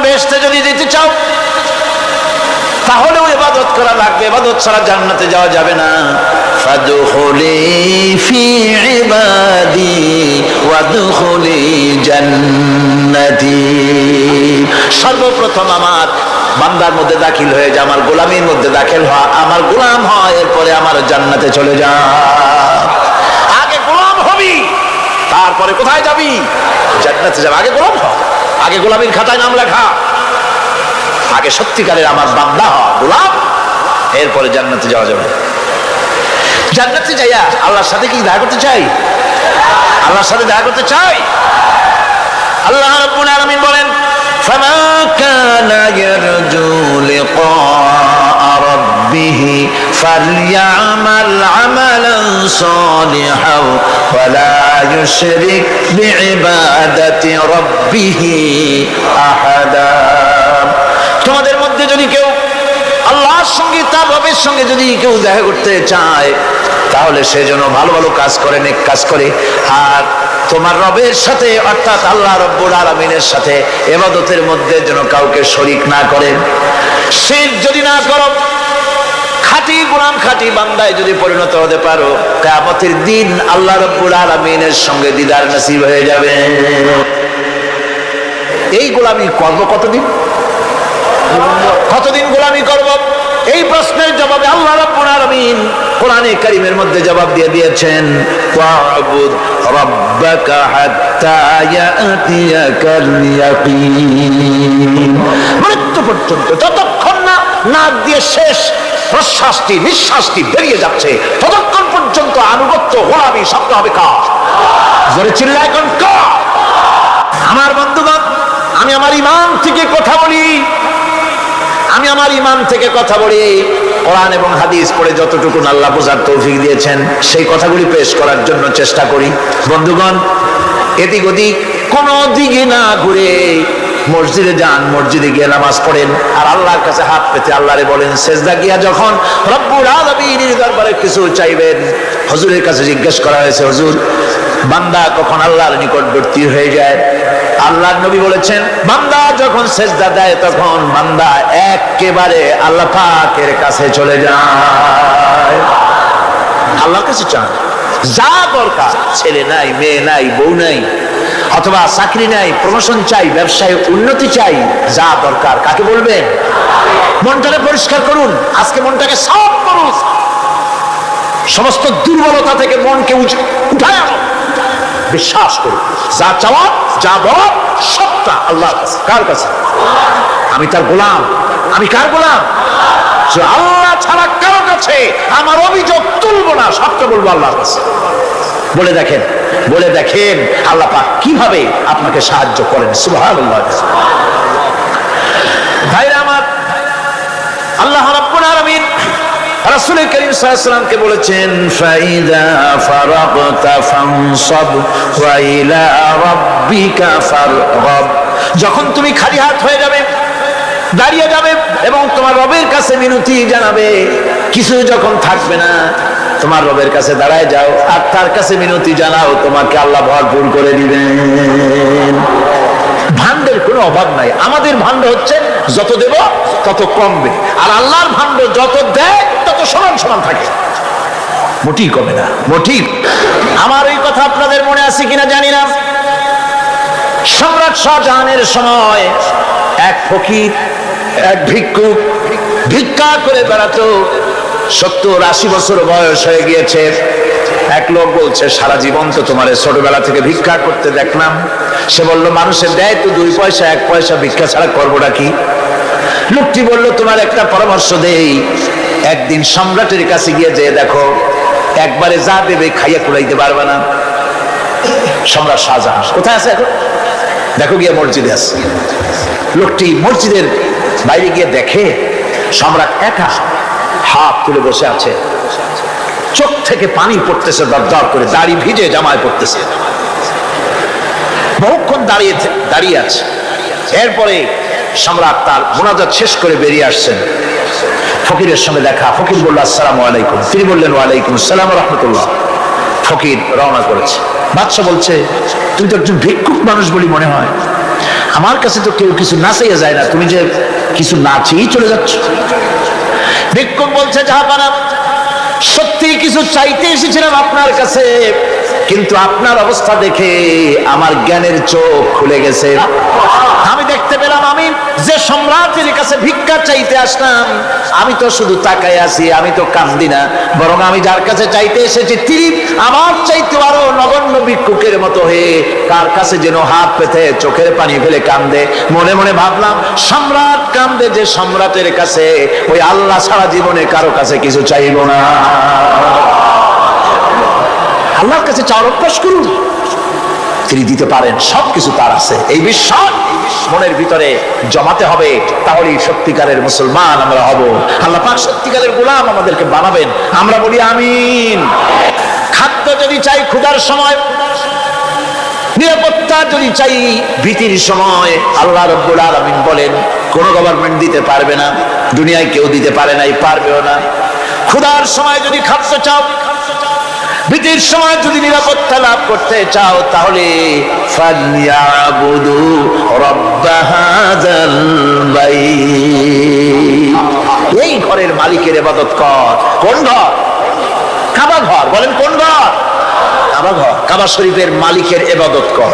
বেহেশতে যদি যেতে চাও তাহলেও ইবাদত করা লাগবে, ইবাদত ছাড়া জান্নাতে যাওয়া যাবে না। ফাদখুলি ফি ইবাদি ওয়াদখুলি জান্নাতি, সর্বপ্রথম আমার বান্দার মধ্যে দাখিল হয়ে যা, আমার গোলামীর মধ্যে দাখিল হওয়া, আমার গোলাম হয়, এরপরে আমার জান্নাতে চলে যা। আগে গোলাম হবি, তারপরে কোথায় যাবি? জান্নাতে যাবে। আগে গোলাম হ, আগে গোলামীর খাতায় নাম লেখা, আগে সত্যিকারের আমার বান্দা হ, গোলাম, এরপরে জান্নাতে যাওয়া যাবে। জান্নাতে যাইয়া আল্লাহর সাথে কি দেখা করতে চাই? আল্লাহর সাথে দেখা করতে চাই। আল্লাহ রাব্বুল আলামিন বলেন, ফামান কানা ইয়ারজু লিকা রাব্বিহি ফালইআমাল আমালান সালিহান ওয়া লা ইউশরিক বিইবাদাতি রাব্বিহি আহাদা। তোমাদের মধ্যে যদি কেউ আল্লাহর সঙ্গে, তার রবের সঙ্গে যদি কেউ দেখা করতে চায়, তাহলে সে যেন ভালো ভালো কাজ করে, নেক কাজ করে, আর তোমার রবের সাথে অর্থাৎ আল্লাহ রাব্বুল আলামিনের সাথে ইবাদতের মধ্যে যেন কাউকে শরীক না করে। শিরক যদি না করো, খাঁটি গোলাম, খাঁটি বান্দায় যদি পরিণত হতে পারো, কিয়ামতের দিন আল্লাহ রাব্বুল আলামিনের সঙ্গে দিদার নসিব হয়ে যাবে। এই গোলামি করব কতদিন? কতদিন গোলামি করব? এই প্রশ্নের জবাবে আল্লাহ রাব্বুল আলামিন কোরআনে কারীমের মধ্যে জবাব দিয়ে দিয়েছেন, ওয়া'বুদ রাব্বাকা হাত্তা ইয়াতিয়াকাল ইয়াকিন। মৃত্যু পর্যন্ত, যতক্ষণ না নাক দিয়ে শেষ প্রশ্বাসটি, নিঃশ্বাসটি বেরিয়ে যাচ্ছে, ততক্ষণ পর্যন্ত আনুগত্য, গোলামি শব্দ হবে কার? জোরে চিল্লায় কোন কার? আমার বন্ধুগণ, আমি আমার ঈমান থেকে কথা বলি, আমি আমার ঈমান থেকে কথা বলি। কোরআন এবং হাদিস পড়ে যতটুকু আল্লাহ বোঝার তৌফিক দিয়েছেন, সেই কথাগুলি পেশ করার জন্য চেষ্টা করি। বন্ধুগণ, এদিক ওদিক কোনো দিকে না ঘুরে মসজিদে যান, মসজিদে গিয়ে নামাজ পড়েন, আর আল্লাহর কাছে হাত পেতে আল্লাহরে বলেন। সেজদা গিয়া যখন রব্বুল আলামিনের দরবারে কিছু চাইবেন, হুজুরের কাছে জিজ্ঞেস করা হয়েছে, হুজুর, বান্দা কখন আল্লাহর নিকটবর্তী হয়ে যায়? আল্লাহর নবী বলেছেন, বান্দা যখন সেজদা দেয় তখন বান্দা একেবারে আল্লাহ পাকের কাছে চলে যায়। আল্লাহর কাছে চান, যা দরকার, ছেলে নাই, মেয়ে নাই, বউ নাই, অথবা চাকরি নাই, প্রমোশন চাই, ব্যবসায় উন্নতি চাই, যা দরকার কাকে বলবেন? মনটাকে পরিষ্কার করুন, আজকে মনটাকে সাফ করুন, সমস্ত দুর্বলতা থেকে মনকে উঠায় আনো, বিশ্বাস করুন, যা চাওয়া, যা বলা, সবটা আল্লাহর কাছে। কার কাছে? আমি তার গোলাম। আমি কার গোলাম? আল্লাহ ছাড়া কারো কাছে আমার অভিযোগ তুলবো না, সবটা বলবো আল্লাহর কাছে। বলে দেখেন, বলে দেখেন আল্লাহ পাক কিভাবে আপনাকে সাহায্য করেন। সুবহানাল্লাহ। ভাইরা আমার, আল্লাহ রাব্বুল আলামিন রাসূল করিম সাল্লাল্লাহু আলাইহি ওয়াসাল্লামকে বলেছেন, ফাইদা ফারাগতা ফানসাব ওয়া ইলা রাব্বিকা ফারগাব। যখন তুমি খালি হাত হয়ে যাবে, দাঁড়িয়ে যাবে এবং তোমার রবের কাছে মিনতি জানাবে, কিছু যখন থাকবে না, তোমার রবের কাছে দাঁড়ায় যাও আর তার কাছে মিনতি জানাও, তোমাকে আল্লাহ ভরপুর করে দিবেন। ভান্ডের কোনো অভাব নাই। আমাদের ভান্ড হচ্ছে যত দেব তত কমবে, আর আল্লাহর ভান্ড যত দেয় তত সমান সমান থাকে, মোটেই কমে না, মোটেই। আমার এই কথা আপনাদের মনে আছে কিনা জানি না। সম্রাট শাহজাহানের সময় এক ফকির, এক ভিক্ষুক ভিক্ষা করে বেড়াতো। 70-80 বছর বয়স হয়ে গিয়েছে। এক লোক বলছে, সারা জীবন তো তোমার ছোটবেলা থেকে ভিক্ষা করতে দেখলাম। সে বলল, মানুষের দেয় তো 2 পয়সা 1 পয়সা, ভিক্ষা ছাড়া করবোটা কি? লোকটি বলল, তোমার একটা পরামর্শ দেই, একদিন সম্রাটের কাছে গিয়ে যে দেখো, একবারে যা দেবে খাইয়া কুলাইতে পারবে না। সম্রাট শাহজাহান কোথায় আছে এখন? দেখো গিয়ে মসজিদে আছে। লোকটি মসজিদের বাইরে গিয়ে দেখে সম্রাট একা হাত তুলে বসে আছে, চোখ থেকে পানি পড়তেছে দরদর করে, দাড়ি ভিজে জামায় পড়তেছে, বহুক্ষণ দাঁড়িয়ে আছে। এরপরে সম্রাট তার মুনাজাত শেষ করে বেরিয়ে আসছেন। ফকিরের সঙ্গে দেখা। ফকির বলল, আসসালামু আলাইকুম। তিনি বললেন, ওয়ালাইকুম আসসালাম ওয়া রাহমাতুল্লাহ। ফকির রওনা করেছে। বাদশা বলছে, তুমি তো একজন ভিক্ষুক মানুষ বলি মনে হয়, আমার কাছে তো কেউ কিছু না চাইয়া যায় না, তুমি যে কিছু না চেয়েই চলে যাচ্ছ। ভিক্ষুক বলছে, জাহাপানা, সত্যি কিছু চাইতে এসেছিলাম আপনার কাছে, কিন্তু আপনার অবস্থা দেখে আমার জ্ঞানের চোখ খুলে গেছে। আমি দেখতে পেলাম আমি যে সম্রাটের কাছে ভিক্ষা চাইতে আসলাম, আমি তো শুধু তাকায় আছি, আমি তো কান্দি না, বরং আমি যার কাছে চাইতে এসেছি তিনি আমার চাইতে আরো নগণ্য ভিক্ষুকের মতো হয়ে কার কাছে যেন হাত পেতে চোখের পানি ফেলে কান্দে। মনে মনে ভাবলাম, সম্রাট কান্দে যে সম্রাটের কাছে, ওই আল্লাহ সারা জীবনে কারো কাছে কিছু চাইব না। আল্লাহর কাছে চাওয়ার অভ্যাস করুন, তিনি দিতে পারেন, সবকিছু তার আছে। এই বিশ্বাস মনের ভিতরে জমাতে হবে, তাহলেই সত্যিকারের মুসলমান আমরা হব। আল্লাহ পাক সত্যিকারের গোলাম আমাদেরকে বানাবেন, আমরা বলি আমিন। খাদ্য যদি চাই ক্ষুধার সময়, নিরাপত্তা যদি চাই ভীতির সময়, আল্লাহ রাব্বুল আলামিন বলেন কোন গভর্নমেন্ট দিতে পারবে না, দুনিয়ায় কেউ দিতে পারে নাই, পারবেও না। ক্ষুধার সময় যদি খাদ্য চাও, ভীতির সময় যদি নিরাপত্তা লাভ করতে চাও, তাহলে ফালইয়াবুদু রাব্ব হাযাল বাইত, এই ঘরের মালিকের ইবাদত কর। কোন ঘর? কাবা ঘর। বলেন কোন ঘর? কাবা ঘর। কাবা শরীফের মালিকের ইবাদত কর,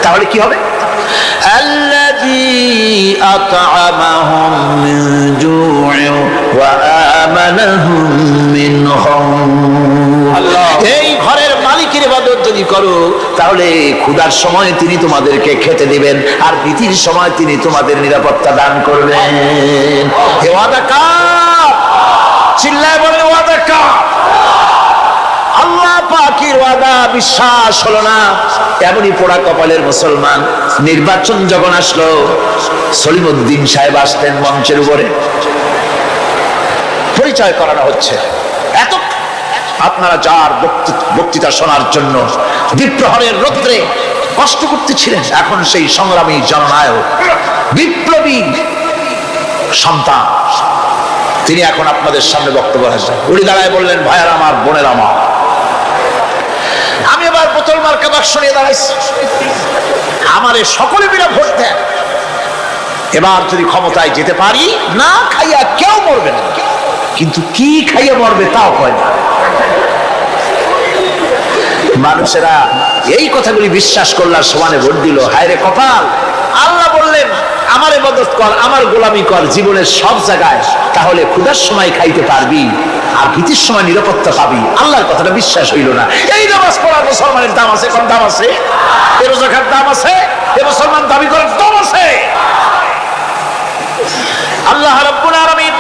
তাহলে কি হবে? আল্লাযী আত'আমাহুম মিন জু'ইন ওয়া আমানাহুম মিন খাউফ। এই ঘরের মালিকের ইবাদত যদি করো, তাহলে ক্ষুধার সময় তিনি তোমাদেরকে খেতে দিবেন, আর ভীতির সময় তিনি তোমাদের নিরাপত্তা দান করবেন। হে ওয়াদা কার? চিল্লায় বলেন ওয়াদা কার? আল্লাহ পাকের ওয়াদা বিশ্বাস হলো না, এমনই পোড়া কপালের মুসলমান। নির্বাচন যখন আসলো, সলিমউদ্দিন সাহেব আসতেন মঞ্চের উপরে, পরিচয় করানো হচ্ছে। এত আপনারা যার বক্তৃতা শোনার জন্য দ্বীপ্রহরের রৌদ্রে কষ্ট করতেছিলেন, এখন সেই সংগ্রামী জননায়ক বিপ্লবী সন্তান, তিনি এখন আপনাদের সামনে বক্তব্য রাখছেন। উনি দাঁড়ায় বললেন, ভাইয়ার আমার, বোনের আমার, আমি এবার বোতল মার্কা বাক্স নিয়ে দাঁড়াইছি, আমারে সকলে মিলে ভোট দেন। এবার যদি ক্ষমতায় যেতে পারি, না খাইয়া কেউ মরবে না, কিন্তু কি খাইয়া মরবে তাও কয় না। মানুষেরা এই কথাগুলি বিশ্বাস করলার সমানে ভোট দিল। হায় রে কপাল! আল্লাহ বললেন আমার ইবাদত কর, আমার গোলামি কর জীবনের সব জায়গায়, তাহলে ক্ষুধার সময় খাইতে পারবি আর ভীতির সময় নিরাপত্তা পাবি। আল্লাহর কথাটা বিশ্বাস হইল না। এই নামাজ পড়ার মুসলমানের দাম আছে, কম দাম আছে? এ রোজা খাওয়ার দাম আছে? এ মুসলমান দাবি করার দাম আছে? আল্লাহ রাব্বুল আলামিন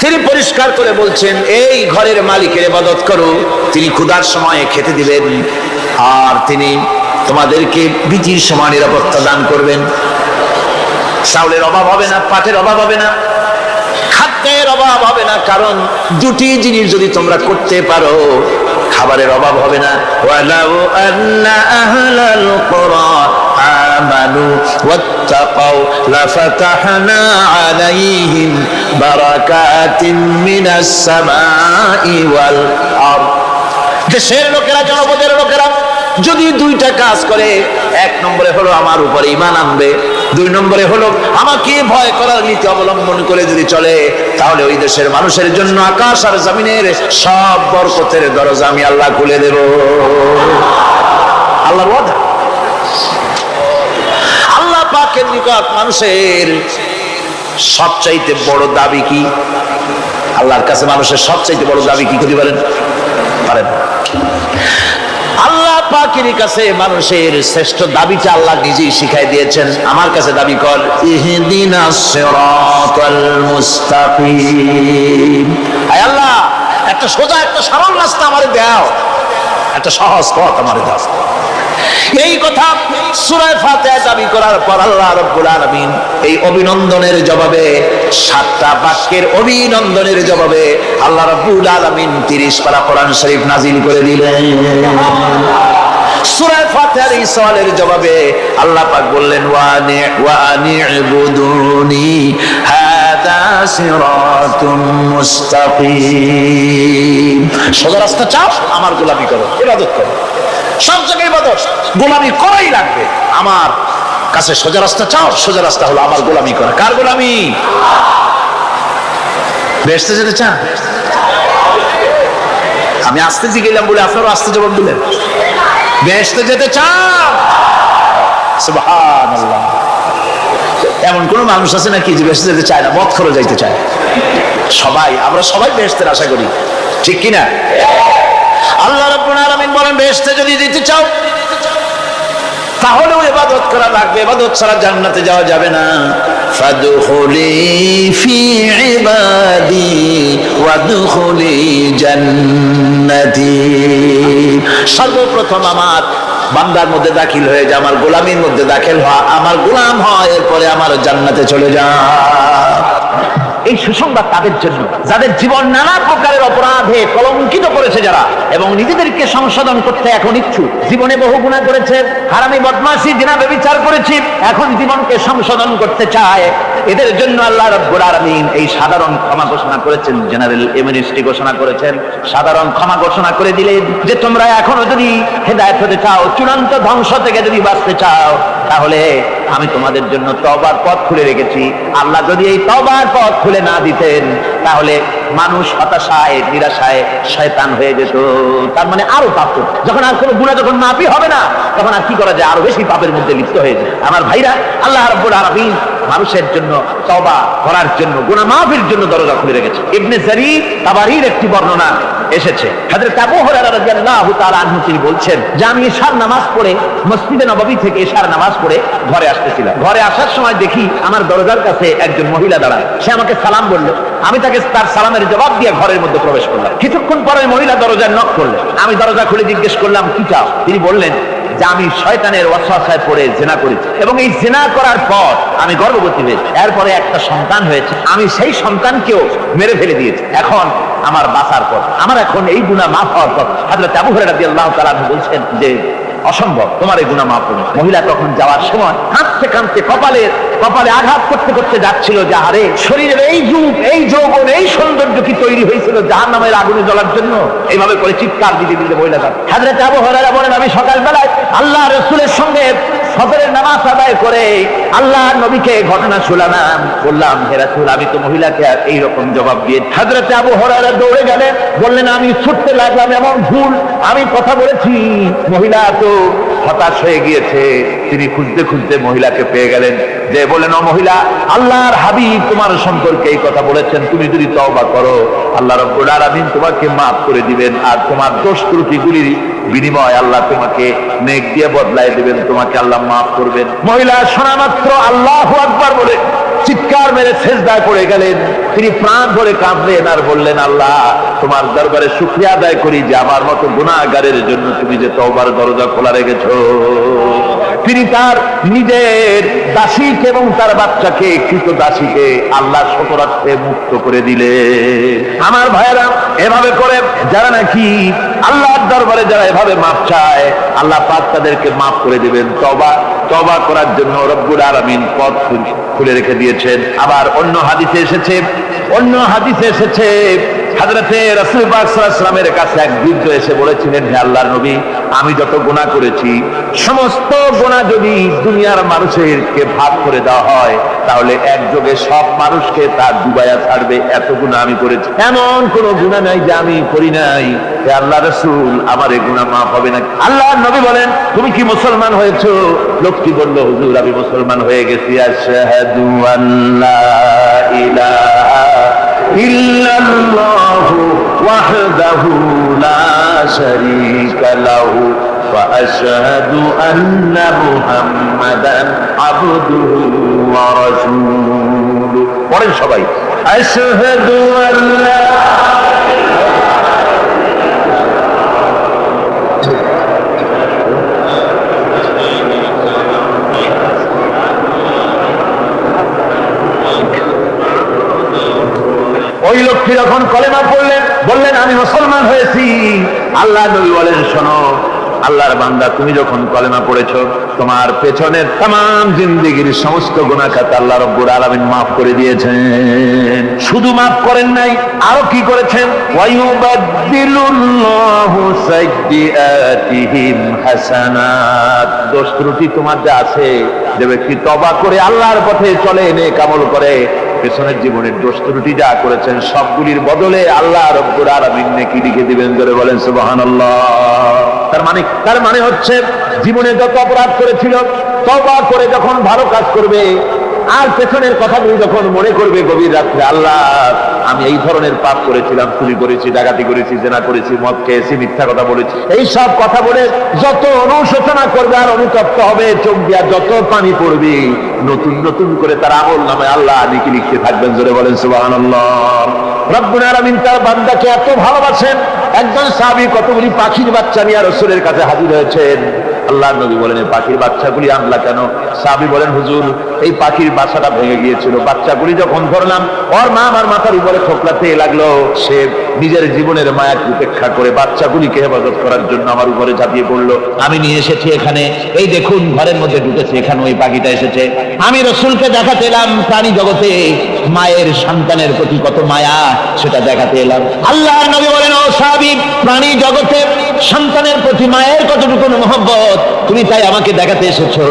তিনি পরিষ্কার করে বলছেন, এই ঘরের মালিকের ইবাদত করো, তিনি ক্ষুধার সময়ে খেতে দিবেন, আর তিনি তোমাদেরকে ভীতির সময় নিরাপত্তা দান করবেন। চাউলের অভাব হবে না, পাটের অভাব হবে না, খাদ্যের অভাব হবে না, কারণ দুটি জিনিস যদি তোমরা করতে পারো, খাবারের অভাব হবে না। ওয়ালাউ আন্না আহলাল কুরা আমানু ওয়াত্তাকাউ লাফাতাহনা আলাইহিম বারাকাতিন মিনাস সামাই ওয়াল আরদ। দেশের লোকেরা, জনপদের লোকেরা যদি দুইটা কাজ করে, এক নম্বরে হলো আমার উপরে ঈমান আনবে, দুই নম্বরে হলো আমাকে ভয় করার নীতি অবলম্বন করে যদি চলে, তাহলে ওই দেশের মানুষের জন্য আকাশ আর জমিনের সব বরকতের দরজা আমি আল্লাহ খুলে দেব। আল্লাহর ওয়াদা। আল্লাহ পাকের নিকট মানুষের সবচাইতে বড় দাবি কি? আল্লাহর কাছে মানুষের সবচাইতে বড় দাবি কি করতে পারেন? আল্লাহ পাকের কাছে মানুষের শ্রেষ্ঠ দাবিটা আল্লাহ নিজেই শিখাই দিয়েছেন। আমার কাছে দাবি কর, ইহদিনাস সিরাতাল মুস্তাকিম। আয় আল্লাহ, একটা সোজা, একটা সরল রাস্তা আমারে দাও, একটা সহজ পথ আমারে দাও। এই কথা সূরা ফাতিহা দাবি করার পর আল্লাহ রাব্বুল আলামিন এই অভিনন্দনের জবাবে, 7টা বাক্যের অভিনন্দনের জবাবে আল্লাহ রাব্বুল আলামিন 30 পারা কোরআন শরীফ নাজিল করে দিলেন। সূরা ফাতিহার এই সওয়ালের জবাবে আল্লাহ পাক বললেন, ওয়া আনি'বুদুনি হাদা সিরাতুম মুস্তাকিম। সোজা রাস্তা চাও, আমার গোলামি করো, ইবাদত করো। সব জায়গায় ইবাদত, গোলামি করাই লাগবে। আমার কাছে সোজা রাস্তা চাও, সোজা রাস্তা হলো আমার গোলামি করা। কার গোলামি? বেহেশতে যেতে চান? আমি আসতে গেলাম বলে আপনারও আসতে জবাব দিলেন। বেহেশতে যেতে চান? সুবহানাল্লাহ। এমন কোন মানুষ আছে নাকি যে বেহেশতে যেতে চায় না, মদ খরচ যাইতে চায়? সবাই, আমরা সবাই বেহেশতের আশা করি, ঠিক কিনা? আল্লাহ রাব্বুল আলামিন বলেন বেহেশতে যদি যেতে চাও তাহলেও ইবাদত করা লাগবে, ইবাদত ছাড়া জান্নাতে যাওয়া যাবে না। ফাদখুলি ফি ইবাদি ওয়াদখুলি জান্নাতি। সর্বপ্রথম আমার বান্দার মধ্যে দাখিল হয়ে যা, আমার গোলামির মধ্যে দাখিল হওয়া, আমার গোলাম হয়, এরপরে আমার জান্নাতে চলে যা। এই সুসংবাদ তাদের জন্য যাদের জীবন নানা প্রকারের অপরাধে কলঙ্কিত করেছে যারা, এবং নিজেদেরকে সংশোধন করতে এখন ইচ্ছুক। জীবনে বহু গুনাহ করেছে, হারামি বদমাশি জিনা ব্যভিচার করেছে, এখন জীবনকে সংশোধন করতে চায়। এদের জন্য আল্লাহ রাব্বুল আলামিন এই সাধারণ ক্ষমা ঘোষণা করেছেন, জেনারেল এমনেস্টি ঘোষণা করেছেন। সাধারণ ক্ষমা ঘোষণা করে দিলেন যে তোমরা এখনো যদি হেদায়েত হতে চাও, চূড়ান্ত ধ্বংস থেকে যদি বাঁচতে চাও, তাহলে আমি তোমাদের জন্য তওবার পথ খুলে রেখেছি। আল্লাহ যদি এই তওবার পথ খুলে না দিতেন তাহলে মানুষ হতাশায় নিরাশায় শয়তান হয়ে যেত। তার মানে আরো পাপ করত। যখন আর কোনো গুনাহ যখন মাফই হবে না, তখন আর কি করা যায়? আরো বেশি পাপের মধ্যে লিপ্ত হয়ে যায়। আমার ভাইরা, আল্লাহ রাব্বুল আলামিন মানুষের জন্য তওবা করার জন্য, গুনাহ মাফের জন্য দরজা খুলে রেখেছে। ইবনে জারীর তাবারীর একটি বর্ণনা এসেছে, হযরত আবু হুরায়রা রাদিয়াল্লাহু তাআলা আনহু তিনি বলছেন যে আমি ইশার নামাজ পড়ে মসজিদে নববী থেকে ইশার নামাজ পড়ে ঘরে আসতেছিলাম। ঘরে আসার সময় দেখি আমার দরজার কাছে একজন মহিলা দাঁড়ায়। সে আমাকে সালাম বলল, আমি তাকে তার সালামের জবাব দিয়ে ঘরের মধ্যে প্রবেশ করলাম। কিছুক্ষণ পরে মহিলা দরজায় নক করলেন। আমি দরজা খুলে জিজ্ঞেস করলাম কি চাও? তিনি বললেন যে আমি শয়তানের ওয়াসওয়াসায় পড়ে জিনা করেছি, এবং এই জিনা করার পর আমি গর্ভবতী হয়েছি, এরপরে একটা সন্তান হয়েছে, আমি সেই সন্তানকেও মেরে ফেলে দিয়েছি। এখন আমার বাঁচার পর, আমার এখন এই গুনাহ মাফ হওয়ার পর। হযরত আবু হুরায়রা রাদিয়াল্লাহু তাআলা বলছেন যে অসম্ভব, তোমার এই গুনাহ মাফ হবে। মহিলা তখন যাওয়ার সময় কাঁদতে কাঁদতে কপালে আঘাত করতে করতে যাচ্ছিল যে আরে শরীরের এই যুগ, এই যৌবন, এই সৌন্দর্য কি তৈরি হয়েছিল জাহান্নামের আগুনে জ্বলার জন্য? এইভাবে করে চিৎকার দিতে দিতে মহিলা যাচ্ছে। হযরত আবু হুরায়রা বলেন আমি সকালবেলায় আল্লাহ রাসূলের সঙ্গে ফজরের নামাজ আদায় করে আল্লাহ নবীকে ঘটনা শোনালাম, বললাম হে রাসূল আমি তো মহিলাকে এই রকম জবাব দিয়ে। হযরত আবু হুরায়রা দৌড়ে গেলেন, বললেন আমি ছুটতে লাগলাম, এমন ভুল আমি কথা বলেছি। মহিলা তো হতাশ হয়ে গিয়েছে, তিনি খুঁজতে খুঁজতে মহিলাকে পেয়ে গেলেন, যে বলেন ও মহিলা, আল্লাহর হাবিব তোমার সম্পর্কে এই কথা বলেছেন, তুমি যদি তওবা করো আল্লাহ রাব্বুল আলামিন তোমাকে মাফ করে দিবেন, আর তোমার দোষ ত্রুটিগুলির বিনিময় আল্লাহ তোমাকে নেক দিয়ে বদলায় দিবেন, তোমাকে আল্লাহ মাফ করবেন। মহিলা শোনা মাত্র আল্লাহু আকবার বলে চিৎকার মেরে সেজদায় পড়ে গেলেন। তিনি প্রাণ ভরে কাঁদলেন আর বললেন আল্লাহ তোমার দরবারে শুকরিয়া আদায় করি যে আমার মতো গুনাহগারের জন্য তুমি যে তওবার দরজা খোলা রেখেছো। তিনি তার নিজের দাসীকে এবং তার বাচ্চাকে, কৃত দাসীকে আল্লাহ শতরাত্রে মুক্ত করে দিলেন। আমার ভাইয়েরা, এভাবে করে যারা নাকি আল্লাহর দরবারে যারা এভাবে মাফ চায়, আল্লাহ পাক তাদেরকে মাফ করে দিবেন। তওবা করার জন্য রব্বুল আলামিন পথ খুলে রেখে দিয়েছেন। আবার অন্য হাদিসে এসেছে হযরতে রাসূল পাক সাল্লাল্লাহু আলাইহি ওয়াসাল্লামের কাছে এক বৃদ্ধ এসে বলেছিলেন হে আল্লাহর নবী, আমি যত গুনাহ করেছি সমস্ত গুনাহ যদি দুনিয়ার মানুষেরকে ভাগ করে দেওয়া হয় তাহলে একযোগে সব মানুষকে তা ডুবাইয়া ছাড়বে, এত গুনাহ আমি করেছি। এমন কোন গুনাহ নাই যে আমি করি নাই। হে আল্লাহর রাসূল আমার এই গুনাহ মাফ হবে না? আল্লাহর নবী বলেন তুমি কি মুসলমান হয়েছো? লোকটি বলল হুজুর আমি মুসলমান হয়ে গেছি। আশহাদু আল্লা ইলাহা ইল্লাল্লাহু ওয়াহদাহু লা শারীকা লাহু ওয়া আশহাদু আন্না মুহাম্মাদান আবদুহু ওয়া রাসূলুহু। পড়েন সবাই, আশহাদু আল্লা ওই লোকটি যখন কলেমা পড়লেন, বললেন আমি মুসলমান হয়েছি। আল্লাহ নবী বলেন শোনো আল্লাহর বান্দা, তুমি যখন কলেমা পড়েছো তোমার পেছনের तमाम জিন্দেগীর সমস্ত গুনাহ খাতা আল্লাহ রাব্বুল আলামিন maaf করে দিয়েছেন। শুধু maaf করেন নাই, আরো কি করেছেন? ওয়ায়ুবাদদিলুল্লাহু সাইয়্যাতিহিম হাসানাত। দোষ ত্রুটি তোমার যা আছে, যে ব্যক্তি তওবা করে আল্লাহর পথে চলে, নেক আমল করে, পেছনের জীবনের দোষ ত্রুটি যা করেছেন সবগুলির বদলে আল্লাহ রাব্বুল আলামিন নেকি লিখে দিবেন। জোরে বলেন সুবহানাল্লাহ। তার মানে হচ্ছে জীবনে যত অপরাধ করেছিল, তওবা করে যখন ভালো কাজ করবে আর পেছনের কথাগুলি যখন মনে করবে গভীর রাত্রে, আল্লাহ আমি এই ধরনের পাপ করেছিলাম, চুরি করেছি, ডাকাতি করেছি, জেনা করেছি, মদ খেয়েছি, মিথ্যা কথা বলেছি, এই সব কথা বলে যত অনুশোচনা করবে আর অনুতপ্ত হবে, চোখ দিয়া যত পানি পড়বে, নতুন নতুন করে তার আমল নামে আল্লাহ নেকি লিখতে থাকবেন। জোরে বলেন সুবহানাল্লাহ। রব্বুল আলামিন তার বান্দাকে এত ভালোবাসেন, একজন সাহাবী কতগুলি পাখির বাচ্চা নিয়ে রাসূলের কাছে হাজির হয়েছেন। আল্লাহর নবী বলেন, এই পাখির বাচ্চাগুলি আনলা কেন? সাহাবী বলেন, হুজুর এই পাখির বাসাটা ভেঙে গিয়েছিল, বাচ্চাগুলি যখন ধরলাম ওর মা আমার মাথার উপরে ঠোকলাতে লাগলো, সে নিজের জীবনের মায়াকে উপেক্ষা করে বাচ্চাগুলিকে হেফাজত করার জন্য আমার উপরে ঝাঁপিয়ে পড়লো। আমি নিয়ে এসেছি এখানে, এই দেখুন ঘরের মধ্যে ঢুকেছে, এখানে ওই পাখিটা এসেছে। আমি রাসূলকে দেখাতে এলাম প্রাণী জগতে মায়ের সন্তানের প্রতি কত মায়া, সেটা দেখাতে এলাম। আল্লাহর নবী বলেন, ও সাহাবী, প্রাণী জগতে সন্তানের প্রতি মায়ের কতটুকু মহব্বত তুমি তাই আমাকে দেখাতে এসেছো।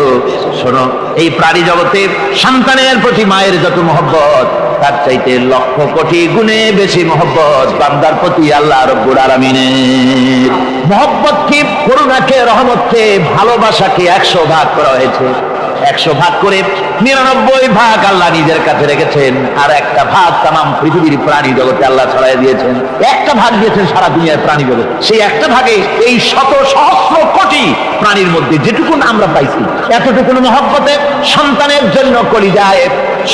শোনো, এই প্রাণী জগতের সন্তানের প্রতি মায়ের যত মহব্বত, তার চাইতে লক্ষ কোটি গুণে বেশি মহব্বত বান্দার প্রতি আল্লাহ রাব্বুল আলামিনের। মহব্বত কি, করুণাকে, রহমতকে, ভালোবাসাকে 100 ভাগ করা হয়েছে। 100 ভাগ করে 99 ভাগ আল্লাহ নিজের কাছে রেখেছেন, আর একটা ভাগ তামাম পৃথিবীর প্রাণী জগতে আল্লাহ ছড়াই দিয়েছেন। একটা ভাগ দিয়েছেন সারা দুনিয়ার প্রাণী জগৎ। সেই একটা ভাগে এই শত সহস্র কোটি প্রাণীর মধ্যে যেটুকুন আমরা পাইছি, এতটুকুন মহব্বতে সন্তানের জন্য কলিজায়,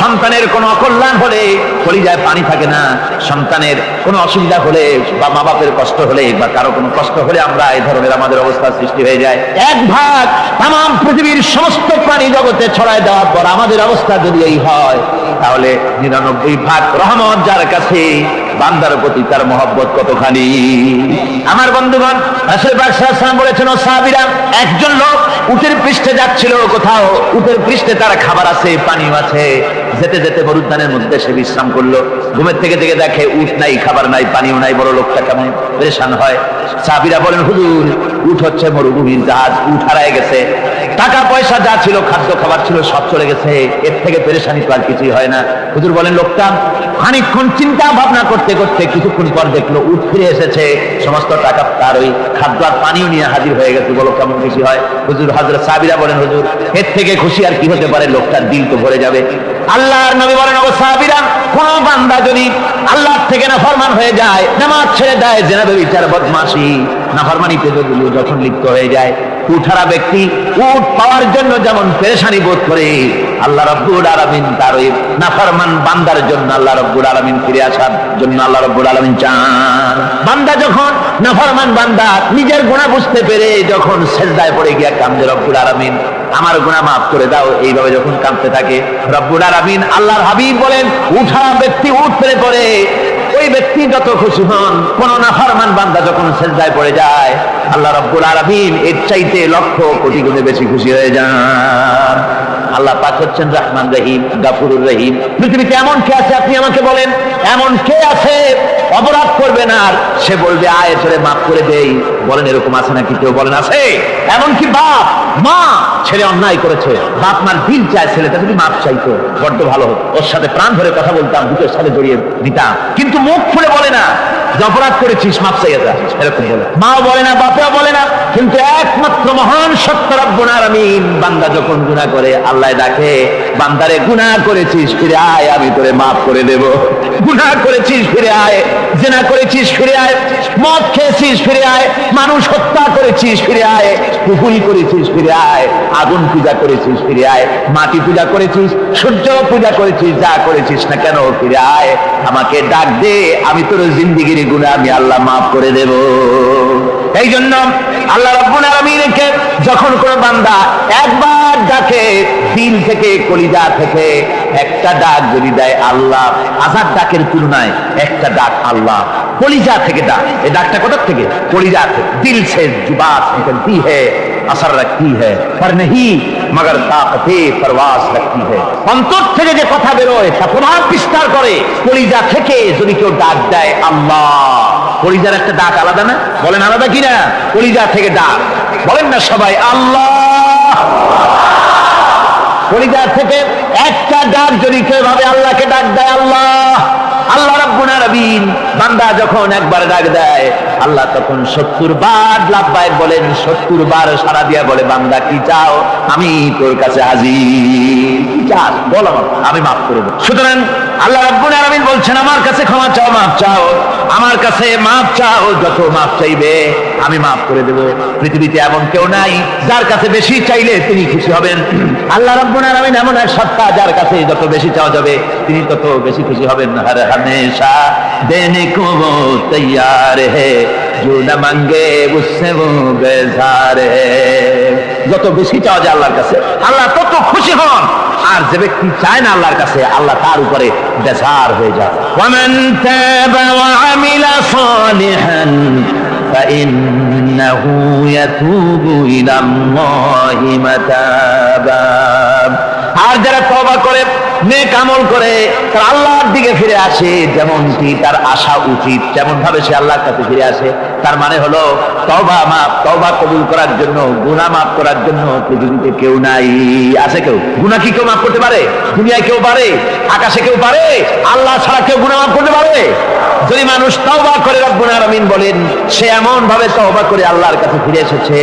সন্তানের কোনো অকল্যাণ হলে কলিজায় পানি থাকে না, সন্তানের কোনো অসুবিধা হলে বা মা বাপের কষ্ট হলে বা কারো কোনো কষ্ট হলে আমরা এই ধরনের আমাদের অবস্থা সৃষ্টি হয়ে যায়। এক ভাগ তামাম পৃথিবীর সমস্ত প্রাণী জগতে ছড়ায় দেওয়ার পর আমাদের অবস্থা যদি এই হয়, তাহলে 99 ভাগ রহমত যার কাছে, বান্দার প্রতি তার মহব্বত কতখানি। আমার বন্ধুগণ, রাসূল পাক সাল্লাল্লাহু আলাইহি ওয়াসাল্লাম বলেছেন, ও সাহাবীরা, একজন লোক উটের পৃষ্ঠে যাচ্ছিল কোথাও, উটের পৃষ্ঠে তার খাবার আছে, পানিও আছে, যেতে যেতে মরুদ্যানের মধ্যে সে বিশ্রাম করলো। ঘুমের থেকে থেকে দেখে উট নাই, খাবার নাই, পানিও নাই, বড় লোকটা কেমন পেরেশান হয়। সাহাবীরা বলেন, হুজুর উট হচ্ছে মরুভূমির জাহাজ, উট হারায় গেছে, টাকা পয়সা যা ছিল, খাদ্য খাবার ছিল, সব চলে গেছে, এর থেকে পেরেশানি তো আর কিছুই হয় না। হুজুর বলেন, লোকটা খানিকক্ষণ চিন্তা ভাবনা করতে করতে কিছুক্ষণ পর দেখলো উট ফিরে এসেছে, সমস্ত টাকা তার ওই খাদ্য আর পানিও নিয়ে হাজির হয়ে গেছে। বলো কেমন খুশি হয়? হুজুর, হযরত সাহাবীরা বলেন, হুজুর এর থেকে খুশি আর কি হতে পারে? লোকটার দিল তো ভরে যাবে। আল্লাহর নবী বলেন, ও সাহাবীরা, কোন বান্দা যদি আল্লাহর থেকে নাফরমান হয়ে যায়, নামাজ ছেড়ে দেয়, জিনা, ব্যভিচার, বদমাশি, নাফরমানিতে যখন লিপ্ত হয়ে যায়, উঠারা ব্যক্তি উট পাওয়ার জন্য যেমন পেরেশানি বোধ করে, আল্লাহ রাব্বুল আলামিন তার ওই নাফরমান বান্দার জন্য, আল্লাহ রাব্বুল আলামিন ফিরে আসার জন্য আল্লাহ রাব্বুল আলামিন চান। বান্দা যখন, নাফরমান বান্দা নিজের গুনাহ বুঝতে পেরে যখন সিজদায় পড়ে গিয়া কান্দে, রব্বুল আলামিন আমার গুনাহ মাফ করে দাও, এইভাবে যখন কাঁদতে থাকে, রব্বুল আলামিন, আল্লাহর হাবিব বলেন, উঠা ব্যক্তি উঠ ফেলে পড়ে, ওই ব্যক্তি যত খুশি হন। কোন নাফরমান বান্দা যখন সিজদায় পড়ে যায়, আল্লাহ রাব্বুল আলামিন এর চাইতে লক্ষ কোটি গুণে বেশি খুশি হয়ে যান। আল্লাহ পাক হচ্ছেন রহমান রহিম, গাফুরুর রহিম। পৃথিবীতে এমন কে আছে, আপনি আমাকে বলেন, এমন কে আছে অপরাধ করবে না আর সে বলবে আয় চলে মাফ করে দেই? বলেন, এরকম আছে নাকি? কেউ বলেন আছে? এমনকি বাপ মা, ছেলে অন্যায় করেছে, বাপ মার দিল চায় ছেলেটা যদি মাফ চাইতো, বড্ড ভালো হতো, ওর সাথে প্রাণ ধরে কথা বলতাম, বুকের সাথে জড়িয়ে দিতাম, কিন্তু মুখ খুলে বলে না যে অপরাধ করেছিস, মাফ চাইয়া যা, এরকম বলে। মাও বলে না, বাপেও বলে না, কিন্তু একমাত্র মহান সত্য রব্বুল আলামিন বান্দা যখন গুনাহ করে, আল্লাহ ডাকে, বান্দারে গুনাহ করেছিস ফিরে আয়, আমি তোরে মাফ করে দেব। গুনাহ করেছিস ফিরে আয়, জিনা করেছিস ফিরে আয়, মদ খেয়েছিস ফিরে আয়, মানুষ হত্যা করেছিস ফিরে আয়, পুকুরি করেছিস ফিরে আয়, আগুন পূজা করেছিস ফিরে আয়, মাটি পূজা করেছিস, সূর্য পূজা করেছিস, যা করেছিস না কেন ফিরে আয়, আমাকে ডাক দে, আমি তোর জিন্দেগির গুনাহ আমি আল্লাহ মাফ করে দেব। এই জন্য আল্লাহ রাব্বুল আলামিনকে যখন কোন বান্দা একবার ডাকে, দিল থেকে, কলিজা থেকে একটা ডাক যদি দেয়, আল্লাহ 1000 ডাকের তুলনায় একটা ডাক আল্লাহ কলিজা থেকে ডাক। এই ডাকটা কোথা থেকে? কলিজা থেকে। দিল সে जो बात निकलती है असर रखती है पर नहीं मगर ताकते परवास रखती है। অন্তর থেকে যে কথা বেরোয় তা প্রভাব বিস্তার করে। কলিজা থেকে যদি কেউ ডাক দেয় আল্লাহ, কলিজার একটা ডাক আলাদা না? বলেন আলাদা কিনা? কলিজা থেকে ডাক বলেন না সবাই আল্লাহ। কলিজা থেকে একটা ডাক যদি কেউ ভাবে আল্লাহকে ডাক দেয় আল্লাহ, আল্লাহ রাব্বুল আলামিন বান্দা যখন একবার ডাক দেয় আল্লাহ তখন 70 বার লাব্বাইক বলেন, 70 বার সাড়া দিয়া বলে বান্দা কি চাও, আমি তোর কাছে হাজির। কি চাস বল, আমি মাফ করে দেব। সুতরাং আল্লাহ রাব্বুল আলামিন বলছেন আমার কাছে ক্ষমা চাও, মাফ চাও, আমার কাছে মাফ চাও, যত মাফ চাইবে আমি মাফ করে দেব। পৃথিবীতে এমন কেউ নাই যার কাছে বেশি চাইলে তিনি খুশি হবেন। আল্লাহ রাব্বুল আলামিন এমন এক সত্তা যার কাছে যত বেশি চাওয়া যাবে তিনি তত বেশি খুশি হবেন। হর हमेशा देने को वो तैयार है जो न मांगे उससे वो बेजार है। যত বেশি চাওয়া যায় আল্লাহর কাছে আল্লাহ তত খুশি হন, আর যে ব্যক্তি চায় না আল্লাহর কাছে আল্লাহ তার উপরে বেজার হয়ে যায়। ওয়ামান তাবা ওয়া আমিলা সালিহান فإنه يتوب إلى الله متابا। আর যারা তওবা করে নেক আমল করে তার আল্লাহর দিকে ফিরে আসে, যেমনটি তার আশা উচিত যেমন ভাবে সে আল্লাহর কাছে ফিরে আসে, তার মানে হলো তওবা মাফ, তওবা কবুল করার জন্য, গুনাহ মাফ করার জন্য পৃথিবীতে কেউ নাই। আছে কেউ? গুনাহ কি কেউ মাফ করতে পারে? দুনিয়ায় কেউ পারে? আকাশে কেউ পারে? আল্লাহ ছাড়া কেউ গুনাহ মাফ করতে পারে? যদি মানুষ তওবা করে রব্বুল আলামিন বলেন সে এমন ভাবে তওবা করে আল্লাহর কাছে ফিরে এসেছে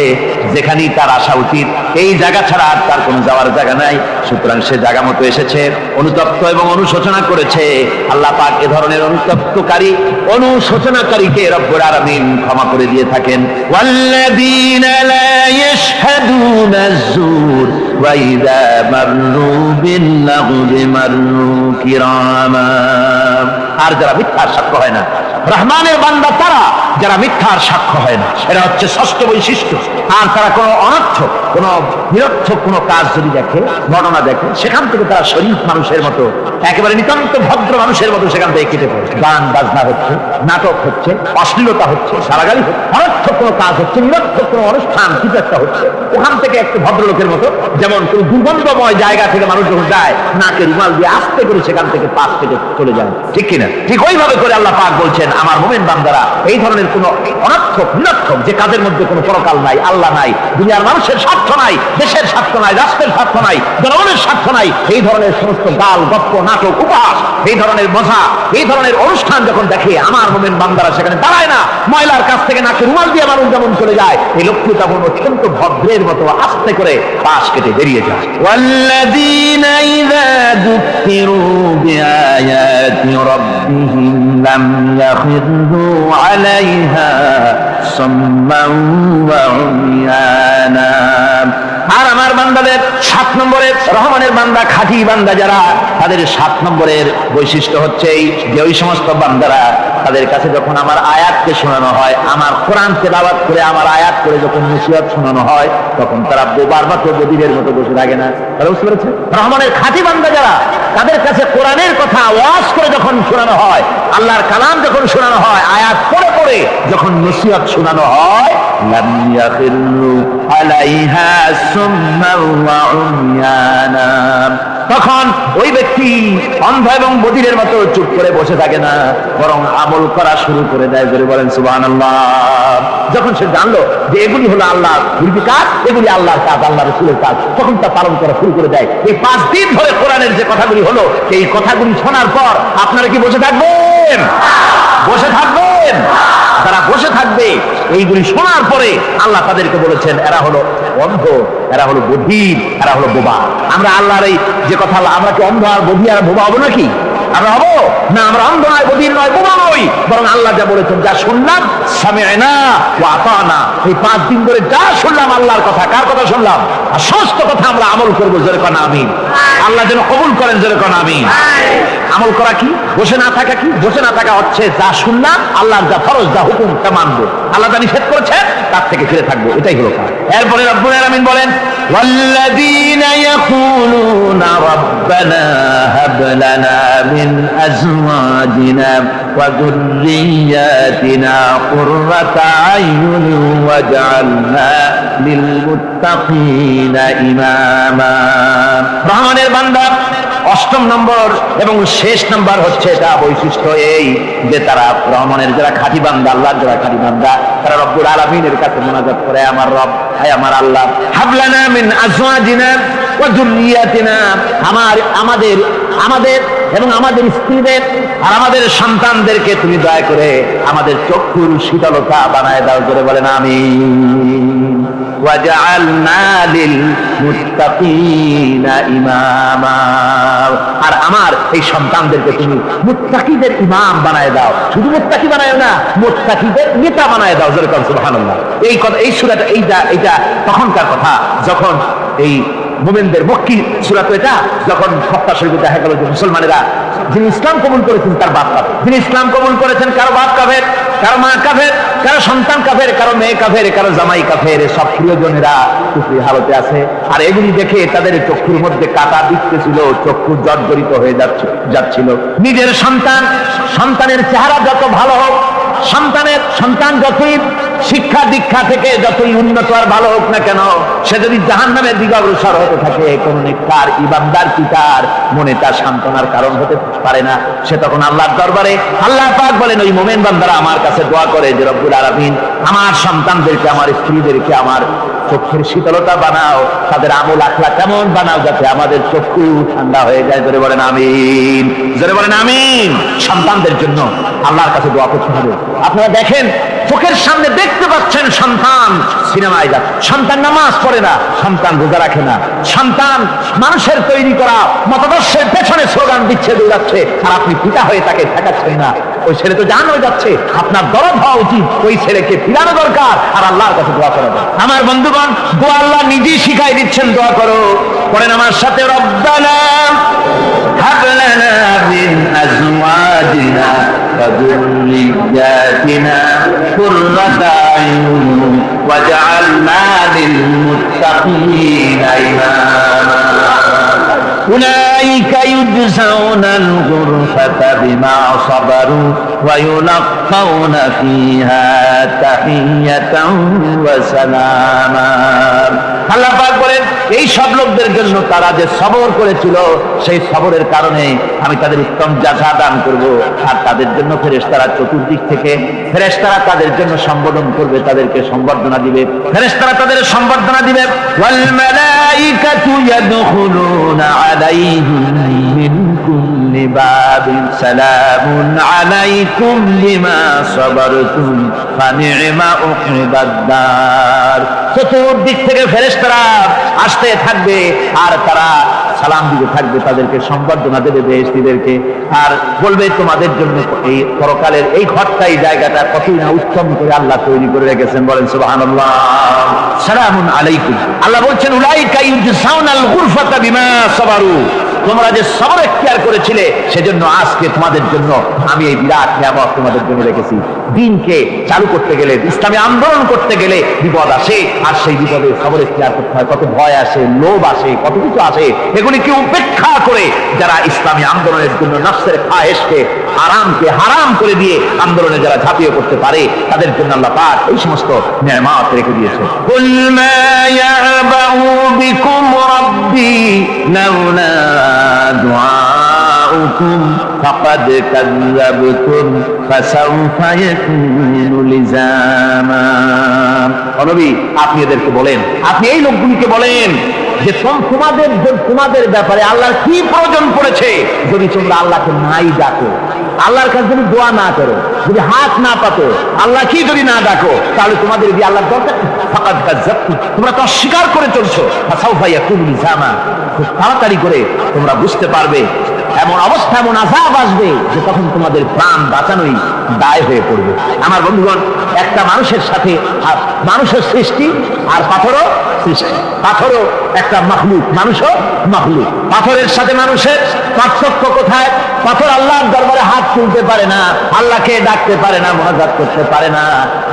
যেখানেই তার আসা উচিত, এই জায়গা ছাড়া আর তার কোনো যাওয়ার জায়গা নাই, সুতরাং সে জায়গা মতো এসেছে, অনুতপ্ত এবং অনুশোচনা করেছে। আল্লাহ পাক এ ধরনের অনুতপ্তকারী অনুশোচনাকারীকে রব্বুল আলামিন ক্ষমা করে দিয়ে থাকেন। ওয়াল্লাযীনা লা ইয়াশহাদুনা আয-যুর ওয়া ইযা মাররু বিল-লাগবি মাররু কিরামা। আর যারা মিথ্যার সাক্ষ্য হয় না, রহমানের বান্দা তারা যারা মিথ্যার সাক্ষ্য হয় না, এটা হচ্ছে ষষ্ঠ বৈশিষ্ট্য। আর তারা কোনো অনর্থক, কোনো নিরর্থক কোনো কাজ যদি দেখে, ঘটনা দেখে, সেখান থেকে তারা শরীফ মানুষের মতো, একেবারে নিতান্ত ভদ্র মানুষের মতো সেখান থেকে কেটে পড়ে। গান বাজনা হচ্ছে, নাটক হচ্ছে, অশ্লীলতা হচ্ছে, সারাগালি হচ্ছে, অনর্থক কোনো কাজ হচ্ছে, নিরর্থক কোনো অনুষ্ঠান কিছু একটা হচ্ছে, ওখান থেকে একটু ভদ্রলোকের মতো, যেমন কোনো দুর্গন্ধময় জায়গা থেকে মানুষ যখন যায় নাকে রুমাল দিয়ে আস্তে করে সেখান থেকে পাশ কেটে চলে যায়, ঠিক কিনা? ঠিক ওইভাবে করে আল্লাহ পাক বলছেন আমার মুমিন বান্দারা এই ধরনের কোনো অনর্থক নিরর্থক যে কাজের মধ্যে কোনো পরকাল নাই, আল্লাহ নাই, দুনিয়ার মানুষের স্বার্থ নাই, দেশের স্বার্থ নাই, রাষ্ট্রের স্বার্থ নাই, জনগণের স্বার্থ নাই, এই ধরনের সমস্ত গাল গপ্প নাটক উপহাস, এই ধরনের মজা, এই ধরনের অনুষ্ঠান যখন দেখে আমার মুমিন বান্দারা সেখানে দাঁড়ায় না, ময়লার কাছ থেকে নাকে রুমাল দিয়ে মানুষ যেমন চলে যায়, এই লোকটি তখন অত্যন্ত ভদ্রের মতো আস্তে করে পাশ কেটে বেরিয়ে যায়। ওয়াল্লাযীনা ইযা যুকিরু বিআয়াতি রাব্বিহিম লাম ইয়াখিরু আলাইহা সাম্মান ওয়া উমিয়ানা। আর আমার বান্দাদের 7 নম্বরের রহমানের বান্দা, খাঁটি বান্দা যারা, তাদের 7 নম্বরের বৈশিষ্ট্য হচ্ছে এই যে ওই সমস্ত বান্দারা তাদের কাছে যখন আমার আয়াতকে শোনানো হয়, আমার কোরআন তেলাওয়াত করে আমার আয়াত করে যখন নসিহত শোনানো হয়, তখন তারা বোবার মতো বধিরের মতো বসে থাকে না। তারা বুঝতে পেরেছে? রহমানের খাঁটি বান্দা যারা, তাদের কাছে কোরআনের কথা ওয়াজ করে যখন শোনানো হয়, আল্লাহর কালাম যখন শোনানো হয়, আয়াত পড়ে পড়ে যখন নসিহত শোনানো হয়, লাম ইয়াখিরু আলাইহা সুম্মান ওয়া উমিয়ানা, তখন ওই ব্যক্তি অন্ধ এবং বধিরের মতো চুপ করে বসে থাকে না, বরং আমল করা শুরু করে দেয়। জোরে বলেন সুবহানাল্লাহ। যখন সে জানলো যে এগুলি হলো আল্লাহর কাজ, এগুলি আল্লাহর কাজ, আল্লাহ রাসূলের কাজ, তখন তা পালন করা শুরু করে দেয়। এই 5 দিন ধরে কোরআনের যে কথাগুলি হলো, এই কথাগুলি শোনার পর আপনারা কি বসে থাকবেন? বসে থাকবেন? তারা বসে থাকবে। এইগুলি শোনার পরে আল্লাহ তাদেরকে বলেছেন এরা হলো অন্ধ, এরা হলো বধির, এরা হলো বোবা। আমরা আল্লাহর এই যে কথা, আমরা কি অন্ধ আর বধির আর বোবা হবো নাকি? আমরা হবো না। আমরা অন্ধ নয়, বধির নয়, বোবা নই, বরং আল্লাহ যা বলেছেন, যা শুনলাম সামি'না ওয়া আতা'না, এই 5 দিন ধরে যা শুনলাম আল্লাহর কথা, কার কথা শুনলাম? আর সমস্ত কথা আমরা আমল করবো। জোরে কোন আমিন। আল্লাহ যেন কবুল করেন। জোরে কোন আমিন। আমল করা কি? বসে না থাকা কি? বসে না থাকা হচ্ছে যা শুনলাম, আল্লাহর যা ফরজ, যা হুকুম, তা মানবো। আল্লাহ যা নিষেধ করেছেন তার থেকে ফিরে থাকবো, এটাই হলো কাজ। এরপরে রব্বুল আলামিন বলেন ওয়াল্লাযীনা ইয়াকুলুনা রাব্বানা হাব লানা من أزواجنا وذرياتنا قرة أعين واجعلنا للمتقين إماما রহমানের বান্দা অষ্টম নম্বর এবং শেষ নম্বর হচ্ছে এটা বৈশিষ্ট্য এই যে তারা রহমানের যারা খাঁটি বান্দা, আল্লাহর যারা খাঁটি বান্দা, তারা রব্বুল আলামিনের কাছে মুনাজাত করে, আমার রব, হায় আমার আল্লাহ, হাবলানা মিন আজওয়াজিনা ওয়া যুররিয়াতিনা, আমাদের এবং আমাদের স্ত্রীদের আর আমাদের সন্তানদেরকে তুমি দয়া করে আমাদের চক্ষুর শীতলতা বানায় দাও, করে বলেন আমিন। ওয়াজআলনা লিল মুত্তাকিনা ইমামা, আর আমার এই সন্তানদেরকে তুমি মুত্তাকিদের ইমাম বানায় দাও, শুধু মুত্তাকি বানায় না, মুত্তাকিদের নেতা বানায় দাও, যেরকম সুবহানাল্লাহ। এই কথা, এই সূরাটা, এইটা তখনকার কথা যখন এই মুমিনদের মক্কি সূরা, তো এটা যখন মক্কা শরীফে দেখা গেল যে মুসলমানেরা যিনি ইসলাম কবুল করেছেন তার বাপ কাফের, যিনি ইসলাম কবুল করেছেন কারো বাপ কাফের, কারো মা কাফের, কারো সন্তান কাফের, কারো মেয়ে কাফের, কারো জামাই কাফের, সব প্রিয়জনেরা কুফরি হালতে আছে। আর এগুলি দেখে তাদের চক্ষুর মধ্যে কাঁটা দিতেছিল, চক্ষু জর্জরিত হয়ে যাচ্ছিল। নিজের সন্তানের চেহারা যত ভালো হোক, সন্তান যতই শিক্ষা দীক্ষা থেকে যতই উন্নত আর ভালো হোক না কেন, সে যদি জাহান্নামের দিকে অগ্রসর হতে থাকে, কোন নেককার ইমানদার কি তার মনে তার সান্ত্বনার কারণ হতে পারে না। সে তখন আল্লাহর দরবারে, আল্লাহ পাক বলেন ওই মুমিন বান্দারা আমার কাছে দোয়া করে যে রব্বুল আলামিন আমার সন্তানদেরকে, আমার স্ত্রীদেরকে আমার চোখের শীতলতা বানাও, তাদের আমল আখলাক কেমন বানাও যাতে আমাদের চক্ষু ঠান্ডা হয়ে যায়, জোরে বলেন আমিন, জোরে বলেন আমিন। সন্তানদের জন্য আল্লাহর কাছে দোয়া করতে হবে। আপনারা দেখেন চোখের সামনে দেখতে পাচ্ছেন সন্তান সিনেমায় যাচ্ছে, সন্তান নামাজ পড়ে না, সন্তান রোজা রাখে না, সন্তান মানুষের তৈরি করা মতাদর্শের পেছনে স্লোগান দিচ্ছে, দৌড়াচ্ছে, আর আপনি পিতা হয়ে তাকে ঠেকাচ্ছেন না। ওই ছেলে তো জান হয়ে যাচ্ছে, আপনার দরদ হওয়া উচিত, ওই ছেলেকে ফিরানো দরকার আর আল্লাহর কাছে দোয়া করা দরকার। আমার বন্ধুগণ, দোয়া আল্লাহ নিজেই শিখাই দিচ্ছেন, দোয়া করো, পড়েন আমার সাথে, রব্বানা হাব লানা মিন আজওয়াজিনা ওয়া যুররিয়াতিনা কুররাতা আয়ুন ওয়াজআলনা লিল মুত্তাকিনা ইমামা أولئك يجزون الغرفة بما صبروا ويلقون فيها تحية وسلاما আল্লাহ পাক বলেন এই সব লোকদের জন্য তারা যে সবর করেছিল, সেই সবরের কারণে আমি তাদের উত্তম জাযা দান করব। আর তাদের জন্য ফেরেশতারা চতুর্দিক থেকে ফেরেশতারা তাদের জন্য সম্বোধন করবে, তাদেরকে সম্বর্ধনা দিবে, ফেরেশতারা তাদের সম্বর্ধনা দিবে। ওয়াল মালাইকাতু ইয়াদখুলুনা আলাইহিম মিন কুল্লি বাবিন সালামুন আলাইকুম বিমা সাবারতুম ফানি'মা উকবাদ দার। চতুর্দিক থেকে ফেরেশতারা আসতে থাকবে আর তারা সালাম দিতে থাকবে, তাদেরকে সম্বর্ধনা দেবে বেহেশতীদেরকে, আর বলবে তোমাদের জন্য এই পরকালের এই ঘরটাই, জায়গাটা কতই না উত্তম করে আল্লাহ তৈরি করে রেখেছেন, বলেন সুবহানাল্লাহ। সালামুন আলাইকুম, আল্লাহ বলছেন উলাইকা ইউজসাউনাল গুরফাতা বিমা সাবারু, তোমরা যে সবর এখতিয়ার করেছিলে সেজন্য আজকে তোমাদের জন্য আমি এই বিরাট নিয়ামত তোমাদের জন্য রেখেছি। দিনকে চালু করতে গেলে, ইসলামী আন্দোলন করতে গেলে বিপদ আসে, আর সেই বিপদে সবর এখতিয়ার করতে হয়, কত ভয় আসে, লোভ আসে, কত কিছু আসে। এগুলিকে উপেক্ষা করে যারা ইসলামী আন্দোলনের জন্য নফসের খায়েশকে, আরামকে হারাম করে দিয়ে আন্দোলনে যারা ঝাঁপিয়ে পড়তে পারে, তাদের জন্য আল্লাহ পাক এই সমস্ত নিয়ামত রেখে দিয়েছে। কুল মা ইয়াবাউ বিকুম রাব্বি লাউলা দুআউকুম ফাকাদ কাযাবতুম ফাসাউফা ইয়াকুনু লিজামা। নবী, আপনি এদেরকে বলেন, আপনি এই লোকগুলিকে বলেন যে তোমাদের ব্যাপারে আল্লাহর কি প্রয়োজন পড়েছে যদি তোমরা আল্লাহকে নাই ডাকো, আল্লাহর কাছে যদি দোয়া না করো, যদি হাত না পাতো, আল্লাহ কি যদি না ডাকো, তাহলে তোমাদের দিয়ে আল্লাহর দরকার। ফাকাদ কাযাবতুম, তোমরা তো অস্বীকার করে চলছো। ফাসাউফা ইয়াকুনু লিজামা, খুব তাড়াতাড়ি করে তোমরা বুঝতে পারবে, এমন অবস্থা, এমন আযাব আসবে যে তখন তোমাদের প্রাণ বাঁচানোই দায় হয়ে পড়বে। আমার বন্ধুগণ, একটা মানুষের সাথে মানুষের সৃষ্টি আর পাথরও সৃষ্টি, পাথরও একটা মাখলুক, মানুষও মাখলুক। পাথরের সাথে মানুষের পার্থক্য কোথায়? পাথর আল্লাহর দরবারে হাত তুলতে পারে না, আল্লাহকে ডাকতে পারে না, মুনাজাত করতে পারে না।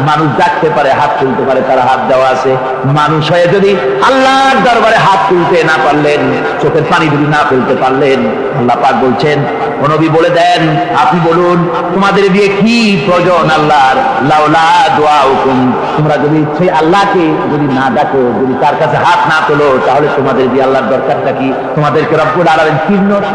মানুষ ডাকতে পারে, হাত তুলতে পারে, তারা হাত দেওয়া আছে। মানুষ হয়ে যদি আল্লাহর দরবারে হাত তুলতে না পারলেন, চোখের পানি যদি না ফেলতে পারলেন, আল্লাহ পাক বলছেন, ও নবী বলে দেন, আপনি বলুন তোমাদের দিয়ে কি প্রয়োজন আল্লাহর? লাউলা দুআউকুম, তোমরা যদি সেই আল্লাহকে যদি না ডাকো, যদি তার কাছে হাত না তোলো, তাহলে তোমাদের দিয়ে আল্লাহর দরকারটা কি? তোমাদেরকে রব্বুল আলামিন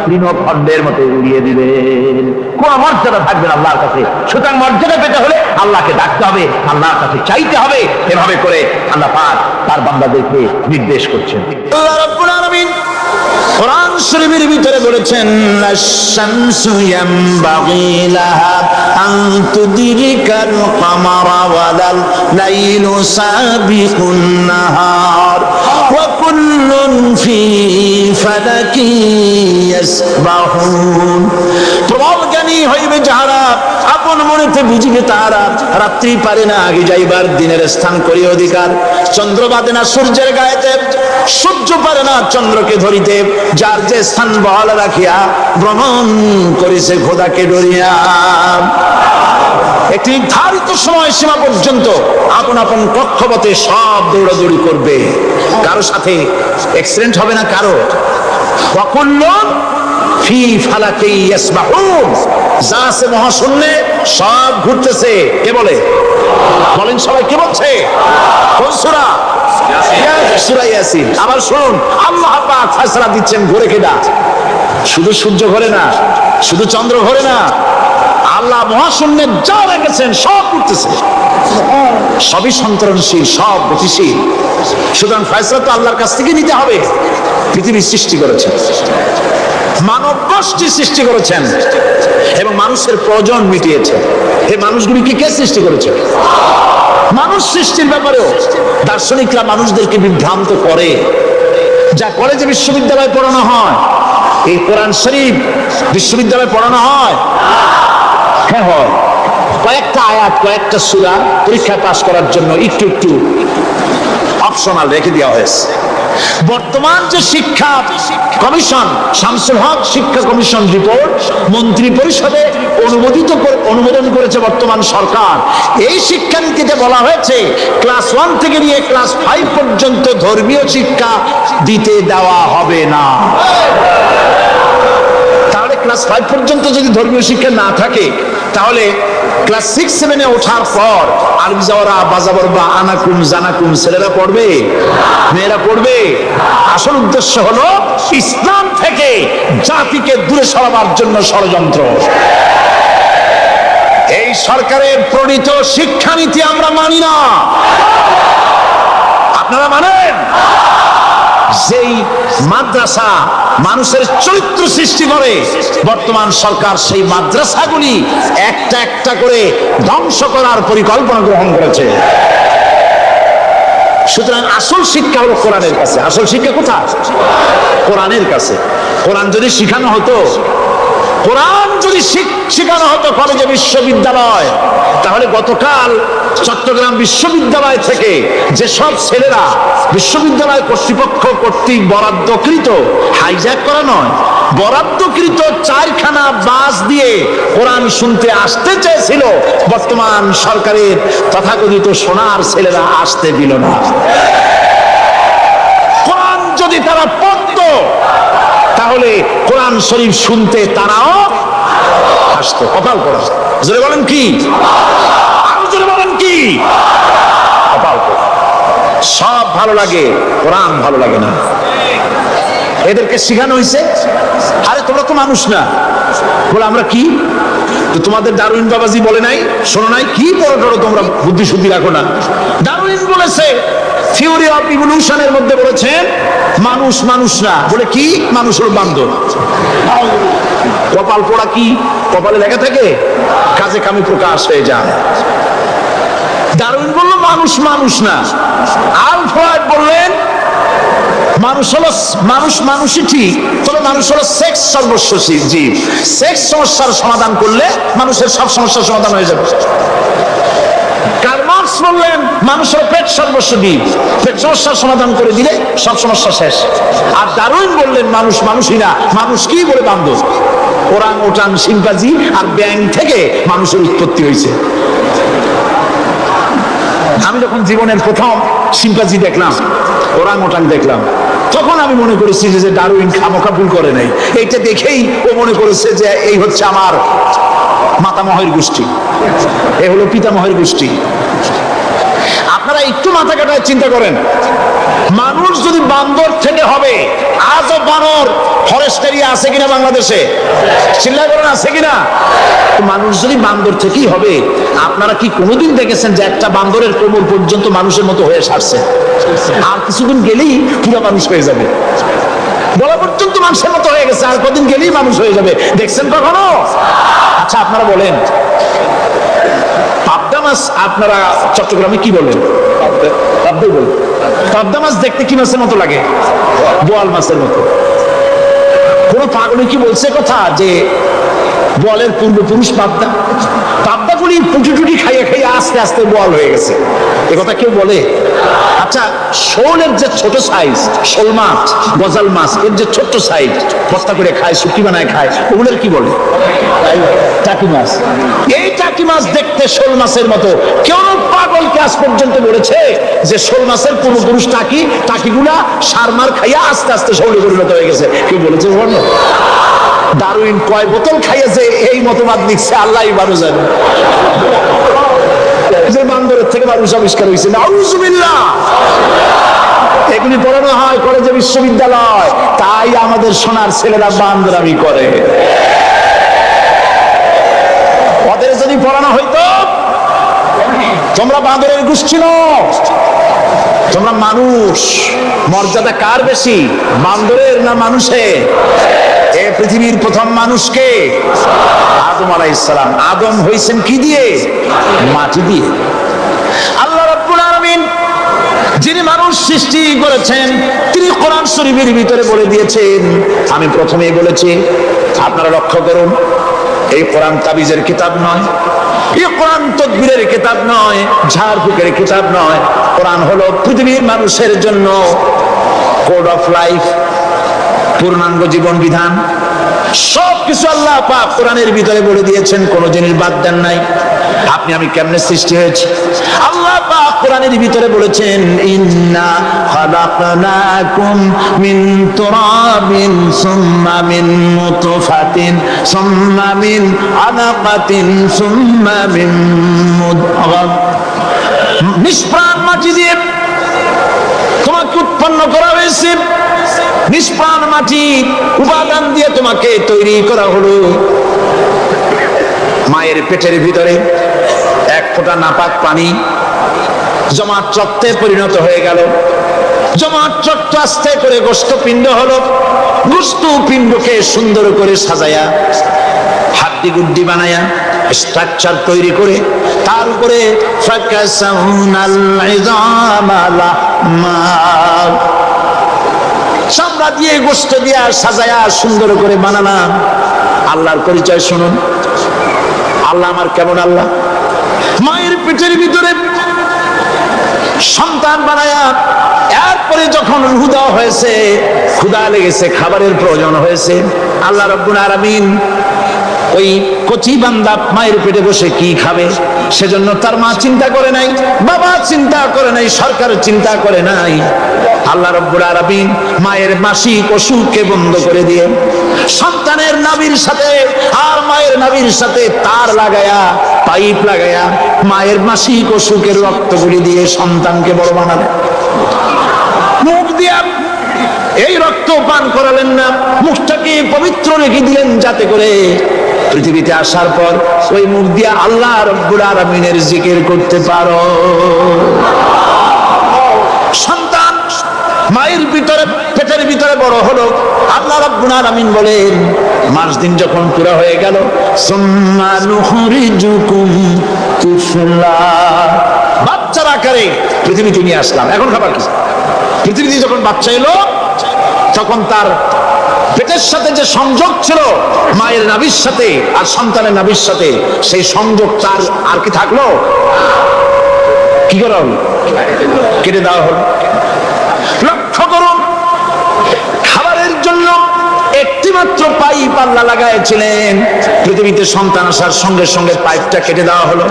তৃণ খণ্ডের মতো উড়িয়ে দিবেন। কোন মর্যাদা থাকবে না আল্লাহর কাছে। সুতরাং মর্যাদা পেতে হলে আল্লাহকে ডাকতে হবে, আল্লাহর কাছে চাইতে হবে। এভাবে করে আল্লাহ পাক তার বান্দাদেরকে নির্দেশ করছেন। আল্লাহ রাব্বুল আলামিন কোরআন শরীফের ভিতরে বলেছেন, আশ-শামসু ইয়ামবাগি লাহা আন তুদরিকাল কামারা ওয়ালাল লাইলু সাবিকুন নাহার ওয়া কুল্লুন ফি ফালাকি ইয়াসবাহুন। প্রবল জ্ঞানী হইবে যাহারা, আপন মনেতে বুঝিবে তাহারা। রাত্রি পারে না আগে যাইবার, দিনের স্থান করি অধিকার। চন্দ্র বাদে না সূর্যের গায়েতে, সূর্য পারে না চন্দ্রকে ধরিতে। যার যে স্থান বহাল রাখিয়া ভ্রমণ করিছে খোদাকে ডরিয়া। একটি নির্ধারিত সময় সীমা পর্যন্ত আপন আপন কক্ষপথে সব দৌড়াদৌড়ি করবে। কারো সাথে অ্যাক্সিডেন্ট হবে না কারো। ওয়াকুল্লুন ফি ফালাকি ইয়াসবাহুন, যা আছে মহাশূন্যে সব ঘুরতেছে। কে বলে? বলেন সবাই, কে বলছে? কোন সূরা? সূরা ইয়াসিন। আবার শুনুন, আল্লাহ পাক ফয়সালা দিচ্ছেন ঘুরে কেডা? শুধু সূর্য ঘোরে না, শুধু চন্দ্র ঘোরে না, আল্লাহ মহাশূন্যে যা রেখেছেন সব ঘুরতেছে, সবই সন্তরণশীল, সব গতিশীল। সুতরাং ফয়সালা তো আল্লাহর কাছ থেকে নিতে হবে। পৃথিবী সৃষ্টি করেছেন, মানব গোষ্ঠী সৃষ্টি করেছেন এবং মানুষের প্রয়োজন মিটিয়েছেন। এই মানুষগুলিকে কে সৃষ্টি করেছে? মানুষ সৃষ্টির ব্যাপারেও দার্শনিকরা মানুষদেরকে বিভ্রান্ত করে। যা কলেজে বিশ্ববিদ্যালয়ে পড়ানো হয়, এই কোরআন শরীফ বিশ্ববিদ্যালয়ে পড়ানো হয়? হ্যাঁ হয়। কয়েকটা আয়াত, কয়েকটা সূরা পরীক্ষায় পাস করার জন্য একটু একটু অপশনাল রেখে দেওয়া হয়েছে। বর্তমান যে শিক্ষা কমিশন, শামসুল হক শিক্ষা কমিশন রিপোর্ট মন্ত্রী পরিষদে অনুমোদন করেছে বর্তমান সরকার। এই শিক্ষানীতিতে বলা হয়েছে ক্লাস 1 থেকে নিয়ে ক্লাস 5 পর্যন্ত ধর্মীয় শিক্ষা দিতে দেওয়া হবে না। তাহলে ক্লাস 5 পর্যন্ত যদি ধর্মীয় শিক্ষা না থাকে, তাহলে ক্লাস 6-7-এ ওঠার পর আরবি যাওয়ারা বাজাবর বা আনাকুম জানাকুম ছেলেরা পড়বে, মেয়েরা পড়বে? আসল উদ্দেশ্য হলো ইসলাম থেকে জাতিকে দূরে সরাবার জন্য ষড়যন্ত্র। এই সরকারের প্রণীত শিক্ষানীতি আমরা মানি না। আপনারা মানেন? যেই মাদ্রাসা মানুষের চরিত্র সৃষ্টি করে, বর্তমান সরকার সেই মাদ্রাসাগুলি একটা একটা করে ধ্বংস করার পরিকল্পনা গ্রহণ করেছে। সুতরাং আসল শিক্ষা হলো কোরআনের কাছে। আসল শিক্ষা কোথায়? কোরআনের কাছে। কোরআন যদি শিখানো হতো, কোরআন যদি শিখানো হতো কলেজে বিশ্ববিদ্যালয়, তাহলে গতকাল চট্টগ্রাম বিশ্ববিদ্যালয় থেকে যেসব ছেলেরা বিশ্ববিদ্যালয় কর্তৃপক্ষ কর্তৃক বরাদ্দকৃত, হাইজ্যাক করা নয়, বরাদ্দকৃত 4খানা বাস দিয়ে কোরআন শুনতে আসতে চেয়েছিল, বর্তমান সরকারের তথাকথিত সোনার ছেলেরা আসতে দিল না। কোরআন যদি তারা পড়তো, তাহলে কোরআন শরীফ শুনতে তারাও আসতো। কপাল পড়া। জোরে বলেন কি? আরো জোরে বলেন কি? কপাল পড়া। সব ভালো লাগে, কোরআন ভালো লাগে না। এদেরকে শিখানো হয়েছে, আরে তোমরা তো মানুষ না। বলে আমরা কি? তো তোমাদের ডারউইন বাবাজি বলে নাই, শোনো নাই? কি বড় বড় তোমরা বুদ্ধি শুদ্ধি রাখো না। ডারউইন বলেছে, থিওরি অফ ইভলিউশনের মধ্যে বলেছেন মানুষ মানুষ না। বলে কি? মানুষ হলো বান্দর। কপাল পোড়া কি? কপালে লেখা থাকে, কাজে কামে প্রকাশ হয়ে যায়। ডারউইন বলল মানুষ মানুষ না। আলফ্রেড বললেন মানুষ হলো মানুষই ঠিক, তবে মানুষ হলো সেক্স সর্বস্ব জীব। সেক্স সমস্যার সমাধান করলে মানুষের সব সমস্যার সমাধান হয়ে যাবে। কার্ল মার্কস বললেন মানুষ হলো পেট সর্বস্ব জীব, পেট সমস্যার সমাধান করে দিলে সব সমস্যা শেষ। আর ডারউইন বললেন মানুষ মানুষই না, মানুষ কি বলে বান্ধব। ওরাং ওটাং শিম্পাজি আর ব্যাং থেকে মানুষের উৎপত্তি হয়েছে। আমি যখন জীবনের প্রথম শিম্পাজি দেখলাম, ওরাং ওটাং দেখলাম, তখন আমি মনে করেছি যে ডারউইন খামোখা ভুল করে নাই। এইটা দেখেই ও মনে করেছে যে এই হচ্ছে আমার মাতামহের গোষ্ঠী, এ হলো পিতামহের গোষ্ঠী। আপনারা একটু মাথা কাটায় চিন্তা করেন, মানুষ যদি বান্দর থেকে হবে, আজও বানর ফরেস্ট এরিয়া আছে কিনা বাংলাদেশে? চিল্লা করেন আছে কিনা? মানুষ যদি বান্দর থেকেই হবে, আপনারা কি কোনোদিন দেখেছেন যে একটা বান্দরের কোমর পর্যন্ত মানুষের মতো হয়ে সারছে? আর কিছুদিন গেলেই পুরো মানুষ হয়ে যাবে, বলা পর্যন্ত মানুষের মতো হয়ে গেছে, আর কদিন গেলেই মানুষ হয়ে যাবে। দেখছেন কখনো? আচ্ছা আপনারা বলেন, পাবদা মাছ আপনারা চট্টগ্রামে কি বলেন? পাবদাই বলেন। পাবদা মাছ দেখতে কি মাছের মতো লাগে? বোয়াল মাছের মতো। কোন পাগলে কি বলছে কথা যে বোয়ালের পূর্বপুরুষ পাবদা? পাবদাগুলি পুটি টুটি খাইয়ে খাইয়ে আস্তে আস্তে বোয়াল হয়ে গেছে, এ কথা কেউ বলে? আচ্ছা, শোলের যে ছোট সাইজ, শোল মাছ, গজাল মাছ, এর যে ছোট্ট সাইজ, ভর্তা করে খায়, শুটকি বানায় খায়, ওগুলোর কি বলে? টাকি মাছ। এই টাকি মাছ দেখতে শোল মাছের মতো। কেউ পাগলকে আজ পর্যন্ত বলেছে যে শোল মাছের পূর্বপুরুষ টাকি, টাকিগুলা সারমার খাইয়া আস্তে আস্তে শোলে পরিণত হয়ে গেছে? কেউ বলেছে? বলো। ডারউইন কয় বোতল খাইয়েছে এই মতবাদ লিখছে আল্লাহই ভালো জানে, যে বান্দরের থেকে মানুষ আবিষ্কার হয়েছে। নাউজুবিল্লাহ। এগুলি পড়ানো হয় কলেজে, বিশ্ববিদ্যালয়, তাই আমাদের সোনার ছেলেরা বান্দরামি করে। ওদের যদি পড়ানো হইতো তোমরা বান্দরের গোষ্ঠী নও, তোমরা মানুষ। মর্যাদা কার বেশি, বান্দরের না মানুষের? এ পৃথিবীর প্রথম মানুষকে আদম আলাইহিস সালাম। আদম হইছেন কি দিয়ে? মাটি দিয়ে। আল্লাহ রাব্বুল আলামিন যিনি মানুষ সৃষ্টি করেছেন, তিনি কোরআন শরীফের ভিতরে বলে দিয়েছেন। আমি প্রথমেই বলেছি, আপনারা লক্ষ্য করুন, এই কোরআন তাবিজের কিতাব নয়, এই কোরআন তদবিরের কিতাব নয়, ঝাড়ফুঁকের কিতাব নয়। কোরআন হলো পৃথিবীর মানুষের জন্য কোড অফ লাইফ, পূর্ণাঙ্গ জীবন বিধান। সবকিছু আল্লাহ পাক কোরআনের ভিতরে বলে দিয়েছেন, কোন জিনিস বাদ দেন নাই। আপনি আমি কেমনে সৃষ্টি হয়েছি আল্লাহ পাক কোরআনের ভিতরে বলেছেন, ইন্না খালাকনাকুম মিন তুরাবিন সুম্মা মিন নুতফাতিন সুম্মা মিন আলাকাতিন সুম্মা মিন মুদগা। নিষ্প্রাণ মাটি দিয়ে তোমাকে উৎপন্ন করা হয়েছে, নিষ্প্রাণ মাটি উপাদান দিয়ে তোমাকে তৈরি করা হলো। মায়ের পেটের ভিতরে এক ফোঁটা নাপাক পানি জমাট রক্তে পরিণত হয়ে গেল, জমাট রক্ত আস্তে করে গোস্ত পিণ্ড হলো, গোস্ত পিণ্ডকে সুন্দর করে সাজায়া হাড্ডি গুড্ডি বানায়া স্ট্রাকচার তৈরি করে তার উপরে চামড়া দিয়ে গোস্ত দিয়া সাজায়া সুন্দর করে বানানা। আল্লাহর পরিচয় শুনুন, আল্লাহ আমার কেমন আল্লাহ। মায়ের পেটের ভিতরে সন্তান বানায়া এরপরে যখন রূহ দেওয়া হয়েছে, ক্ষুধা লেগেছে, খাবারের প্রয়োজন হয়েছে, আল্লাহ রাব্বুল আলামিন ওই কচি বান্দা মায়ের পেটে বসে কি খাবে সেজন্য তার মা চিন্তা করে নাই, বাবা চিন্তা করে নাই, সরকার চিন্তা করে নাই। আল্লাহ রাব্বুল আলামিন মায়ের মাসিক অসুখকে বন্ধ করে দিয়ে সন্তানের নাভির সাথে আর মায়ের নাভির সাথে তার লাগায়া, পাইপ লাগায়া মায়ের মাসিক অসুখের রক্তগুলি দিয়ে সন্তানকে বড় বানালেন। মুখ দিয়া এই রক্ত পান করালেন না, মুখটাকে পবিত্র রেখে দিলেন যাতে করে পৃথিবীতে আসার পর ওই মুখ দিয়া আল্লাহ রাব্বুল আলামিনের জিকির করতে পারো। সন্তান মায়ের ভিতরে পেটের ভিতরে বড় হলো, আল্লাহ রাব্বুল আলামিন বলেন মাস দিন যখন পুরো হয়ে গেল, সুম্মা নুখরিজুকুম তুফলা, বাচ্চার আকারে পৃথিবীতে নিয়ে আসলাম। এখন খাবার কি? পৃথিবীতে যখন বাচ্চা এলো তখন তার পেটের সাথে যে সংযোগ ছিল মায়ের নাভির সাথে আর সন্তানের নাভির সাথে, সেই সংযোগ তার আর কি থাকলো? কি করা হলো? কেটে দেওয়া হলো। লক্ষ্য করুন, খাবারের জন্য একটি একটি মাত্র পাইপ আল্লাহ লাগাইছিলেন, পৃথিবীতে সন্তান আসার সঙ্গে সঙ্গে পাইপটা কেটে দেওয়া হলো।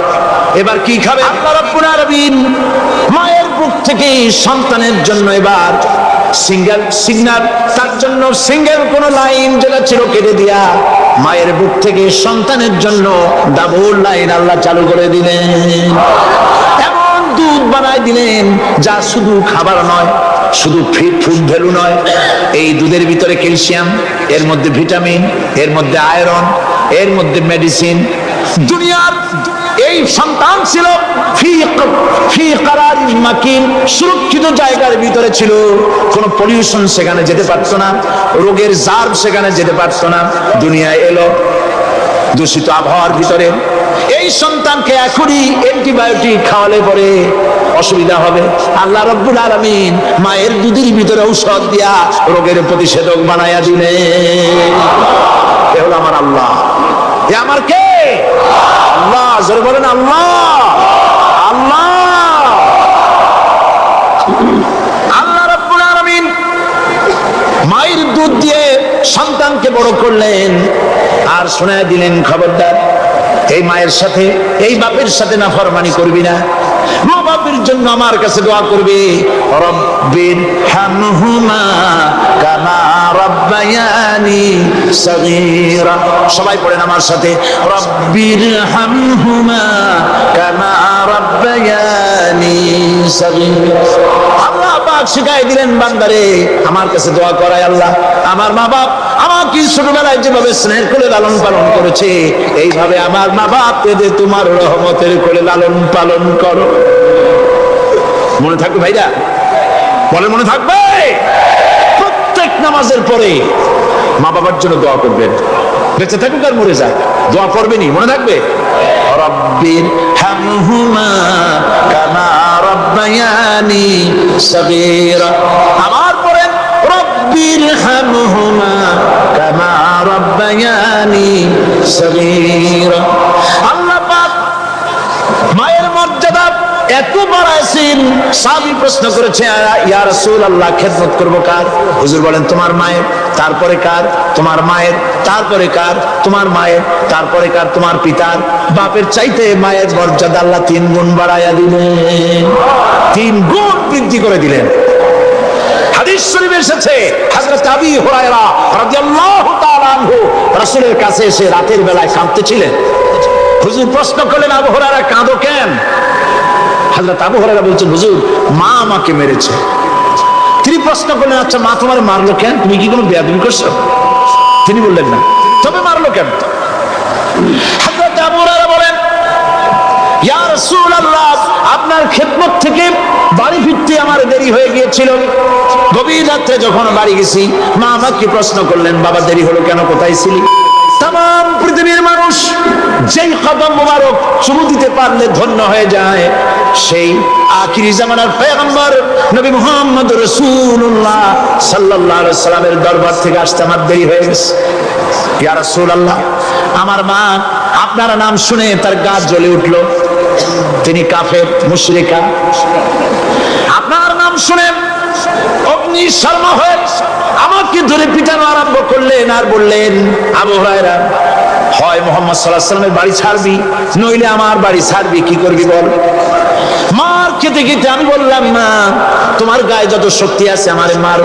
এবার কি খাবে? আল্লাহ রাব্বুল আলামিন মায়ের বুক থেকে সন্তানের জন্য এবার সিঙ্গেল সিগন্যাল, তার জন্য সিঙ্গেল কোন লাইন যেটা ছিল কেটে দিয়া মায়ের বুক থেকে সন্তানের জন্য ডাবল লাইন আল্লাহ চালু করে দিলেন। এমন দুধ বানাই দিলেন যা শুধু খাবার নয়, শুধু ফুড ভ্যালু নয়, এই দুধের ভিতরে ক্যালসিয়াম, এর মধ্যে ভিটামিন, এর মধ্যে আয়রন, এর মধ্যে মেডিসিন। দুনিয়ার এই সন্তান ছিল ফি কারারিন মাকিন, সুরক্ষিত জায়গার ভিতরে ছিল, কোনো পলিউশন সেখানে যেতে পারতো না, রোগের জার্ম সেখানে যেতে পারতো না। দুনিয়ায় এলো দূষিত আবহাওয়ার ভিতরে, এই সন্তানকে এখনই অ্যান্টিবায়োটিক খাওয়ালে পরে অসুবিধা হবে। আল্লাহ রাব্বুল আলামিন মায়ের দুধের ভিতরে ঔষধ দিয়া রোগের প্রতিষেধক বানায়া দিলেন। এ হলো আমার আল্লাহ। এ আমার কে? আল্লাহ। জোরে বলেন আল্লাহ। আল্লাহ আল্লাহ রাব্বুল আলামিন মায়ের দুধ দিয়ে সন্তানকে বড় করলেন আর শোনায় দিলেন, খবরদার এই মায়ের সাথে, এই বাপের সাথে নাফরমানি করবি না। মা বাপের জন্য আমার কাছে দোয়া করবি, রব্বির হামহুমা কামা রাব্বায়ানি সগীরা। সবাই পড়েন আমার সাথে, রব্বির হামহুমা কামা রাব্বায়ানি সগীরা। আল্লাহ পাক শিখাই দিলেন বান্দারে আমার কাছে দোয়া করায়, আল্লাহ আমার মা বাপ আমাকে ছোটবেলায় যেভাবে স্নেহের কোলে লালন পালন করেছে, এইভাবে আমার মা বাপ এদের তোমার রহমতের কোলে লালন পালন করো। মনে থাকবে ভাইরা? বলে মনে থাকবে? প্রত্যেক নামাজের পরে মা বাবার জন্য দোয়া করবেন, বেঁচে থাকুক আর মরে যাক, দোয়া করবেনই, মনে থাকবে। রব্বির হামহুমা কামা রাব্বায়ানি সগীরা। আমার পরে রব্বির হামহুমা কামা রাব্বায়ানি সগীরা। আল্লাহ পাক মায়ের মর্যাদা এত বাড়াইছেন, সাহাবী প্রশ্ন করেছে, ইয়া রাসূলুল্লাহ খেদমত করব কার? হুজুর বলেন তোমার মায়ের, তারপরে কার? তোমার মায়ের, তারপরে কার? তোমার মায়ের, তারপরে কার? তোমার পিতার। বাপের চাইতে মায়ের মর্যাদা আল্লাহ 3 গুণ বাড়াইয়া দিলেন, 3 গুণ বৃদ্ধি করে দিলেন। হাদিস শরীফে এসেছে, হযরত আবী হুরায়রা রাদিয়াল্লাহু তাআলা আনহু রাসূলের কাছে এসে রাতের বেলায় কাঁদতেছিলেন। হুজুর প্রশ্ন করলেন, আবু হুরায়রা কাঁদো কেন? হযরত আবু হুরায়রা বলছেন, হুজুর মা আমাকে মেরেছে। তিনি প্রশ্ন করলেন, আচ্ছা মা তোমার মারলো কেন? তুমি কি কোনো বেয়াদবি করছো? তিনি বললেন না। তবে মারলো কেন? হযরত আবু হুরায়রা বলেন, ইয়া রাসূলুল্লাহ আপনার খেদমত থেকে বাড়ি ফিরতে আমার দেরি হয়ে গিয়েছিল। গভীর রাতে যখন বাড়ি গেছি, মা আমাকে প্রশ্ন করলেন, বাবা দেরি হলো কেন, কোথায় ছিলি? তাম পৃথিবীর মানুষ যেই কদম মোবারক চুমু দিতে পারলে ধন্য হয়ে যায়, সেই আখিরি জামানার পয়গম্বর নবী মুহাম্মদ রাসূলুল্লাহ সাল্লাল্লাহু আলাইহি সাল্লামের দরবার থেকে আসতে আমার দেরি হয়ে গেছে। ইয়া রাসূলুল্লাহ আমার মা আপনার নাম শুনে তার গা জ্বলে উঠলো, তিনি কাফের মুশরিকা। আপনার নাম শুনে অগ্নি শর্মা হয়ে আমাকে ধরে পিটানো আরম্ভ করলেন আর বললেন, আবু হুরায়রা হয় মুহাম্মদ সাল্লাল্লাহু আলাইহি সাল্লামের বাড়ি ছাড়বি, নইলে আমার বাড়ি ছাড়বি, কি করবি বল? মার খেতে খেতে আমি বললাম, না তোমার গায়ে যত শক্তি আছে আমারে মার,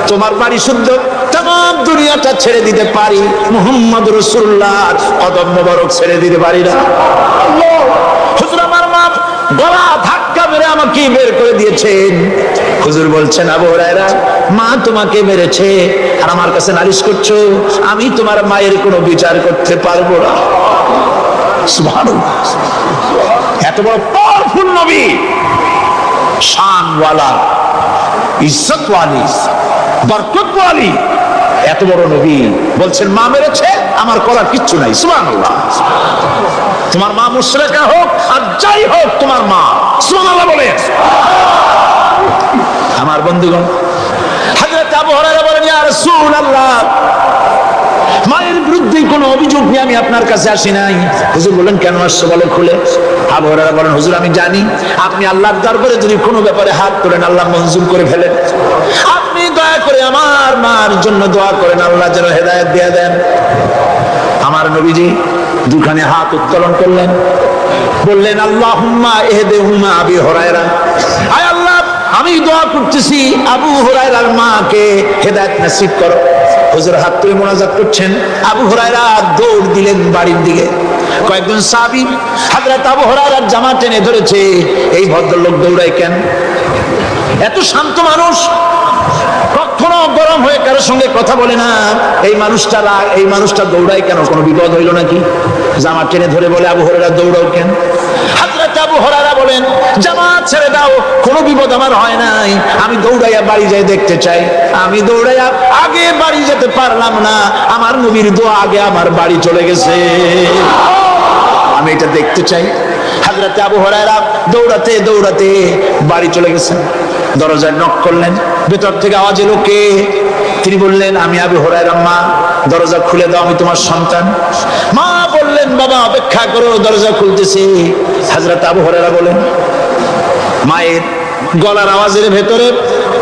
তোমার বাড়ি শুদ্ধ তাম দুনিয়াটা ছেড়ে দিতে পারি, মুহাম্মদ রাসূলুল্লাহর কদম মোবারক ছেড়ে দিতে পারি না। হুজুর আমার মা গলা ধাক্কা মেরে আমাকে বের করে দিয়েছেন। হুজুর বলছেন, আবু হুরায়রা মা তোমাকে মেরেছে আর আমার কাছে নালিশ করছো, আমি তোমার মায়ের কোনো বিচার করতে পারবো না। সুবহানাল্লাহ, এত বড় পাওয়ারফুল নবী, শানওয়ালা, ইজ্জতওয়ালি, বরকতওয়ালি, এত বড় নবী বলছেন মা মেরেছে, আমার করার কিচ্ছু নাই। সুবহানাল্লাহ। তোমার মা মুশরিকা হোক আর যাই হোক, তোমার মা। সুবহানাল্লাহ বলে। আমার বন্ধুগণ, হযরত আবু হুরায়রা বলেন, ইয়া রাসূলুল্লাহ মায়ের বিরুদ্ধে কোনো অভিযোগ নিয়ে আমি আপনার কাছে আসি নাই। হুজুর বলেন, কেন আসছো বলে খুলে। আবু হুরায়রা বলেন, হুজুর আমি জানি আপনি আল্লাহর দরবারে যদি কোনো ব্যাপারে হাত তোলেন আল্লাহ মঞ্জুর করে ফেলেন, আপনি দয়া করে করে আমার মার জন্য দোয়া করেন, আল্লাহ যেন হেদায়েত দিয়ে দেন। আমার নবীজি দুখানে হাত উত্তোলন করলেন, বললেন আল্লাহুম্মা ইহদিহুমা আবি হুরায়রা, আয় আল্লাহ আমি দোয়া করতেছি আবু হুরায়রার মাকে হেদায়েত নসিব করো। হুজুর হাত তুলে মোনাজাত করছেন, আবু হুরায়রা দৌড় দিলেন বাড়ির দিকে। কয়েকজন সাহাবী হযরত আবু হুরায়রার জামা টেনে ধরেছে, এই ভদ্রলোক দৌড়ায় কেন? এত শান্ত মানুষ, কখনো গরম হয়ে কারোর সঙ্গে কথা বলে না। এই মানুষটা দৌড়ায় কেন? কোনো বিপদ হইল নাকি? জামা টেনে ধরে বলে আবু হুরায়রা দৌড়াও কেন? হযরত আবু হুরায়রা বলেন জামা ছেড়ে দাও, কোনো বিপদ আমার হয় নাই, আমি দৌড়াইয়া বাড়ি যাই দেখতে চাই। আমি দৌড়াইয়া আগে বাড়ি যেতে পারলাম না, আমার নবীর দোয়া আগে আমার বাড়ি চলে গেছে, আমি এটা দেখতে চাই। হযরত আবু হুরায়রা দৌড়াতে দৌড়াতে বাড়ি চলে গেছেন। দরজায় নক করলেন, ভেতর থেকে আওয়াজ এলো কে? তিনি বললেন আমি আবু হুরায়রা মা, দরজা খুলে দাও, আমি তোমার সন্তান। মা বললেন বাবা অপেক্ষা করো, দরজা খুলতেছি। হযরত আবু হুরায়রা বলেন মায়ের গলার আওয়াজের ভেতরে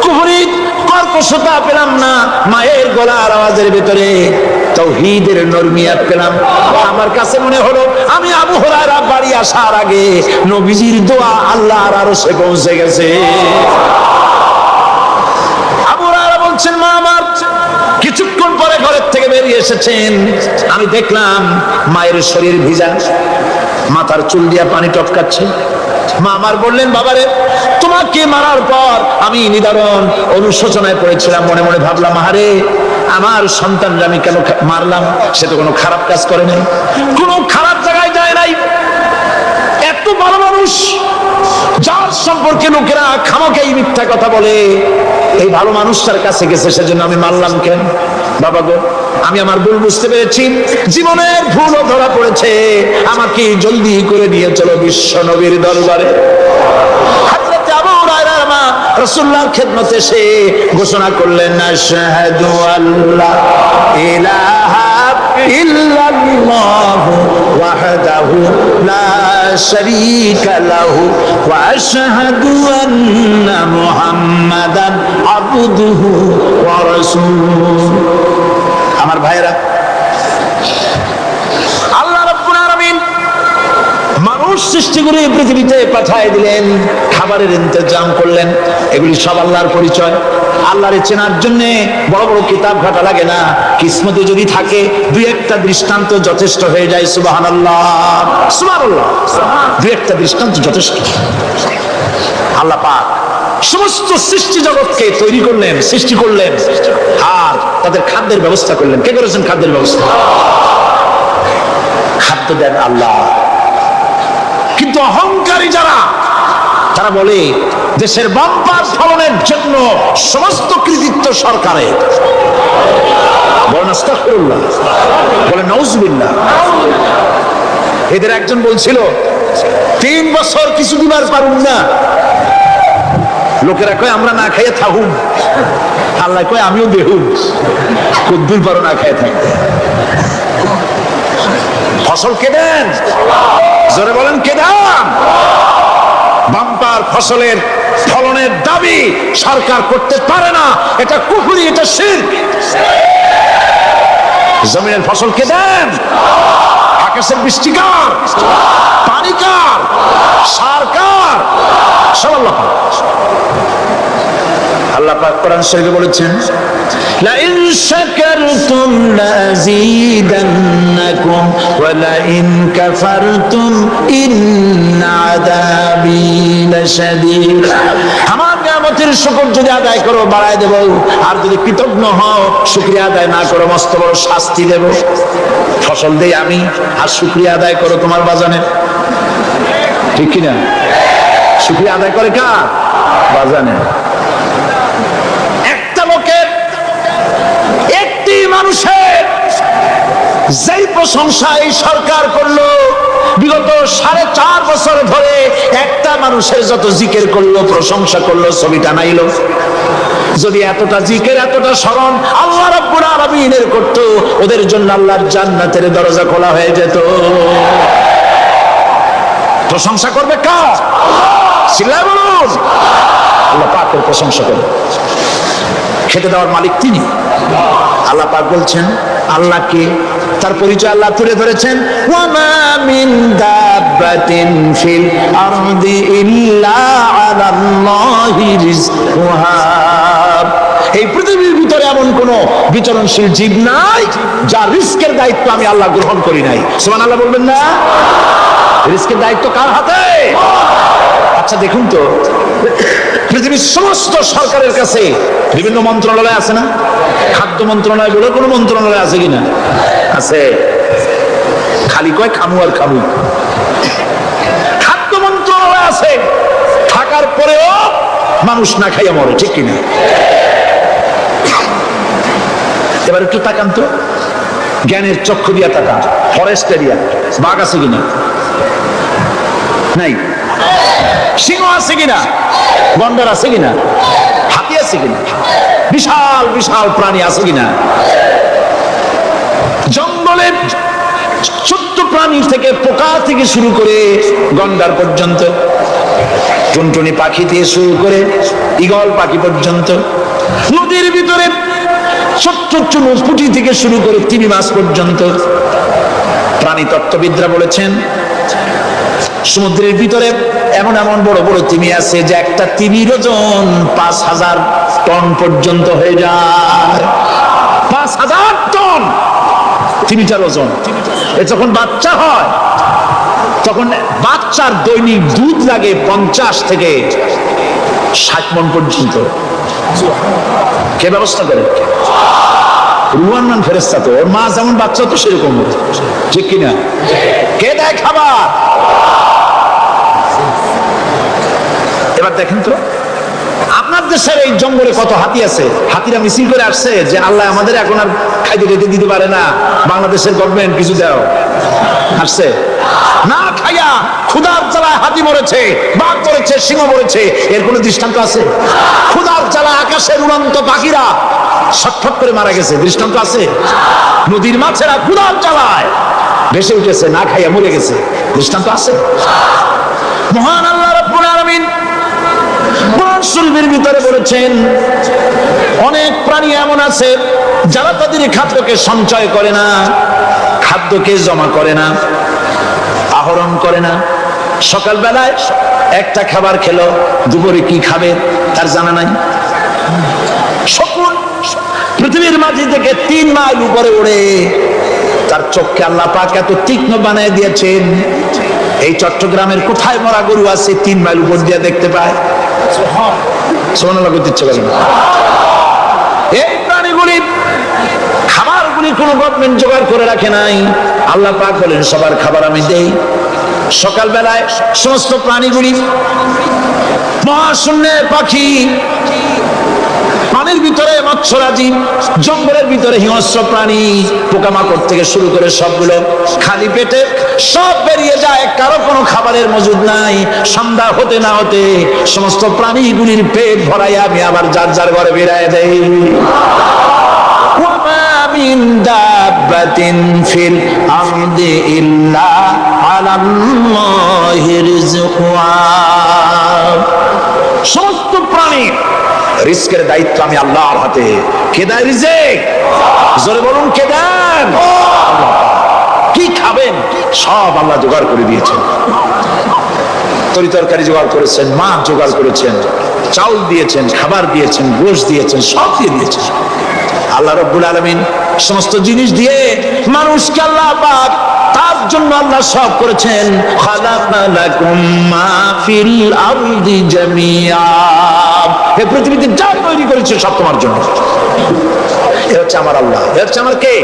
কুফরি কর্কশতা পেলাম না, মায়ের গলার আওয়াজের ভেতরে তাওহীদের নরমিয়াত পেলাম। আমার কাছে মনে হলো আমি আবু হুরায়রা বাড়ি আসার আগে নবীজির দোয়া আল্লাহর আরশে পৌঁছে গেছে। আবু হুরায়রা বলছেন মা আমার কিছুক্ষণ পরে ঘরের থেকে বেরিয়ে এসেছেন, আমি দেখলাম মায়ের শরীর ভিজা, মাথার চুল দিয়া পানি টপকাচ্ছে। মা আমার বললেন বাবারে তোমাকে মারার পর আমি নিদারুণ অনুশোচনায় পড়েছিলাম, মনে মনে ভাবলাম আরে আমার সন্তানরা আমি কেন মারলাম? সে তো কোনো খারাপ কাজ করে নাই, কোনো খারাপ জায়গায় যায় নাই, এত ভালো মানুষ যার সম্পর্কে লোকেরা খামোখাই মিথ্যা কথা বলে, এই ভালো মানুষটার কাছে গেছে, সেজন্য আমি মারলাম কেন? বাবা গো আমি আমার ভুল বুঝতে পেরেছি, জীবনের ভুলও ধরা পড়েছে, আমাকে জলদি করে নিয়ে চলো বিশ্ব নবীর দরবারে। হযরত আবু হুরায়রার মা রাসূলুল্লাহর খেদমতে এসে ঘোষণা করলেন আশহাদু আল্লা ইলাহা ইল্লাল্লাহু ওয়াহদাহু লা শারীকা লাহু ওয়া আশহাদু আন্না মুহাম্মাদান আবদুহু ওয়া রাসূলুহু। আমার ভাইরা, আল্লাহ রাব্বুল আলামিন মানুষ সৃষ্টি করে পৃথিবীতে পাঠিয়ে দিলেন, খাবারের ইন্তজাম করলেন, এগুলি সব আল্লাহর পরিচয়। আল্লাহরে চেনার জন্য বড় বড় কিতাব ঘাটা লাগে না, কিসমতে যদি থাকে দুই একটা দৃষ্টান্ত যথেষ্ট হয়ে যায়। সুবহানাল্লাহ সুবহানাল্লাহ, দুই একটা দৃষ্টান্ত যথেষ্ট। আল্লাহ পাক সমস্ত সৃষ্টি জগৎকে তৈরি করলেন, সৃষ্টি করলেন, আর তাদের খাদ্যের ব্যবস্থা করলেন। কে করেছেন খাদ্যের ব্যবস্থা? খাদ্য দেন আল্লাহ। কিন্তু অহংকারী যারা, তারা বলে দেশের বাম্পার ফলনের জন্য সমস্ত কৃতিত্ব সরকারের। বলেন আস্তাগফিরুল্লাহ, বলেন নাউজুবিল্লাহ। এদের একজন বলছিল 3 বছর কিছু দিবার পারুন না, লোকেরা কয় আমরা না খাইয়ে থাকুন, আল্লাহ কয় আমিও দেহুন, কদ্দুর পারো না খাইয়ে থাকতে। ফসল কে দেন? জোরে বলেন কে দেন? বাম্পার ফসলের ফলনের দাবি সরকার করতে পারে না, এটা কুফরি, এটা শিরক। জমিনের ফসল কে দেন? আকাশের বৃষ্টি কার? পানি কার? সার কার? সব আল্লাহ পাক। আল্লাহ পাক কোরআন শরীফে বলেছেন লা ইন শাকারতুম লাযীদান্নাকুম ওয়া লা ইন কাফারতুম ইন্না আযাবী লাশাদীদ। আমার নিয়ামতের শুকর যদি আদায় করো বাড়ায় দেব, আর যদি কৃতজ্ঞ হও শুকরিয়া আদায় না করো মস্ত বড় শাস্তি দেব। ফসল দেই আমি, আর শুকরিয়া আদায় করো তোমার বাজানে, ঠিক কি না? শুকরিয়া আদায় করে কার? বাজানে। একটি মানুষের যেই প্রশংসা এই সরকার করলো, বিগত 4.5 বছর ধরে একটা মানুষের যত জিকির করলো, প্রশংসা করলো, ছবি টানাইলো, যদি এতটা জিকির এতটা স্মরণ আল্লাহ রাব্বুল আলামিনের করত, ওদের জন্য আল্লাহর জান্নাতের দরজা খোলা হয়ে যেত। প্রশংসা করবে কার? চিল্লায় বলুন। আল্লাহ পাকের প্রশংসা করবে। খেতে দেওয়ার মালিক তিনি। আল্লাহ পাক বলছেন আল্লাহকে, তার পরিচয় আল্লাহ তুলে ধরেছেন, ওয়ামা মিন দাব্বাতিন ফিল আরদি ইল্লা আলাল্লাহি রিজকুহা। এই পৃথিবীর ভিতরে এমন কোন বিচরণশীল জীব নাই যার রিস্কের দায়িত্ব আমি আল্লাহ গ্রহণ করি নাই। সুবহানাল্লাহ বলবেন না? রিস্কের দায়িত্ব কার হাতে? আচ্ছা দেখুন তো, পৃথিবীর সমস্ত সরকারের কাছে বিভিন্ন মন্ত্রণালয় আছে না? খাদ্য মন্ত্রণালয় বলে কোনো মন্ত্রণালয় আছে কিনা? আছে। খালি কয় খামু আর খামু। খাদ্য মন্ত্রণালয় আছে, থাকার পরেও মানুষ না খাইয়া মরে, ঠিক কিনা? এবার একটু তাকান তো, জ্ঞানের চক্ষু দিয়া তাকান, ফরেস্ট এরিয়া, বাঘ আছে কিনা? নাই। সিংহ আছে কিনা? গন্ডার আছে কিনা? হাতি আছে কিনা? বিশাল বিশাল প্রাণী আছে কিনা? জঙ্গলের ছোট্ট প্রাণী থেকে, পোকা থেকে শুরু করে গন্ডার পর্যন্ত, টুনটুনি পাখি থেকে শুরু করে ঈগল পাখি পর্যন্ত, নদীর ভিতরে ছোট্ট ছোট্ট পুঁটি থেকে শুরু করে তিমি মাছ পর্যন্ত। প্রাণী তত্ত্ববিদরা বলেছেন সমুদ্রের ভিতরে এমন এমন বড় বড় তিমি আছে যে একটা তিমির ওজন 5000 টন পর্যন্ত হয়ে যায়। 5000 টন তিমিটার ওজন। এ যখন বাচ্চা হয় তখন বাচ্চার দৈনিক দুধ লাগে 50 থেকে 60 মণ পর্যন্ত। কে ব্যবস্থা করে? রুহান মান ফেরেশতা। তো ওর মা যেমন বাচ্চা তো সেরকম, ঠিক কিনা? কে দেয় খাবার? এবার দেখেন তো, আপনার দেশের এই জঙ্গলে কত হাতি আছে। হাতিরা মিছিল করে আসছে যে আল্লাহ আমাদের এখন আর খাইতে খেতে দিতে পারে না, বাংলাদেশের গভর্নমেন্ট কিছু দাও। আসছে না, খাইয়া ক্ষুধার জ্বালায় হাতি মরেছে, বাঘ মরেছে, সিংহ মরেছে। এর কোনো দৃষ্টান্ত আছে? ক্ষুধার জ্বালায় আকাশের উড়ন্ত পাখিরা ছটফট করে মারা গেছে, দৃষ্টান্ত আছে? নদীর মাছেরা ক্ষুধার জ্বালায় ভেসে উঠেছে, না খাইয়া মরে গেছে, দৃষ্টান্ত আছে? মহান আল্লাহ রাব্বুল আলামিন কোরআন শরীফের ভিতরে বলেছেন অনেক প্রাণী এমন আছে যারা তাদের খাদ্যকে সঞ্চয় করে না, খাদ্যকে জমা করে না, আহরণ করে না। সকালবেলায় একটা খাবার খেলো, দুপুরে কি খাবে তার জানা নাই। শকুন পৃথিবীর মাঝি থেকে 3 মাইল উপরে ওড়ে, তার চোখকে আল্লাহ পাক এত তীক্ষ্ণ বানিয়ে দিয়েছেন। এই চট্টগ্রামের কোথায় মরা গরু আছে 3 মাইল উপর দিয়ে দেখতে পায়? সুবহানাল্লাহ করতে ইচ্ছে করে না। এই প্রাণীগুলি খাবারগুলি কোন গভর্নমেন্ট জোগাড় করে রাখে নাই। আল্লাহ পাক বলেন সবার খাবার আমি দেই। সকালবেলায় সমস্ত প্রাণীগুলি, মহাশূন্যে পাখি, পানির ভিতরে মৎস্যরাজি, জঙ্গলের ভিতরে হিংস্র প্রাণী, পোকামাকড় থেকে শুরু করে সবগুলো খালি পেটে সব বেরিয়ে যায়, কারো কোনো খাবারের মজুদ নাই। সন্ধ্যা হতে না হতে সমস্ত প্রাণীগুলির পেট ভরাইয়া আমি আবার যার যার ঘরে বেরায় দেই। ওয়ামা মিন দাব্বাতিন ফিল আরদি ইল্লা আলাল্লাহি রিজকুহা। সমস্ত প্রাণী রিস্কের দায়িত্ব আমি আল্লাহর হাতে। কে দেয় রিজিক? জোরে বলুন, কে দেন? কি খাবেন সব আল্লাহ জোগাড় করে দিয়েছেন। তরি তরকারি জোগাড় করেছেন, মাছ জোগাড় করেছেন, চাউল দিয়েছেন, খাবার দিয়েছেন, গোশত দিয়েছেন, সব দিয়ে দিয়েছেন। আল্লাহ রাব্বুল আলামিন সমস্ত জিনিস দিয়ে মানুষকে আল্লাহ পাক তার জন্য আল্লাহ সব করেছেন। খালাকা লাকুম মা ফিল আরদি জামিআ। এই পৃথিবীতে যা তৈরি করেছে সব তোমার জন্য। এ হচ্ছে আমার আল্লাহ। এ হচ্ছে আমার কে?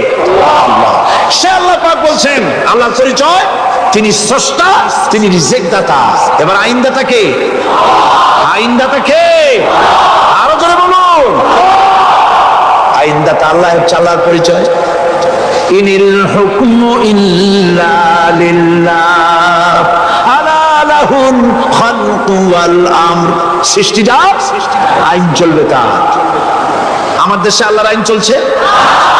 আল্লাহ। সে আল্লাহ পাক বলছেন, আল্লাহর পরিচয় তিনি স্রষ্টা, তিনি রিজিক দাতা। এবার আইনদাতা কে? আইনদাতা কে? আরো জোরে বলুন। আইনদাতা আল্লাহ হচ্ছে আল্লাহর পরিচয়। ইনিল হুকমু ইল্লা লিল্লাহ আলা লাহুল খালকু ওয়াল আমর। সৃষ্টিটা, আইন চলবে তার। আমার দেশে আল্লাহর আইন চলছে?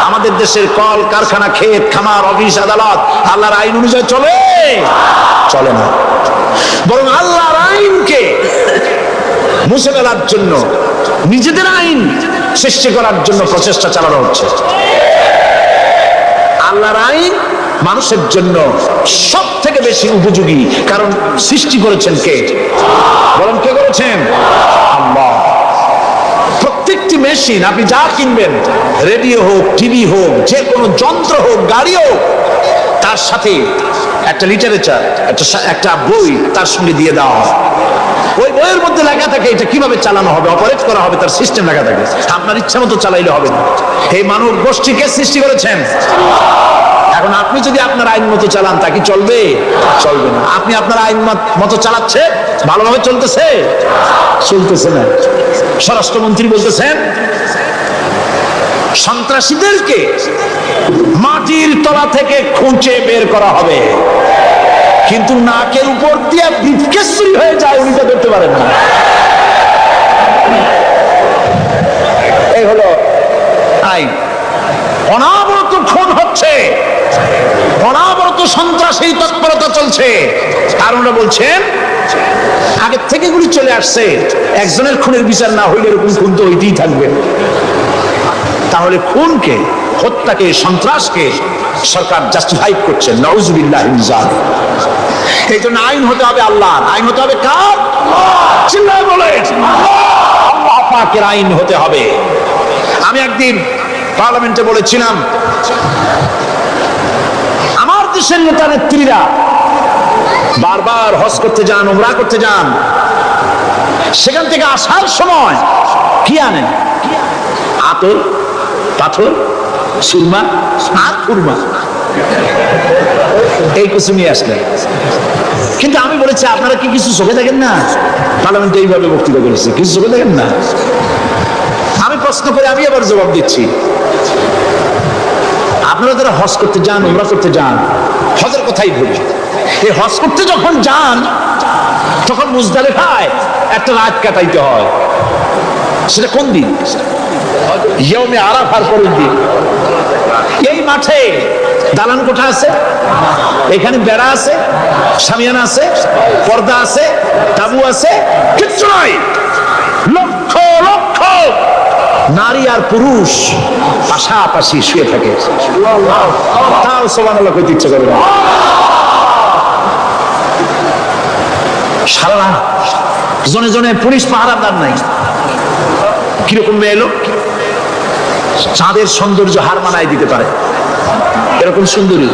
আমাদের দেশের কল কারখানা, ক্ষেত খামার, অফিস আদালত আল্লাহর আইন অনুযায়ী চলে? চলে না। বরং আল্লাহর আইনকে মুছে ফেলার জন্য নিজেদের আইন সৃষ্টি করার জন্য প্রচেষ্টা চালানো হচ্ছে। আল্লাহর আইন মানুষের জন্য সব থেকে বেশি উপযোগী, কারণ সৃষ্টি করেছেন কে? বলেন কে করেছেন? আল্লাহ। প্রত্যেকটি মেশিন আপনি যা কিনবেন, রেডিও হোক, টিভি হোক, যে কোনো যন্ত্র হোক, গাড়ি হোক, তার সাথে একটা লিটারেচার, একটা বই তার সঙ্গে দিয়ে দেওয়া হয়। ওই বইয়ের মধ্যে লেখা থাকে এটা কিভাবে চালানো হবে, অপারেট করা হবে, তার সিস্টেম লেখা থাকে। আপনার ইচ্ছা মতো চালাইলে হবে না। এই মানব গোষ্ঠীকে সৃষ্টি করেছেন। এখন আপনি যদি আপনার আইন মতো চালান, তা কি চলবে? চলবে না। আপনি আপনার আইন মতো চালাচ্ছে, ভালোভাবে চলতেছে? চলতেছে না। স্বরাষ্ট্রমন্ত্রী বলতেছেন সন্ত্রাসীদেরকে মাটির তলা থেকে খুঁজে বের করা হবে, কিন্তু নাকের উপর দিয়ে ব্রিফকেস চুরি হয়ে যায়, উনি তা ধরতে পারেন না। এই হলো আইন। অনাবরত খুন হচ্ছে, অনাবরত সন্ত্রাসী তৎপরতা চলছে। কারণটা বলছেন আগের থেকে গুলি চলে আসছে, একজনের খুনের বিচার না হইলে এরকম খুন তো হইতেই থাকবে। তাহলে খুনকে, হত্যাকে, সন্ত্রাসকে সরকার জাস্টিফাই করছে। নাউজুবিল্লাহ মিন যালিক। এই জন্য আইন হতে হবে আল্লাহর। আইন হতে হবে কার? চিল্লায় বলেন আল্লাহ পাকের আইন হতে হবে। আমি একদিন পার্লামেন্টে বলেছিলাম, আমার দেশের নেতা নেত্রীরা বারবার হজ করতে যান, উমরা করতে যান, সেখান থেকে আসার সময় কি আনেন? আতর, পাথর, সুরমা আর খুরমা, এই কিছু নিয়ে আসলেন। কিন্তু আমি বলেছি আপনারা কি কিছু চোখে দেখেন না? পার্লামেন্টে এইভাবে বক্তৃতা করেছে, কিছু চোখে দেখেন না? আমি প্রশ্ন করে আমি আবার জবাব দিচ্ছি, আপনারা যারা হজ করতে যান, উমরা করতে যান, হজের কথাই বলি, এই হজ করতে যখন যান তখন মুজদালিফায় একটা রাত কাটাইতে হয়। সেটা কোন দিন? ইয়মে আরাফার পরের দিন। এই মাঠে দালান কোঠা আছে, এখানে বেড়া আছে, শামিয়ানা আছে, পর্দা আছে, তাবু আছে, কিচ্ছু নাই। লক্ষ লক্ষ নারী আর পুরুষ পাশাপাশি শুয়ে থাকে। তাও সুবহানাল্লাহ কইতে ইচ্ছে করে না। সারা জনে জনে পুলিশ পাহারাদার নাই। কিরকম মেয়ে লোক, চাঁদের সৌন্দর্য হার মানায় দিতে পারে এরকম সুন্দরী।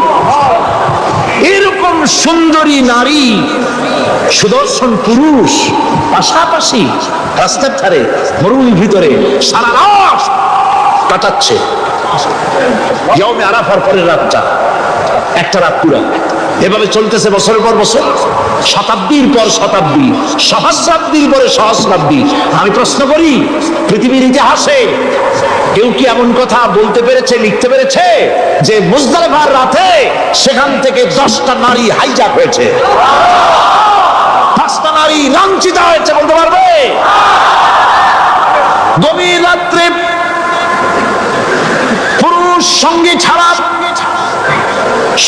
এরকম সুন্দরী নারী, সুদর্শন পুরুষ পাশাপাশি রাস্তার ধারে মরুভূমির ভিতরে সারা রাত কাটাচ্ছে। ইয়মে আরাফার পরের রাতটা, একটা রাত পুরা। এভাবে চলতেছে বছরের পর বছর, শতাব্দীর পর শতাব্দী, সহস্রাব্দীর পরে সহস্রাব্দী। আমি প্রশ্ন করি, পৃথিবীর ইতিহাসে কেউ কি এমন কথা বলতে পেরেছে, লিখতে পেরেছে যে মুজদালিফার রাতে সেখান থেকে 10টা নারী হাইজ্যাক হয়েছে, 5টা নারী লাঞ্ছিত হয়েছে? বলতে পারবে? গভীর রাত্রে পুরুষ সঙ্গী ছাড়া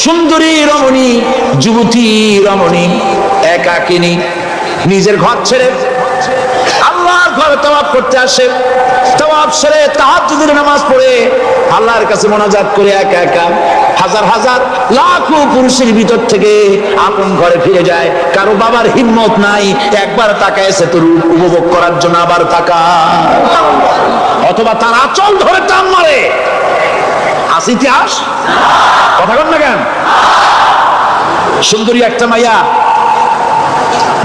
সুন্দরী রমণী, যুবতী রমণী, একাকিনী নিজের ঘর ছেড়ে আল্লাহর ঘরে তাওয়াফ করতে আসে। তাওয়াফ সেরে তাহাজ্জুদের নামাজ পড়ে আল্লাহর কাছে মোনাজাত করে একা একা হাজার হাজার লাখো পুরুষের ভিতর থেকে আপন ঘরে ফিরে যায়। কারো বাবার হিম্মত নাই একবার তাকায় সে তো রূপ উপভোগ করার জন্য আবার তাকায়, অথবা তার আঁচল ধরে টান মারে। আছে ইতিহাস? কথা বল না কেন? সুন্দরী একটা মাইয়া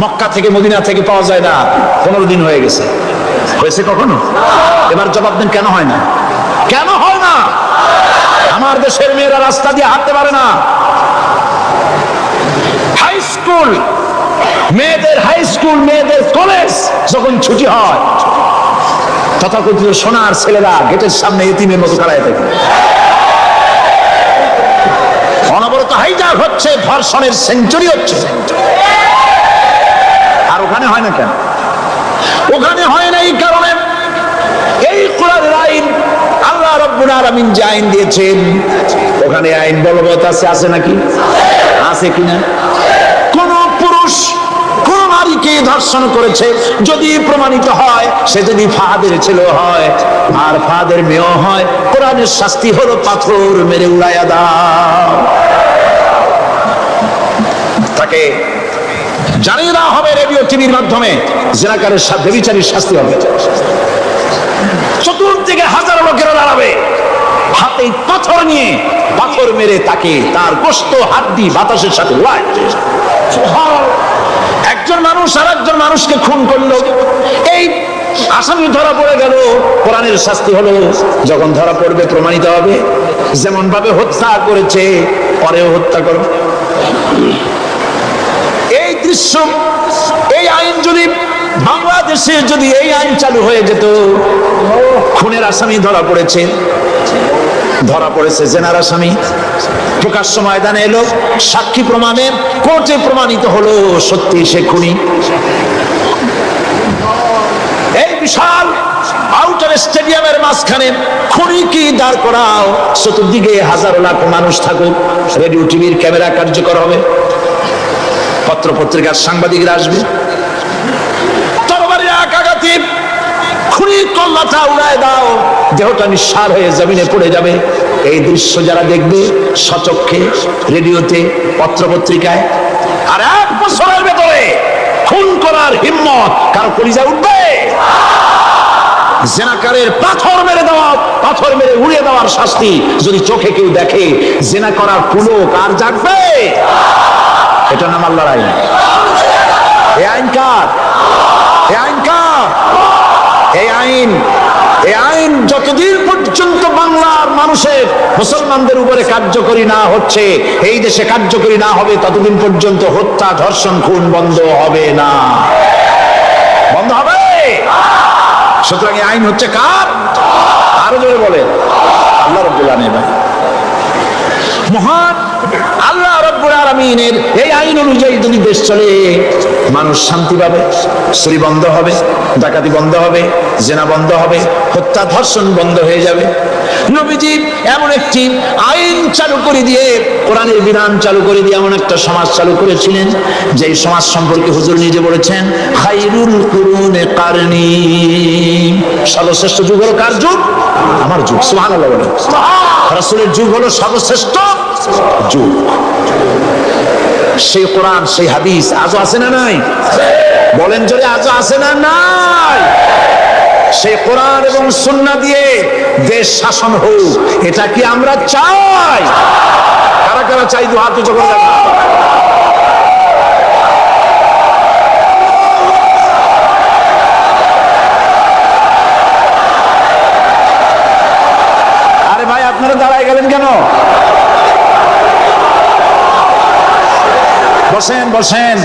মক্কা থেকে, মদিনা থেকে পাওয়া যায় না, 15 দিন হয়ে গেছে। হয়েছে কখনো? এবার জবাব দেন, কেন হয় না? কেন হয় না? আমার দেশের মেয়েরা রাস্তা দিয়ে হাঁটতে পারে না। হাই স্কুল মেয়েদের, হাই স্কুল মেয়েদের কলেজ যখন ছুটি হয়, তথাকথিত সোনার ছেলেরা গেটের সামনে এতিমের মতো দাঁড়ায় থাকে। অনবরত হাইজ্যাক হচ্ছে, ধর্ষণের সেঞ্চুরি হচ্ছে। আর ওখানে হয় না কেন? ওখানে হয় না এই কারণে, এই কোরআনের আইন আল্লাহ রাব্বুল আলামিন যে আইন দিয়েছেন, ওখানে আইন বলবৎ আছে। আছে নাকি? আছে কিনা? কোন পুরুষ, কোন নারী খুনিকে ধর্ষণ করেছে, যদি প্রমাণিত হয় সে যদি ফাহাদের ছেলে হয় আর ফাহাদের মেয়েও হয়, কোরআনের শাস্তি হলো পাথর মেরে উড়াইয়া দাও। তাকে জানিয়ে দেওয়া হবে রেডিও টিভির মাধ্যমে জিনাকারের সাথে ব্যভিচারীর শাস্তি হবে। চতুর্দিকে হাজারো লোকেরা দাঁড়াবে, হাতে পাথর নিয়ে পাথর মেরে তাকে তার গোশত হাড্ডি বাতাসের সাথে উড়ায়। একজন মানুষ আর একজন মানুষকে খুন করলো, এই আসামি ধরা পড়ে গেল, কোরআনের শাস্তি হলো যখন ধরা পড়বে প্রমাণিত হবে যেমন ভাবে হত্যা করেছে পরেও হত্যা করো। এই দৃশ্য, এই আইন যদি বাংলাদেশে যদি এই আইন চালু হয়ে যেত, খুনের আসামি ধরা পড়েছে জেনার আসামি, প্রকাশ্য ময়দানে এলো, সাক্ষী প্রমাণে কোর্টে প্রমাণিত হলো সত্যি সে খুনি। এই বিশাল আউটার স্টেডিয়ামের মাঝখানে খুনিকে দাঁড় করাও, চতুর্দিকে হাজারো লাখ মানুষ থাকুক, রেডিও টিভির ক্যামেরা কার্যকর হবে, পত্র পত্রিকার সাংবাদিকরা আসবে, তরবারি আঘাতে খুনির কল্লাটা উড়ায় দাও, দেহটা নিঃসার হয়ে জমিনে পড়ে যাবে। এই দৃশ্য যারা দেখবে সচক্ষে, রেডিওতে, পত্র পত্রিকায়, আর 1 বছরের ভেতরে খুন করার হিম্মত কারো কলিজা উঠবে? জেনাকারের পাথর মেরে দেওয়া, পাথর মেরে উড়িয়ে দেওয়ার শাস্তি যদি চোখে কেউ দেখে, জেনা করার পুলক আর জাগবে? এটা নাম আল্লাহর আইন। এই আইন কার? এই আইন কার? এই আইন যতদিন পর্যন্ত বাংলার মানুষের, মুসলমানদের উপরে কার্যকরী না হচ্ছে, এই দেশে কার্যকরী না হবে, ততদিন পর্যন্ত হত্যা, ধর্ষণ, খুন বন্ধ হবে না। বন্ধ হবে। সুতরাং এই আইন হচ্ছে কার? আরো জোরে বলে আল্লাহ রাব্বুল আলামিন। মহান আল্লাহ রাব্বুল আলামিনের এই আইন অনুযায়ী যদি দেশ চলে, মানুষ শান্তি পাবে, চুরি বন্ধ হবে, ডাকাতি বন্ধ হবে, জেনা বন্ধ হবে, হত্যা ধর্ষণ বন্ধ হয়ে যাবে। নবীজি এমন একটি আইন চালু করে দিয়ে, কোরআনের বিধান চালু করে দিয়ে এমন একটা সমাজ চালু করেছিলেন, যে সমাজ সম্পর্কে হুজুর নিজে বলেছেন, খায়রুল কুরুনে কারনি, সর্বশ্রেষ্ঠ যুগ হলো কার যুগ? আমার যুগ। সুবহানাল্লাহ বলেন। রাসূলের যুগ হলো সর্বশ্রেষ্ঠ যুগ। সেই কোরআন, সেই হাদিস আজও আছে না নাই? বলেন জোরে, আজও আছে না নাই? সেই কোরআন এবং সুন্নাহ দিয়ে দেশ শাসন হোক, এটা কি আমরা চাই? কারা কারা চাই? দু হাত উঁচু করে দেখা। আরে ভাই, আপনারা দাঁড়ায় গেলেন কেন? বসেন বসেন।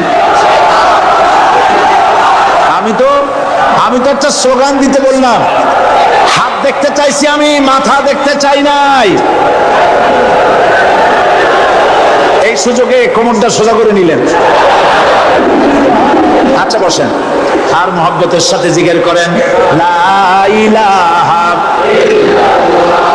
আমি তো একটা স্লোগান দিতে বললাম, হাত দেখতে চাইছি আমি, মাথা দেখতে চাই নাই। এই সুযোগে কোমরটা সোজা করে নিলেন। আচ্ছা বসেন, আর মহব্বতের সাথে জিকির করেন, লা ইলাহা ইল্লাল্লাহ।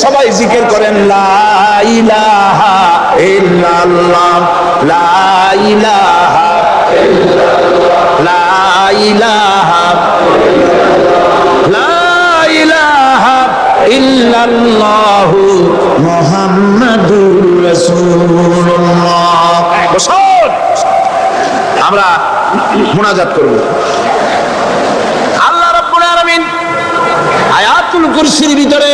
সবাই জিকির করেন, লা ইলাহা ইল্লাল্লাহ, লা ইলাহা ইল্লাল্লাহ, লা ইলাহা ইল্লাল্লাহ, লা ইলাহা ইল্লাল্লাহ, মুহাম্মাদুর রাসূলুল্লাহ। বসুন, আমরা মুনাজাত করব। আল্লাহ রাব্বুল আলামিন আয়াতুল কুরসির ভিতরে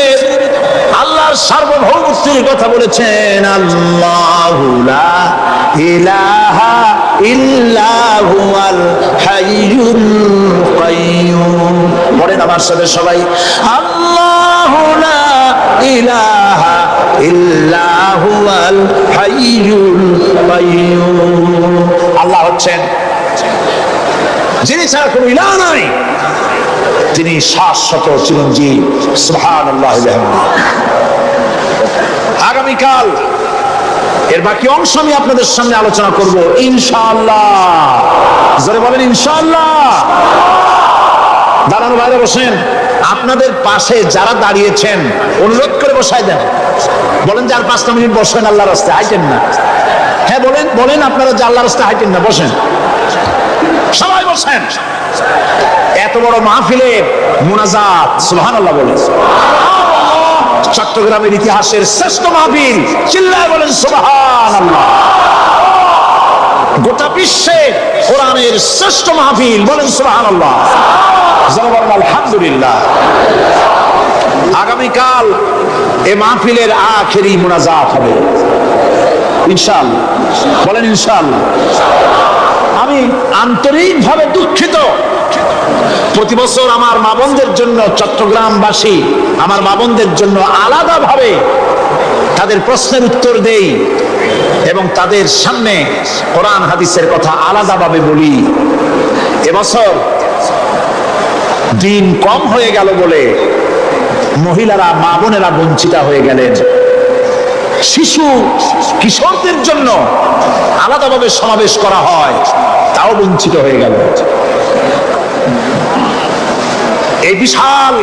আল্লাহর সার্বভৌমত্বের কথা বলেছেন, আল্লাহু লা ইলাহা ইল্লা হুয়াল হাইয়ুল কাইয়্যুম। পড়েন আমার সাথে সবাই, আল্লাহু লা ইলাহা ইল্লা হুয়াল হাইয়ুল কাইয়্যুম। আল্লাহ হচ্ছেন যিনি ছাড়া কোনো ইলাহ নাই, তিনি শাশ্বত চিরঞ্জীব। সুবহানাল্লাহ। আগামীকাল এর বাকি অংশ আমি আপনাদের সামনে আলোচনা করব ইনশাআল্লাহ। জোরে বলেন ইনশাআল্লাহ। দাঁড়ানো বাইরে বসেন। আপনাদের পাশে যারা দাঁড়িয়েছেন অনুরোধ করে বসাই দেন। বলেন যে আর 5 মিনিট বসেন, আল্লাহর রাস্তায় হাইটেন না। হ্যাঁ বলেন, বলেন আপনারা যে আল্লাহর রাস্তায় হাইটেন না, বসেন, সবাই বসেন। এত বড় মাহফিলে মুনাজাত, সুবহানাল্লাহ বলেন। চট্টগ্রামের ইতিহাসের শ্রেষ্ঠ মাহফিল, চিল্লায় বলেন সুবহানাল্লাহ। গোটা বিশ্বে কোরআনের শ্রেষ্ঠ মাহফিল, বলেন সুবহানাল্লাহ। বলেন আলহামদুলিল্লাহ। আগামীকাল এই মাহফিলের আখেরি মুনাজাত হবে ইনশাআল্লাহ। বলেন ইনশাআল্লাহ। আমি আন্তরিকভাবে দুঃখিত, প্রতি বছর আমার মা বোনদের জন্য, চট্টগ্রামবাসী আমার মা বোনদের জন্য আলাদাভাবে তাদের প্রশ্নের উত্তর দেই এবং তাদের সামনে কোরআন হাদিসের কথা আলাদাভাবে বলি। এবছর দিন কম হয়ে গেল বলে মহিলারা, মা বোনেরা বঞ্চিত হয়ে গেলেন। শিশু কিশোরদের জন্য আলাদাভাবে সমাবেশ করা হয়, তাও বঞ্চিত হয়ে গেল। এই বিশাল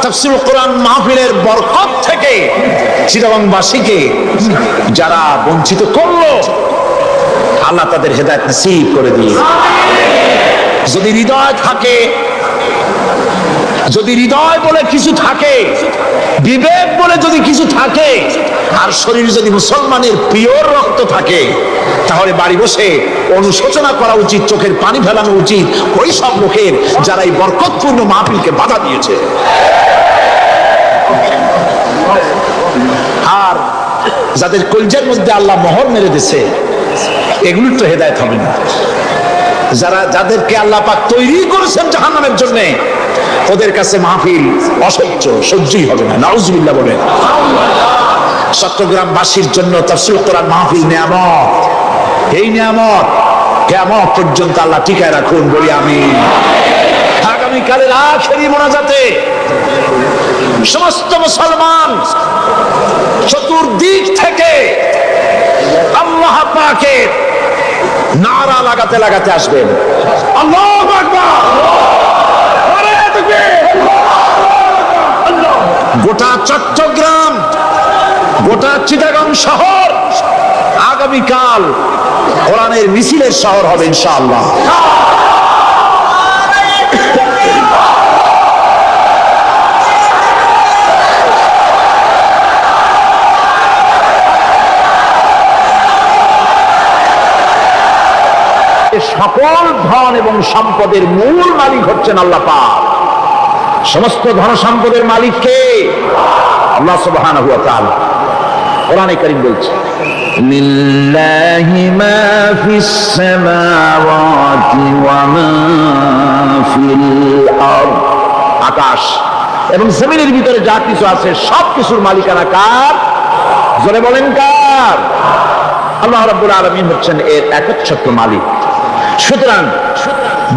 তাফসীরুল কোরআন মাহফিলের বরকত থেকে চিটাগংবাসীকে যারা বঞ্চিত করলো, আল্লাহ তাদের হেদায়েত নসিব করে দিয়ে। যদি হৃদয় থাকে, যদি হৃদয় বলে কিছু থাকে, বিবেক বলে যদি কিছু থাকে, আর শরীর যদি মুসলমানের পিওর রক্ত থাকে, তাহলে বাড়ি বসে অনুশোচনা করা উচিত, চোখের পানি ফেলানো উচিত ওই সব লোকের যারা এই বরকতপূর্ণ মাহফিলকে বাধা দিয়েছে। আর যাদের কলজের মধ্যে আল্লাহ মোহর মেরে দিয়েছে, এগুলোর তো হেদায়েত হবে না। যাদেরকে আল্লাহ পাক তৈরি করেছেন জাহান্নামের জন্য, ওদের কাছে মাহফিল অসহ্য, সহ্যই হবে না। নাউজুবিল্লাহ বলেন। চট্টগ্রামবাসীর জন্য তাফসীরুল কোরআন মাহফিল নিয়ামত। এই নিয়ামত কিয়ামত পর্যন্ত আল্লাহ টিকায় রাখুন, বলি আমিন। আগামীকালের আখেরি মোনাজাতে সমস্ত মুসলমান চতুর্দিক থেকে আল্লাহ পাকের নারা লাগাতে লাগাতে আসবেন। আল্লাহু আকবার। গোটা চট্টগ্রাম, গোটা চিটাগং শহর আগামীকাল কোরআনের মিছিলের শহর হবে ইনশাআল্লাহ। সকল ধন এবং সম্পদের মূল মালিক হচ্ছেন আল্লাহ পাক। সমস্ত ধন সম্পদের মালিক কে? আল্লাহ সুবহানাহু ওয়া তাআলা। কোরআনে কারীম বলছে, লিল্লাহি মা ফিস সামাওয়াতি ওয়া মা ফিল আরদ। আকাশ এবং জমিনের ভিতরে যা কিছু আছে সব কিছুর মালিকানা কার? জোরে বলেন কার? আল্লাহ রাব্বুল আলামিন হচ্ছেন এর একচ্ছত্র মালিক। সুতরাং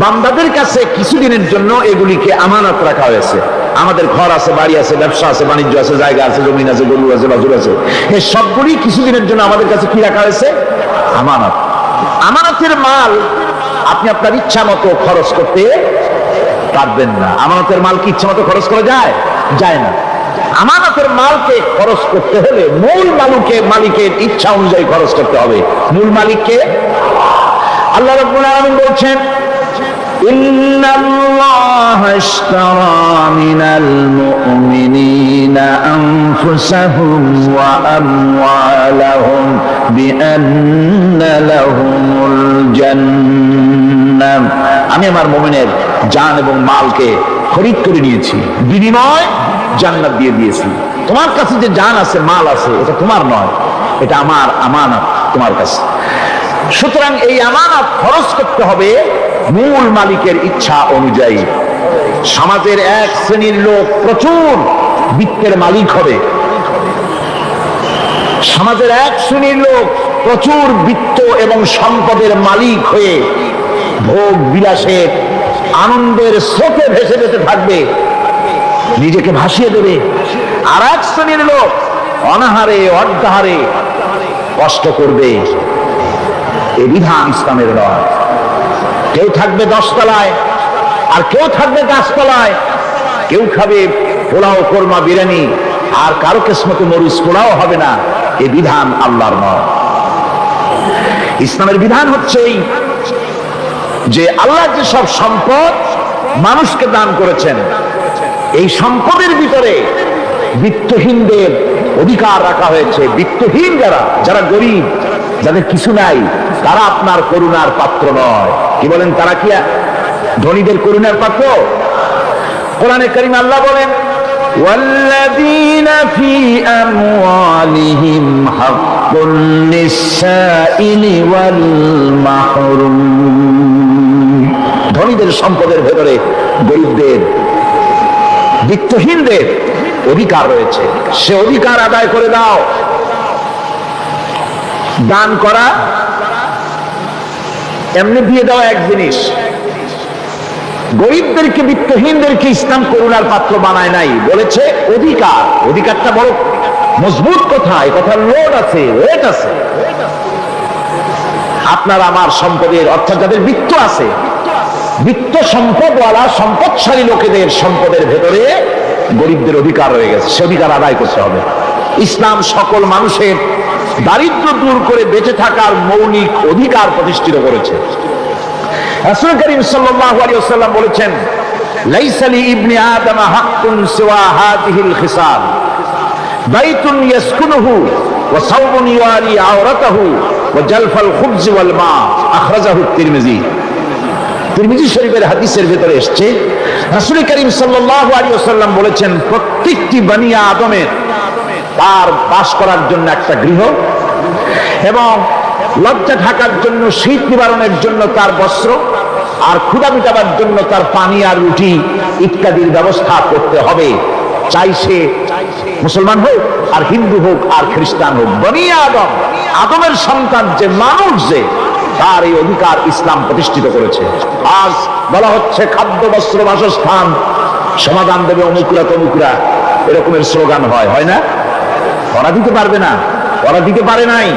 বান্দাদের কাছে কিছুদিনের জন্য এগুলিকে আমানত রাখা হয়েছে। আমাদের ঘর আছে, বাড়ি আছে, ব্যবসা আছে, বাণিজ্য আছে, জায়গা আছে, জমিন আছে, গরু আছে, বাছুর আছে, এই সবগুলি কিছুদিনের জন্য আমাদের কাছে কি রাখা হয়েছে? আমানত। আমানতের মাল আপনি আপনার ইচ্ছা মতো খরচ করতে পারবেন না। আমানতের মাল কি ইচ্ছা মতো খরচ করা যায়? যায় না। আমানতের মালকে খরচ করতে হলে মূল মালিকের ইচ্ছা অনুযায়ী খরচ করতে হবে। মূল মালিককে আল্লাহ রাব্বুল আলামিন বলছেন, ইন্নাল্লাহা ইশতারা মিনাল মুমিনিনা আনফুসাহুম ওয়া আমওয়ালাহুম বিআন্না লাহুমুল জান্নাহ। আমি আমার মুমিনের জান এবং মালকে খরিদ করে নিয়েছি, বিনিময় জান্নাত দিয়ে দিয়েছি। তোমার কাছে যে জান আছে, মাল আছে, এটা তোমার নয়, এটা আমার আমানত তোমার কাছে। সুতরাং এই আমানত খরচ করতে হবে মূল মালিকের ইচ্ছা অনুযায়ী। সমাজের এক শ্রেণীর লোক প্রচুর বিত্তের মালিক হবে, সমাজের এক শ্রেণীর লোক প্রচুর বিত্ত এবং সম্পদের মালিক হয়ে ভোগ বিলাসের আনন্দের স্রোতে ভেসে ভেসে থাকবে, নিজেকে ভাসিয়ে দেবে। আর এক শ্রেণীর লোক অনাহারে অর্ধাহারে কষ্ট করবে, এ বিধান ইসলামের নয়। কেউ থাকবে 10 তলায় আর কেউ থাকবে গাছতলায়, কেউ খাবে পোলাও কোরমা বিরিয়ানি আর কারো কিসমতে মরিচ পোলাও হবে না, এ বিধান আল্লাহর নয়। ইসলামের বিধান হচ্ছে এই যে আল্লাহ যে সব সম্পদ মানুষকে দান করেছেন, এই সম্পদের ভিতরে বিত্তহীনদের অধিকার রাখা হয়েছে। বিত্তহীন যারা গরিব, যাদের কিছু নাই, তারা আপনার করুণার পাত্র নয়। কি বলেন, তারা কি ধনীদের করুণার পাত্র? কোরআনে কারীমে আল্লাহ বলেন, ওয়াল্লাযীনা ফী আমওয়ালিহিম হাক্কুন লিস-সাইলি ওয়াল মাহরুম। ধনীদের সম্পদের ভেতরে গরিবদের, বিত্তহীনদের অধিকার রয়েছে, সে অধিকার আদায় করে দাও। দান করা এমনি দিয়ে দেওয়া এক জিনিস, গরিবদেরকে বিত্তহীনদেরকে ইসলাম করুণার পাত্র বানায় নাই, বলেছে অধিকার। অধিকারটা বড় মজবুত কথা, এই কথার লোড আছে, ওয়েট আছে। আপনার আমার সম্পদের, অর্থাৎ যাদের বিত্ত আছে, বিত্ত সম্পদওয়ালা সম্পদশালী লোকেদের সম্পদের ভেতরে গরিবদের অধিকার রয়ে গেছে, সে অধিকার আদায় করতে হবে। ইসলাম সকল মানুষের দারিদ্র দূর করে বেঁচে থাকার মৌলিক অধিকার প্রতিষ্ঠিত করেছে। রাসূল করিম সাল্লাল্লাহু আলাইহি ওয়াসাল্লাম বলেছেন, লাইসা লি ইবনি আদম হাক্কুন সিওয়া হাযিহিল খিসাল, বাইতুন ইয়াসকুনুহু ওয়া সাওবুন ইওয়ালি আওরাতাহু ওয়া জালফাল খুবজ ওয়াল মা, আখরাজাহু তিরমিজি। তিরমিজি শরীফের হাদিসের ভিতরে এসেছে, রাসূল করিম সাল্লাল্লাহু আলাইহি ওয়াসাল্লাম বলেছেন, প্রত্যেকটি বনি আদমের তার বাস করার জন্য একটা গৃহ, এবং লজ্জা ঢাকার জন্য, শীত নিবারণের জন্য তার বস্ত্র, আর ক্ষুধা মিটাবার জন্য তার পানি আর রুটি ইত্যাদির ব্যবস্থা করতে হবে। চাই সে মুসলমান হোক আর হিন্দু হোক আর খ্রিস্টান হোক, বনি আদম, আদমের সন্তান যে মানুষ, যে তার এই অধিকার ইসলাম প্রতিষ্ঠিত করেছে। আজ বলা হচ্ছে খাদ্য বস্ত্র বাসস্থান সমাধান দেবে অমুকরা তমুকরা, এরকমের স্লোগান হয় না? ওরা দিতে পারবে না, ওরা দিতে পারে নাই।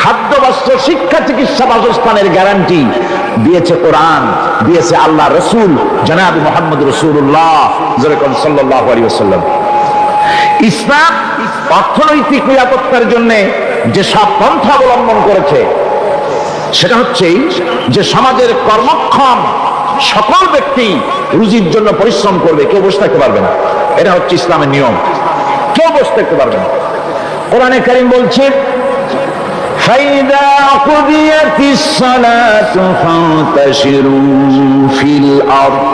খাদ্য বস্ত্র শিক্ষা চিকিৎসা বাসস্থানের গ্যারান্টি দিয়েছে কোরআন, দিয়েছে আল্লাহ রসুল জনাব মুহাম্মদ রাসূলুল্লাহ সাল্লাল্লাহু আলাইহি ওয়াসাল্লাম। ইসলাম অর্থনৈতিক নিরাপত্তার জন্য যে সব পন্থা অবলম্বন করেছে, সেটা হচ্ছে যে সমাজের কর্মক্ষম সকল ব্যক্তি রুজির জন্য পরিশ্রম করবে, কেউ বসে থাকতে পারবে না। এটা হচ্ছে ইসলামের নিয়ম, কেউ বসে থাকতে পারবে না। কোরআনে কারীম বলছে, فَإِذَا قُضِيَتِ الصَّلَاةُ فَانتَشِرُوا فِي الْأَرْضِ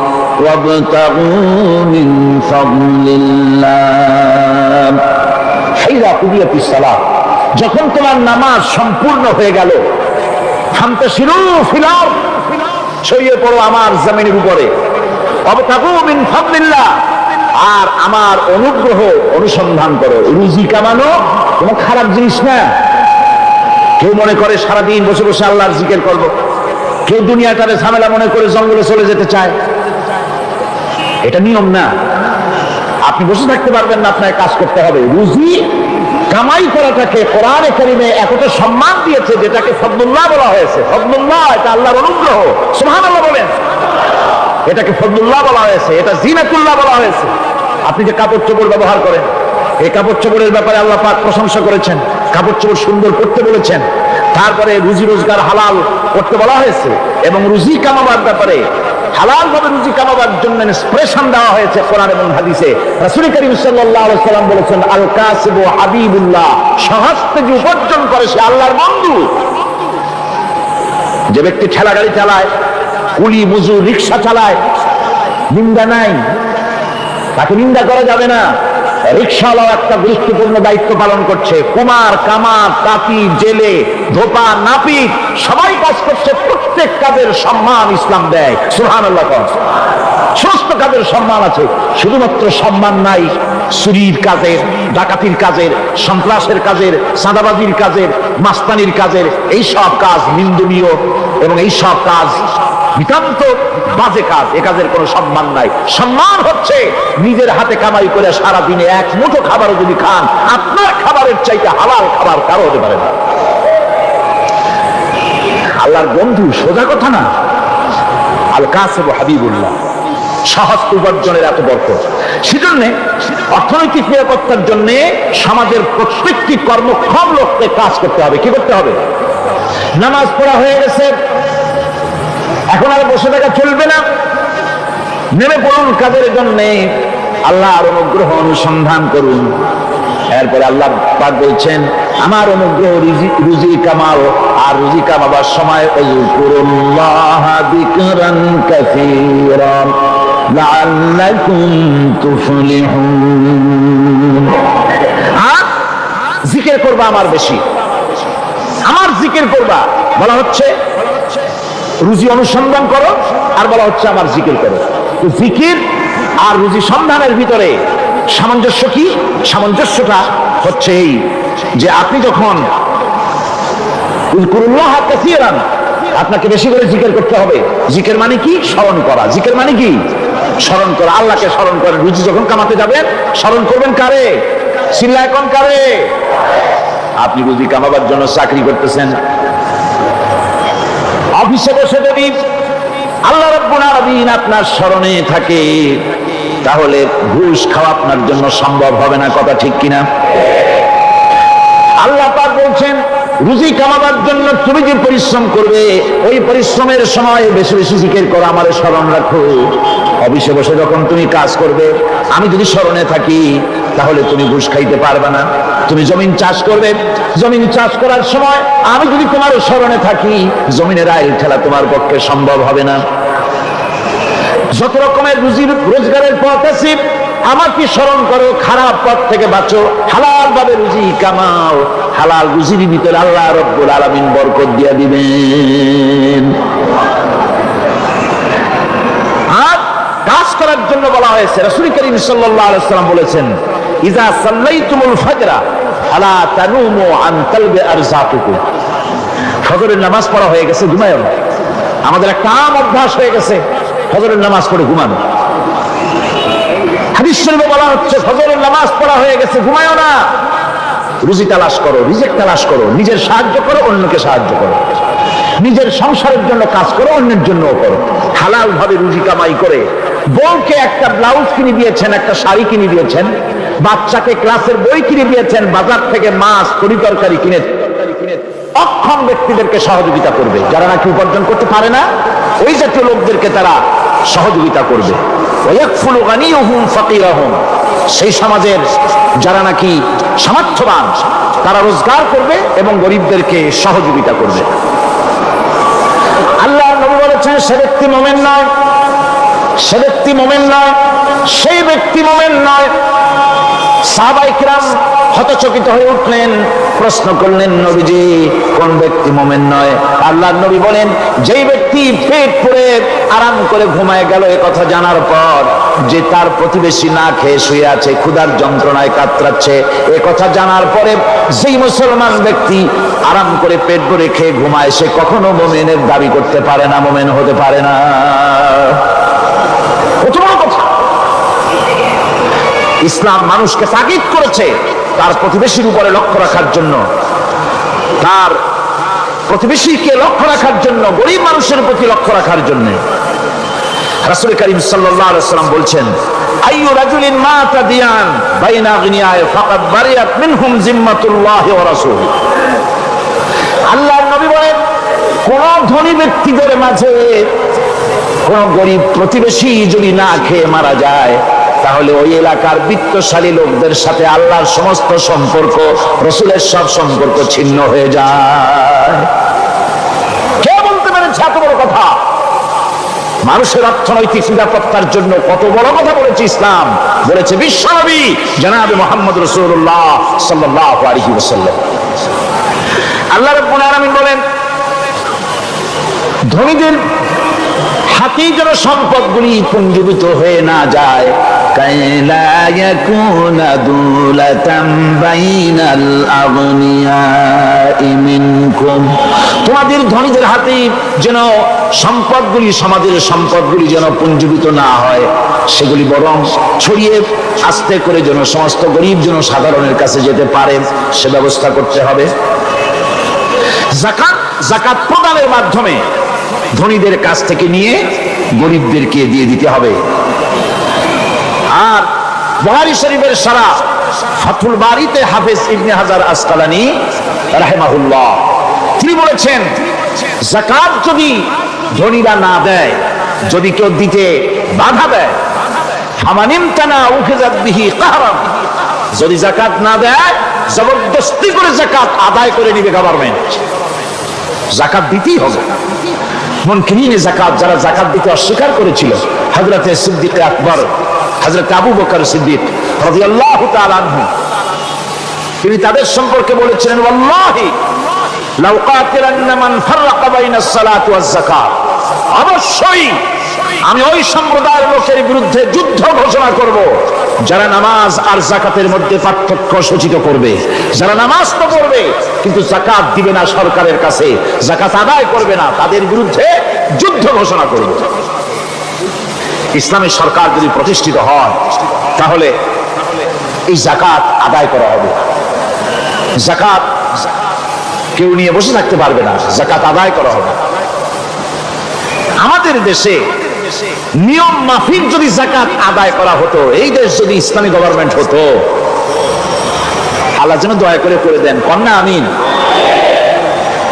وَابْتَغُوا مِنْ فَضْلِ اللَّهِ। فَإِذَا قُضِيَتِ الصَّلَاةُ, যখন তোমার নামাজ সম্পূর্ণ হয়ে গেল, فَانتَشِرُوا فِي الْأَرْضِ, ছড়িয়ে পড়ো আমার জমিনের উপরে, وَابْتَغُوا مِنْ فَضْلِ اللَّهِ, আর আমার অনুগ্রহ অনুসন্ধান করো। রুজি কামানো কোনো খারাপ জিনিস না। কেউ মনে করে সারাদিন বসে বসে আল্লাহর জিকির করব, কেউ দুনিয়াটারে ঝামেলা মনে করে জঙ্গলে চলে যেতে চায়, এটা নিয়ম না। আপনি বসে থাকতে পারবেন না, আপনাকে কাজ করতে হবে। রুজি কামাই করাটাকে কোরআনে কারীমে এতটা সম্মান দিয়েছে, যেটাকে ফদলুল্লাহ বলা হয়েছে। ফদলুল্লাহ, এটা আল্লাহর অনুগ্রহ, সুবহানাল্লাহ বলেন। এটাকে ফদলুল্লাহ বলা হয়েছে, এটা জিনাতুল্লাহ বলা হয়েছে। আপনি যে কাপড় চোপড় ব্যবহার করেন, এই কাপড় চোপড়ের ব্যাপারে আল্লাহ পাক প্রশংসা করেছেন, কাপড় চোপড় সুন্দর করতে বলেছেন। তারপরে রুজি রোজগার হালাল করতে বলা হয়েছে, এবং রুজি কামাবার ব্যাপারে হালাল ভাবে রুজি কামাবার জন্য ইন্সপিরেশন দেওয়া হয়েছে কোরআন এবং হাদিসে। রাসূল করিম সাল্লাল্লাহু আলাইহি ওয়াসাল্লাম বলেছেন, আল কাসিবু হাবিবুল্লাহ, সহজতে যে উপার্জন করে সে আল্লাহর বন্ধু। যে ব্যক্তি ঠেলা গাড়ি চালায়, কুলি মজুর রিকশা চালায়, নিন্দা নাই, তাকে নিন্দা করা যাবে না। রিকশাওয়ালাও একটা গুরুত্বপূর্ণ দায়িত্ব পালন করছে। কুমার, কামার, তাঁতি, জেলে, ধোপা, নাপিত সবাই কাজ করছে। প্রত্যেক কাজের সম্মান ইসলাম দেয়, সুবহানাল্লাহ। সমস্ত কাজের সম্মান আছে, শুধুমাত্র সম্মান নাই চুরির কাজের, ডাকাতির কাজের, সন্ত্রাসের কাজের, চাঁদাবাজির কাজের, মাস্তানির কাজের। এই সব কাজ নিন্দনীয় এবং এই সব কাজ নিতান্ত বাজে কাজ, এ কাজের কোনো সম্মান নাই। সম্মান হচ্ছে নিজের হাতে কামাই করে সারা দিনে এক মুঠো খাবারও যদি খান, আপনার খাবারের চাইতে হালাল খাবার কারো হতে পারে না। আল্লাহর বন্ধু, সোজা কথা না। আল কাসিব হাবিবুল্লাহ, সহজ উপার্জনের এত বরকত। সেজন্য অর্থনৈতিক নিরাপত্তার জন্য সমাজের প্রত্যেকটি কর্মক্ষম লোককে কাজ করতে হবে। কি করতে হবে? নামাজ পড়া হয়ে গেছে, এখন আর বসে থাকা চলবে না, নেমে পড়ুন কাজের জন্য, আল্লাহর অনুগ্রহ অনুসন্ধান করুন। এরপরে আল্লাহ পাক বলছেন, আমার অনুগ্রহ রুজি কামাও, আর রুজি কামাবার সময় উযকুরুল্লাহ যিকরান কাসীরা লাআল্লাকুম তুফলিহুন। আর জিকির করবা আমার বেশি, আমার জিকির করবা। বলা হচ্ছে রুজি অনুসন্ধান করো, আর বলা হচ্ছে আমার জিকির করো। জিকির আর রুজি সন্ধানের ভিতরে সামঞ্জস্য কি? সামঞ্জস্যটা হচ্ছে এই যে আপনি যখন উযকুরুল্লাহ কাসীরান, আপনাকে বেশি করে জিকির করতে হবে। জিকির মানে কি? স্মরণ করা। জিকির মানে কি? স্মরণ করা। আল্লাহকে স্মরণ করেন। রুজি যখন কামাতে যাবেন স্মরণ করবেন কারে? চিল্লায় কোন কারে? আপনি রুজি কামাবার জন্য চাকরি করতেছেন, অফিসে বসে যদি আল্লাহ রাব্বুল আলামিন আপনার স্মরণে থাকে, তাহলে ঘুষ খাওয়া আপনার জন্য সম্ভব হবে না। কথা ঠিক কিনা? আল্লাহ পাক বলছেন, রুজি কামাবার জন্য তুমি যে পরিশ্রম করবে, ওই পরিশ্রমের সময় বেশি বেশি জিকির করো, আমারে স্মরণ রাখো। অফিসে বসে যখন তুমি কাজ করবে, আমি যদি স্মরণে থাকি, তাহলে তুমি ঘুষ খাইতে পারবে না। তুমি জমিন চাষ করবে, জমিন চাষ করার সময় আমি যদি তোমার স্মরণে থাকি, জমিনের আইল ঠেলা তোমার পক্ষে সম্ভব হবে না। যত রকমের রুজির রোজগারের পথ আছে, আমাকে স্মরণ করো, খারাপ পথ থেকে বাঁচো, হালাল ভাবে রুজি কামাও। হালাল রুজির ভিতরে আল্লাহ রাব্বুল আলামিন বরকত দিয়ে দিবেন। আর কাজ করার জন্য বলা হয়েছে, রাসূল করিম সাল্লাল্লাহু আলাইহি ওয়াসাল্লাম বলেছেন, ইযা সাল্লাইতুমুল ফাজরা ফালা তানুমু আন তালবি আরযাকুকুম। ফজরের নামাজ পড়া হয়ে গেছে, ঘুমায়ও না। আমাদের একটা আম অভ্যাস হয়ে গেছে ফজরের নামাজ পড়ে ঘুমানো। হাদিস শরীফে বলা হচ্ছে, ফজরের নামাজ পড়া হয়ে গেছে, ঘুমায়ও না। রুজি তালাশ করো, রিজিক তালাশ করো, নিজের সাহায্য করো, অন্যকে সাহায্য করো, নিজের সংসারের জন্য কাজ করো, অন্যের জন্যও করো। হালাল ভাবে রুজি কামাই করে বউকে একটা ব্লাউজ কিনে দিয়েছেন, একটা শাড়ি কিনে দিয়েছেন, বাচ্চাকে ক্লাসের বই কিনে দিয়েছেন, বাজার থেকে মাছ তরি তরকারি কিনে অক্ষম ব্যক্তিদেরকে সহযোগিতা করবে। যারা নাকি উপার্জন করতে পারে না, ওই জাতীয় লোকদেরকে তারা সহযোগিতা করবে। ওয়ায়াকফুলু গানিয়ুহুম ফাকিরাহুম, সেই সমাজের যারা নাকি সামর্থ্যবান, তারা রোজগার করবে এবং গরিবদেরকে সহযোগিতা করবে। আল্লাহর নবী বলেছেন, সে ব্যক্তি মুমিন নয়, সে ব্যক্তি মুমিন নয়, সেই ব্যক্তি মুমিন নয়। সাহাবায়ে কিরাম হতচকিত হয়ে উঠলেন, প্রশ্ন করলেন, নবীজি কোন ব্যক্তি মুমিন নয়? আল্লাহর নবী বলেন, যেই ব্যক্তি পেট পুরে আরাম করে ঘুমায় গেল, এ কথা জানার পর যে তার প্রতিবেশী না খেয়ে শুয়ে আছে, ক্ষুধার যন্ত্রণায় কাতরাচ্ছে, এ কথা জানার পরে যেই মুসলমান ব্যক্তি আরাম করে পেট ভরে খেয়ে ঘুমায়, সে কখনো মুমিনের দাবি করতে পারে না, মুমিন হতে পারে না। কত বড় কথা! ইসলাম মানুষকে তাগিদ করেছে তার প্রতিবেশীর উপরে লক্ষ্য রাখার জন্য, তার প্রতিবেশীকে লক্ষ্য রাখার জন্য, গরিব মানুষের প্রতি লক্ষ্য রাখার জন্য। রাসূল করিম সাল্লাল্লাহু আলাইহি ওয়াসাল্লাম বলছেন, আইয়ু রাজুলিন মাতা দিয়ান বাইনা আগনিয়ায় ফাকাদ বারিয়াত মিনহুম জিম্মাতুল্লাহি ওয়া রাসূলুহু। আল্লাহর নবী বলেন, কোন ধনী ব্যক্তিদের মাঝে কোন গরিব প্রতিবেশী যদি না খেয়ে মারা যায়, তাহলে ওই এলাকার বিত্তশালী লোকদের সাথে আল্লাহর সমস্ত সম্পর্ক, রাসূলের সব সম্পর্ক ছিন্ন হয়ে যায়। কে বলতে পেরেছে এত বড় কথা? মানুষের অর্থনৈতিক নিরাপত্তার জন্য কত বড় কথা বলেছে ইসলাম, বলেছে বিশ্বনবী জনাবে মুহাম্মদ রাসূলুল্লাহ সাল্লাল্লাহু আলাইহি ওয়াসাল্লাম। আল্লাহ রাব্বুল আলামিন বলেন, ধনীদের হাতেই যেন সম্পদগুলি পুঞ্জীভূত হয়ে না যায়, কাইলা ইয়াকুনা দুলাতাম বাইনাল আগনিয়াই মিনকুম। তোমাদের ধনীদের হাতে যেন সম্পদগুলি, সমাজের সম্পদগুলি যেন পুঞ্জীভূত না হয়, সেগুলি বরং ছড়িয়ে আস্তে করে যেন সমস্ত গরিব যেন সাধারণের কাছে যেতে পারে, সে ব্যবস্থা করতে হবে। যাকাত প্রদানের মাধ্যমে ধনীদের কাছ থেকে নিয়ে গরিবদেরকে দিয়ে দিতে হবে। আর বুখারী শরীফের সারা ফাথুল বারীতে হাফেজ ইবনে হাজার আসকালানী রাহিমাহুল্লাহ তিনি বলেছেন, যাকাত যদি ধনীরা না দেয়, যদি কেউ দিতে বাধা দেয়, ফামানিমতানা উখিযাত বিহি কাহরান, যদি যাকাত না দেয় জবরদস্তি করে যাকাত আদায় করে নিবে গভর্নমেন্ট। যাকাত দিতেই হবে। মুনকিরিনে যাকাত, যারা যাকাত দিতে অস্বীকার করেছিল, হযরতে সিদ্দিক আকবর, হযরত আবু বকর সিদ্দিক রাদিয়াল্লাহু তাআলা আনহু, তিনি তাদের সম্পর্কে বলেছিলেন, ওয়াল্লাহি লাউ কাতিলান্না মান ফাররাকা বাইনাস সালাতি ওয়াজ যাকাত, অবশ্যই আমি ওই সম্প্রদায়ের লোকের বিরুদ্ধে যুদ্ধ ঘোষণা করব যারা নামাজ আর যাকাতের মধ্যে পার্থক্য সূচিত করবে। যারা নামাজ তো পড়বে কিন্তু যাকাত দিবে না, সরকারের কাছে যাকাত আদায় করবে না, তাদের বিরুদ্ধে যুদ্ধ ঘোষণা করব। ইসলামী সরকার যদি প্রতিষ্ঠিত হয় তাহলে এই যাকাত আদায় করা হবে। যাকাত কেউ নিয়ে বসে থাকতে পারবে না, যাকাত আদায় করা হবে। আমাদের দেশে নিয়ম মাফিক যদি যাকাত আদায় করা হতো, এই দেশ যদি ইসলামী গভর্নমেন্ট হতো, আল্লাহ যেন দয়া করে করে দেন, কন্যা আমিন।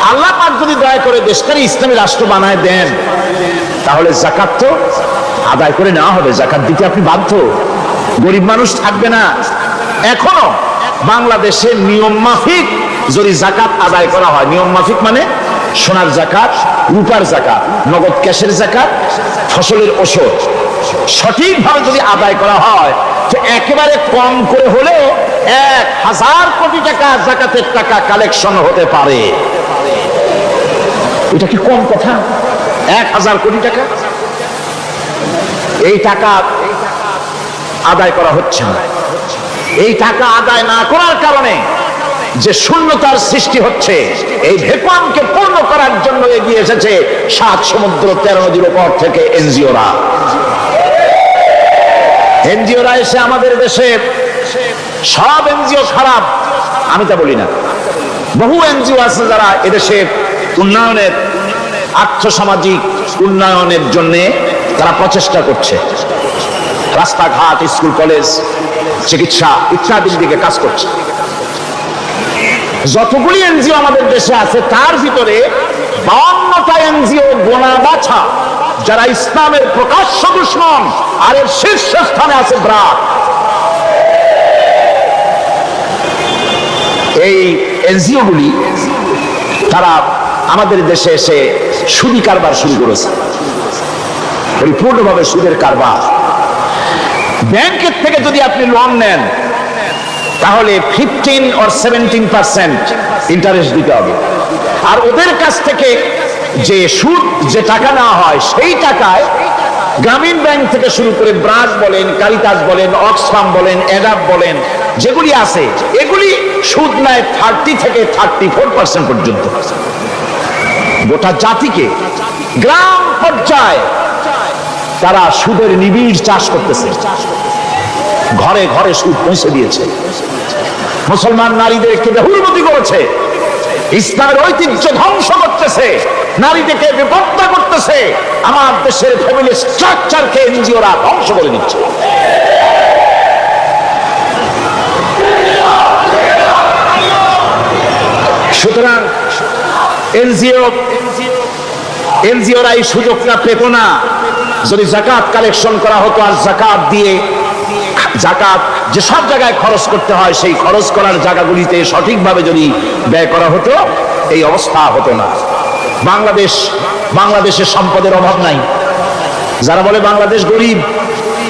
আল্লাহ পাক যদি দয়া করে দেশটাকে ইসলামী রাষ্ট্র বানায় দেন, তাহলে যাকাত তো আদায় করে নেওয়া হবে। যাকাত দিতে আপনি বাধ্য, গরিব মানুষ থাকবে না। এখনো বাংলাদেশের নিয়ম মাফিক যদি যাকাত আদায় করা হয়, নিয়ম মাফিক মানে সোনার যাকাত, রূপার যাকাত, নগদ ক্যাশের যাকাত, ফসলের ওষুধ সঠিকভাবে যদি আদায় করা হয়, তো একেবারে কম করে হলেও 1000 কোটি টাকা যাকাতের টাকা কালেকশন হতে পারে। এটা কি কম কথা? 1000 কোটি টাকা, এই টাকা আদায় করা হচ্ছে না। এই টাকা আদায় না করার কারণে যে শূন্যতার সৃষ্টি হচ্ছে, এই ভ্যাকুয়ামকে পূর্ণ করার জন্য এগিয়ে এসেছে 7 সমুদ্র 13 নদীর উপর থেকে এনজিওরা। এনজিওরা এসে আমাদের দেশে, সব এনজিও খারাপ আমি তা বলি না, বহু এনজিও আছে যারা এদেশে উন্নয়নের, আর্থসামাজিক উন্নয়নের জন্য তারা প্রচেষ্টা করছে, রাস্তাঘাট, স্কুল কলেজ, চিকিৎসা ইত্যাদির দিকে কাজ করছে। যতগুলি এনজিও আমাদের দেশে আছে তার ভিতরে 52টা এনজিও গোনা বাছা যারা ইসলামের প্রকাশ্য দুশমন, আর এর শীর্ষস্থানে আছে ব্রাক। এই এনজিও গুলি তারা আমাদের দেশে এসে সুদি কারবার শুরু করেছে, পরিপূর্ণভাবে সুদের কারবার। ব্যাংকের থেকে যদি আপনি লোন নেন তাহলে 15 or 17% ইন্টারেস্ট দিতে হবে, আর ওদের কাছ থেকে যে সুদ, যে টাকা নেওয়া হয়, সেই টাকায় গ্রামীণ ব্যাংক থেকে শুরু করে ব্রাক বলেন, কারিতাস বলেন, অক্সফাম বলেন, এডাপ বলেন, যেগুলি আছে এগুলি সুদ নেয় 30 থেকে 34% পর্যন্ত। গোটা জাতিকে গ্রাম পর্যায়ে তারা সুদের নিবিড় চাষ করতেছে, ঘরে ঘরে সুদ পৌঁছে দিয়েছে, মুসলমান নারীদেরকে বেহুরমতি করেছে, ইসলামের ঐতিহ্য ধ্বংস করতেছে, নারীদেরকে বিপদটা করতেছে, আমার দেশের ফ্যামিলি স্ট্রাকচারকে এনজিওরা ধ্বংস করে দিচ্ছে। সুতরাং এনজিওরা এই সুযোগটা পেত না। যদি যাকাত কালেকশন করা হতো আর যাকাত দিয়ে, যাকাত যে সব জায়গায় খরচ করতে হয় সেই খরচ করার জায়গাগুলিতে সঠিকভাবে যদি ব্যয় করা হতো, এই অবস্থা হতো না। বাংলাদেশের সম্পদের অভাব নাই। যারা বলে বাংলাদেশ গরিব,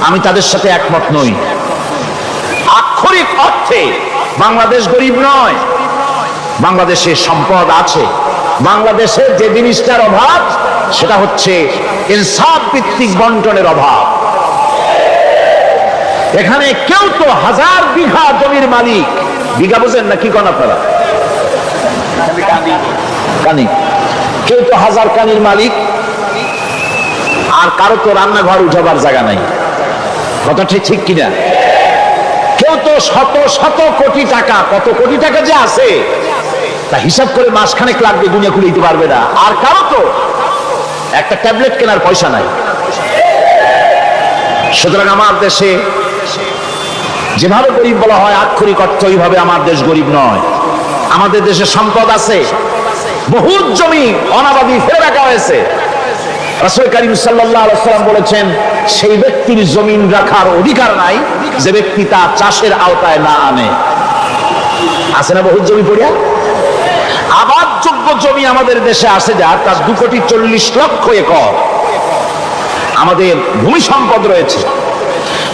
আমি তাদের সাথে একমত নই। আক্ষরিক অর্থে বাংলাদেশ গরিব নয়, বাংলাদেশের সম্পদ আছে। বাংলাদেশের যে জিনিসটার অভাব সেটা হচ্ছে ইনসাফ ভিত্তিক বন্টনের অভাব। এখানে কেউ তো 1000 বিঘা জমির মালিক, বিঘা বুঝেন না কি কোন আপনারা? কানি। কেউ তো 1000 কানির মালিক, আর কারো তো রান্নাঘর উঠাবার জায়গা নাই। কথাটা ঠিক কিনা? কেউ তো শত শত কোটি টাকা, কত কোটি টাকা যে আছে তা হিসাব করে মাসখানেক লাগবে, দুনিয়া খুলে দিতে পারবে না। আর কারো তো একটা ট্যাবলেট কেনার পয়সা নাই। সুতরাং আমার দেশে যেভাবে গরিব বলা হয় আক্ষরিক অর্থ ওইভাবে আমার দেশ গরিব নয়। আমাদের দেশে সম্পদ আছে, বহুত জমি অনাবাদি ফেলে রাখা হয়েছে। রাসূল কারীম সাল্লাল্লাহু আলাইহি ওয়াসাল্লাম বলেছেন, সেই ব্যক্তির জমিন রাখার অধিকার নাই যে ব্যক্তি তা চাষের আওতায় না আনে। আছে না বহুত জমি পড়িয়া? আবাদযোগ্য জমি আমাদের দেশে আছে যা, তার 2,40,00,000 একর। আমাদের ভূমি সম্পদ রয়েছে,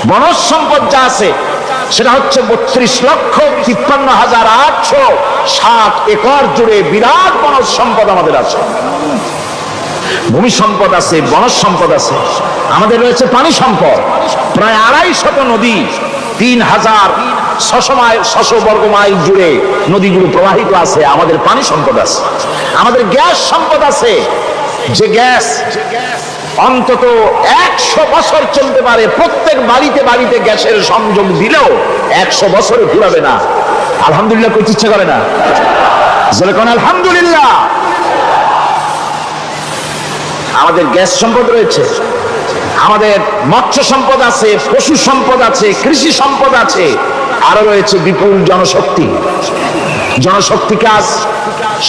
বনজ সম্পদ যা আছে সেটা হচ্ছে 32,53,860 একর জুড়ে বিরাট বনজ সম্পদ আমাদের আছে। ভূমি সম্পদ আছে, বনজ সম্পদ আছে। আমাদের রয়েছে পানি সম্পদ, প্রায় 250 নদী, 3,600 বর্গ মাইল জুড়ে নদীগুলো প্রবাহিত আছে। আমাদের পানি সম্পদ আছে। আমাদের গ্যাস সম্পদ আছে, যে গ্যাস অন্তত 100 বছর চলতে পারে। প্রত্যেক বাড়িতে বাড়িতে গ্যাসের সংযোগ দিলেও 100 বছরে ঘুরাবে না। আলহামদুলিল্লাহ কইতে ইচ্ছা করে না? জোরে কোন আলহামদুলিল্লাহ। আমাদের গ্যাস সম্পদ রয়েছে, আমাদের মৎস্য সম্পদ আছে, পশু সম্পদ আছে, কৃষি সম্পদ আছে, আরো রয়েছে বিপুল জনশক্তি। জনশক্তিকে আজ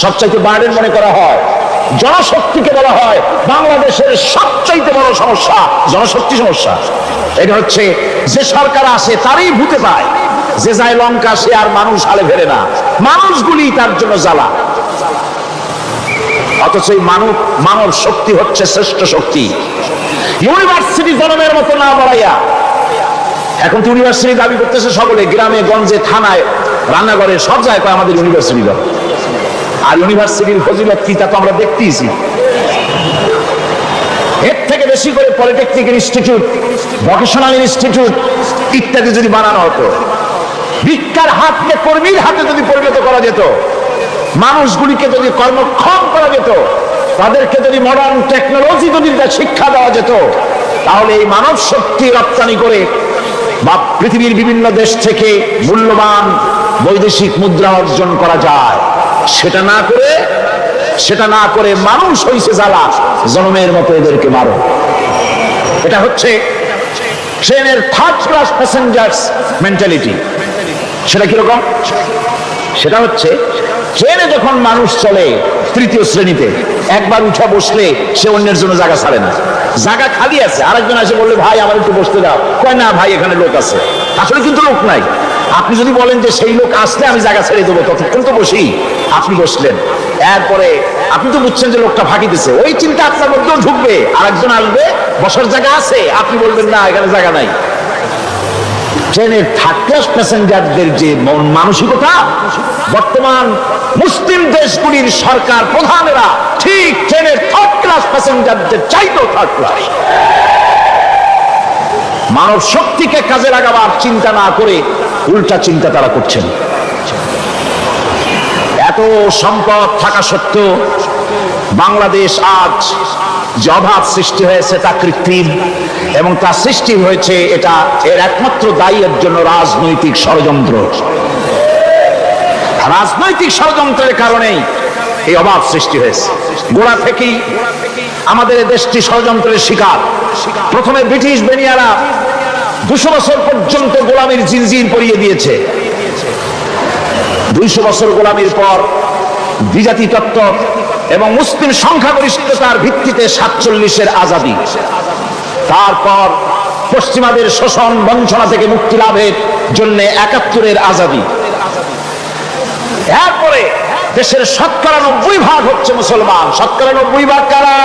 সবচাইতে বার্ডেন মনে করা হয়। জনশক্তিকে বলা হয় বাংলাদেশের সবচাইতে বড় সমস্যা, জনশক্তি সমস্যা। এটা হচ্ছে যে সরকার আসে তারই ভূতে পায়, যে যায় লঙ্কা সে আর মানুষ হালে ফেরে না, মানুষগুলি তার জন্য জ্বালা। অথচ এই মানব শক্তি হচ্ছে শ্রেষ্ঠ শক্তি। ইউনিভার্সিটি জনমের মতো না বাড়াইয়া, এখন তো ইউনিভার্সিটি দাবি করতেছে সকলে, গ্রামে গঞ্জে থানায় রান্নাঘরে সব জায়গায় আমাদের ইউনিভার্সিটি দাবি। আর ইউনিভার্সিটির ফজিলত কি তা তো আমরা দেখতেইছি। এর থেকে বেশি করে পলিটেকনিক ইনস্টিটিউট, ভোকেশনাল ইনস্টিটিউট ইত্যাদি যদি বানানো হতো, ভিক্ষার হাতকে কর্মীর হাতে যদি পরিণত করা যেত, মানুষগুলিকে যদি কর্মক্ষম করা যেত, তাদেরকে যদি মডার্ন টেকনোলজি যদি শিক্ষা দেওয়া যেত, তাহলে এই মানব শক্তি রপ্তানি করে বা পৃথিবীর বিভিন্ন দেশ থেকে মূল্যবান বৈদেশিক মুদ্রা অর্জন করা যায়। সেটা না করে মানুষ হইছে জ্বালা, জনমের মতো এদেরকে মারো। এটা হচ্ছে ট্রেনের থার্ড ক্লাস প্যাসেঞ্জার্স মেন্টালিটি। সেটা কিরকম? সেটা হচ্ছে ট্রেনে যখন মানুষ চলে তৃতীয় শ্রেণীতে, একবার উঠা বসলে সে অন্যের জন্য জায়গা ছাড়ে না। জায়গা খালি আছে, আরেকজন এসে বললে ভাই আমার একটু বসতে দাও, কয় না ভাই এখানে লোক আছে। আসলে কিন্তু লোক নাই। আপনি যদি বলেন যে সেই লোক আসলে আমি জায়গা ছেড়ে দেবো, ততক্ষণ তো বসি। আপনি বসলেন, এরপরে আপনি তো বুঝছেন যে লোকটা ফাঁকি দিচ্ছে, ওই চিন্তা আপনার মধ্যেও ঢুকবে, আরেকজন আসবে, বসার জায়গা আছে, আপনি বলবেন না এখানে জায়গা নাই। ট্রেনের থার্ড ক্লাস প্যাসেঞ্জারদের যে মানসিকতা, বর্তমান মুসলিম দেশগুলির সরকার প্রধানেরা ঠিক ট্রেনের থার্ড ক্লাস প্যাসেঞ্জারদের চাইতেও থার্ড ক্লাস। মানব শক্তিকে কাজে লাগাবার চিন্তা না করে উল্টা চিন্তা তারা করছেন। এত সম্পদ থাকা সত্ত্বেও বাংলাদেশ আজ যে অভাব সৃষ্টি হয়েছে তা কৃত্রিম, এবং তা সৃষ্টি হয়েছে এটা এর একমাত্র দায়ী এর জন্য রাজনৈতিক ষড়যন্ত্র। রাজনৈতিক ষড়যন্ত্রের কারণেই এই অভাব সৃষ্টি হয়েছে। গোড়া থেকেই আমাদের দেশটি ষড়যন্ত্রের শিকার। প্রথমে ব্রিটিশ বেনিয়ারা 200 বছর পর্যন্ত গোলামীর জিনজির পরিয়ে দিয়েছে। 200 বছর গোলামীর পর দ্বিজাতি তত্ত্ব এবং মুসলিম সংখ্যাগরিষ্ঠতার ভিত্তিতে 47-এর আজাদী, তারপর পশ্চিমাদের শোষণ বঞ্চনা থেকে মুক্তি লাভের জন্য 71-এর আজাদী, এরপরে দেশের 90% হচ্ছে মুসলমান। 90% কারা?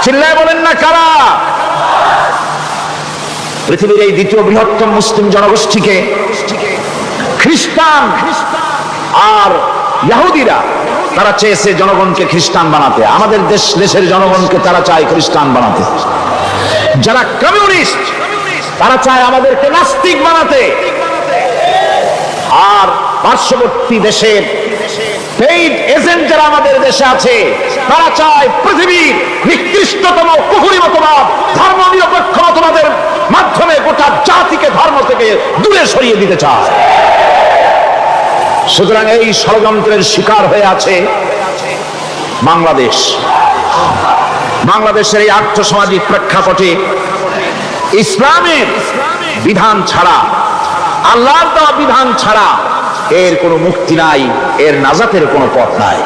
চিল্লায় বলেন না কারা? পৃথিবীর এই দ্বিতীয় বৃহত্তম মুসলিম জনগোষ্ঠীকে খ্রিস্টান আর ইহুদিরা তারা চেয়েছে জনগণকে খ্রিস্টান বানাতে। আমাদের দেশের জনগণকে তারা চায় খ্রিস্টান বানাতে। যারা কমিউনিস্ট তারা চায় আমাদেরকে নাস্তিক বানাতে। আর পার্শ্ববর্তী দেশের পেইড এজেন্ট যারা আমাদের দেশে আছে তারা চায় পৃথিবীর নিকৃষ্টতম কুফরি মতবাদ, ধর্ম নিরপেক্ষ মতবাদের মাধ্যমে গোটা জাতিকে ধর্ম থেকে দূরে সরিয়ে দিতে চায়। সুতরাং এই ষড়যন্ত্রের শিকার হয়ে আছে বাংলাদেশ। বাংলাদেশের এই আর্থসামাজিক প্রেক্ষাপটে ইসলামের বিধান ছাড়া, আল্লাহর দেওয়া বিধান ছাড়া এর কোনো মুক্তি নাই, এর নাজাতের কোনো পথ নাই।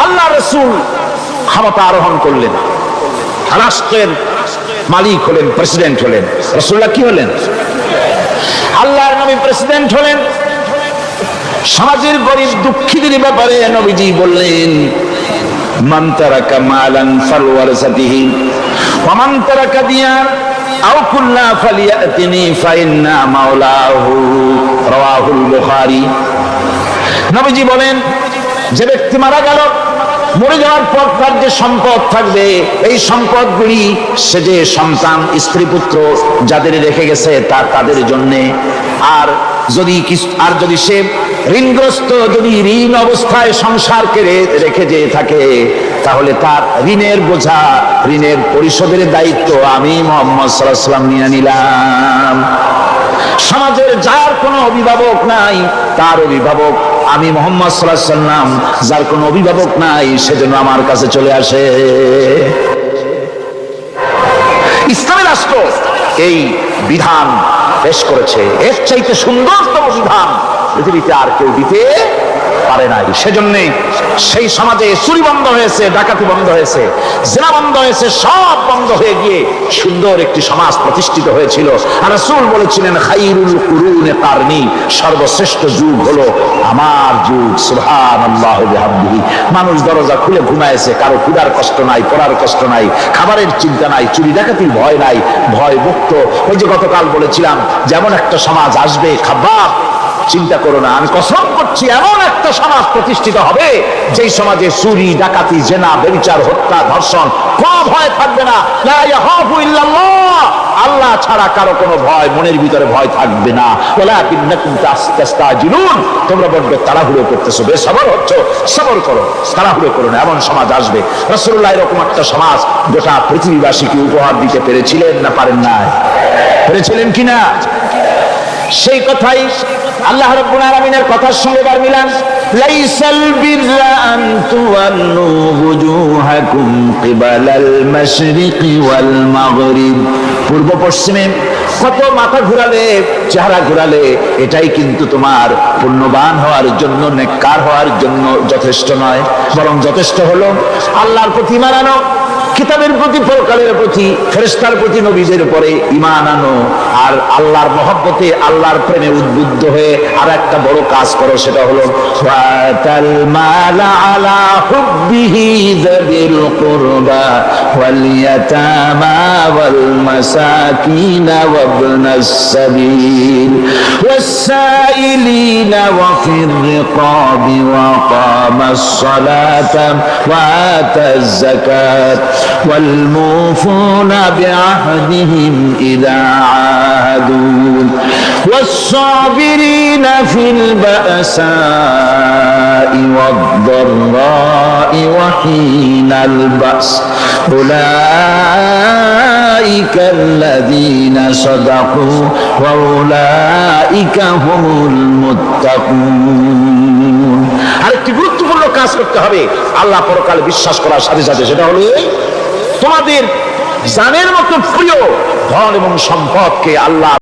আল্লাহ রাসূল ক্ষমতা আরোহণ করলেন, রাষ্ট্রের মালিক হলেন, প্রেসিডেন্ট হলেন। রাসূলুল্লাহ কি হলেন? আল্লাহর নবী প্রেসিডেন্ট হলেন। সমাজের গরিব দুঃখীদের ব্যাপারে নবীজি বললেন, মান তারাকা মালান ফালওয়ারাসাতিহি ওয়া মান তারাকা দিয়ার আও কুল্লা ফালিয়াতিনি ফাইন্না মাওলাহু, রাওয়াহুল বুখারী। নবীজি বলেন, যে ব্যক্তি মারা গেল, মরে যাওয়ার পর তার যে সম্পদ থাকবে, এই সম্পদগুলি সে যে সন্তান, স্ত্রী, পুত্র যাদের রেখে গেছে তাদের জন্য। আর যদি সে ঋণগ্রস্ত, যদি ঋণ অবস্থায় সংসারকে রেখে যে থাকে, তাহলে তার ঋণের বোঝা, ঋণের পরিশোধের দায়িত্ব আমি মুহাম্মদ সাল্লাল্লাহু আলাইহি ওয়াসাল্লাম নিয়ে নিলাম। সমাজের যার কোনো অভিভাবক নাই, তার অভিভাবক আমি মুহাম্মদ সাল্লাল্লাহু আলাইহি ওয়াসাল্লাম। যার কোনো অভিভাবক নাই, সেজন্য আমার কাছে চলে আসে। ইসলামী রাষ্ট্র এই বিধান পেশ করেছে। এর চাইতে সুন্দরতম বিধান পৃথিবীতে আর কেউ দিতে পারে নাই। সেজন্যই সেই সমাজে চুরি বন্ধ হয়েছে, ডাকাতি বন্ধ হয়েছে, জিনা বন্ধ হয়েছে, সব বন্ধ হয়ে গিয়ে সুন্দর একটি সমাজ প্রতিষ্ঠিত হয়েছিল। আর রাসূল বলেছিলেন, খায়রুল কুরুনে কারনি, সর্বশ্রেষ্ঠ যুগ হলো আমার যুগ। সুবহানাল্লাহি ওয়া বিহামদিহি। মানুষ দরজা খুলে ঘুমায়েছে, কারো ক্ষুধার কষ্ট নাই, পড়ার কষ্ট নাই, খাবারের চিন্তা নাই, চুরি ডাকাতির ভয় নাই, ভয় মুক্ত। ওই যে গতকাল বলেছিলাম, যেমন একটা সমাজ আসবে, খাবার চিন্তা করো না, আমি কসম করছি এমন একটা সমাজ প্রতিষ্ঠিত হবে যেই সমাজে চুরি, ডাকাতি, জেনা, ব্যভিচার, হত্যা, ধর্ষণ কোনো ভয় থাকবে না। লা ইয়াখাফু ইল্লাল্লাহ, আল্লাহ ছাড়া কারো কোনো ভয়, মনের ভিতরে ভয় থাকবে না। ওয়ালাকিন্নাকুম তাস্তাজিলুন, তোমরা বড্ড তাড়াহুড়ো করতেছো, বেসবর হচ্ছ, সবর করো, তাড়াহুড়ো করো না। এমন সমাজ আসবে। রাসূলুল্লাহ এরকম একটা সমাজ গোটা পৃথিবীবাসীকে উপহার দিতে পেরেছিলেন না পারেন নাই? পেরেছিলেন কিনা? সেই কথাই আল্লাহ রাব্বুল আলামিনের কথার সঙ্গে বার মিলান। লাইসাল বিররা আন তুওয়াল্লু ওয়ুজুহাকুম কিবালাল মাশরিকি ওয়াল মাগরিব, পূর্ব পশ্চিমে কত মাথা ঘুরালে, চেহারা ঘুরালে, এটাই কিন্তু তোমার পুণ্যবান হওয়ার জন্য, নেককার হওয়ার জন্য যথেষ্ট নয়। বরং যথেষ্ট হলো আল্লাহর প্রতি ঈমান আনো, কিতাবের প্রতি, পরকালের প্রতি, ফেরেশতার প্রতি, নবীদের উপরে ঈমান আনো, আর আল্লাহর মহব্বতে, আল্লাহর প্রেমে উদ্বুদ্ধ হয়ে আর একটা বড় কাজ করো, সেটা হলো ওয়াতাল মালা আলা হুব্বিহি যাবিল কুরবা ওয়াল ইয়াতামা ওয়াল মাসাকিন ওয়া ইবনাস সাবিল ওয়াস-সাইলিনা ওয়া ফির রিকাবি ওয়া কামাস সালাতা ওয়া আতাজ যাকাত والموفون بعهدهم إذا عاهدوا والصابرين في البأساء والضراء وحين البأس أولئك الذين صدقوا وأولئك هم المتقون। আরেকটি গুরুত্বপূর্ণ কাজ করতে হবে আল্লাহ পরকালে বিশ্বাস করার সাথে সাথে, সেটা হলো তোমাদের জানের মতো প্রিয় ধন এবং সম্পদকে আল্লাহ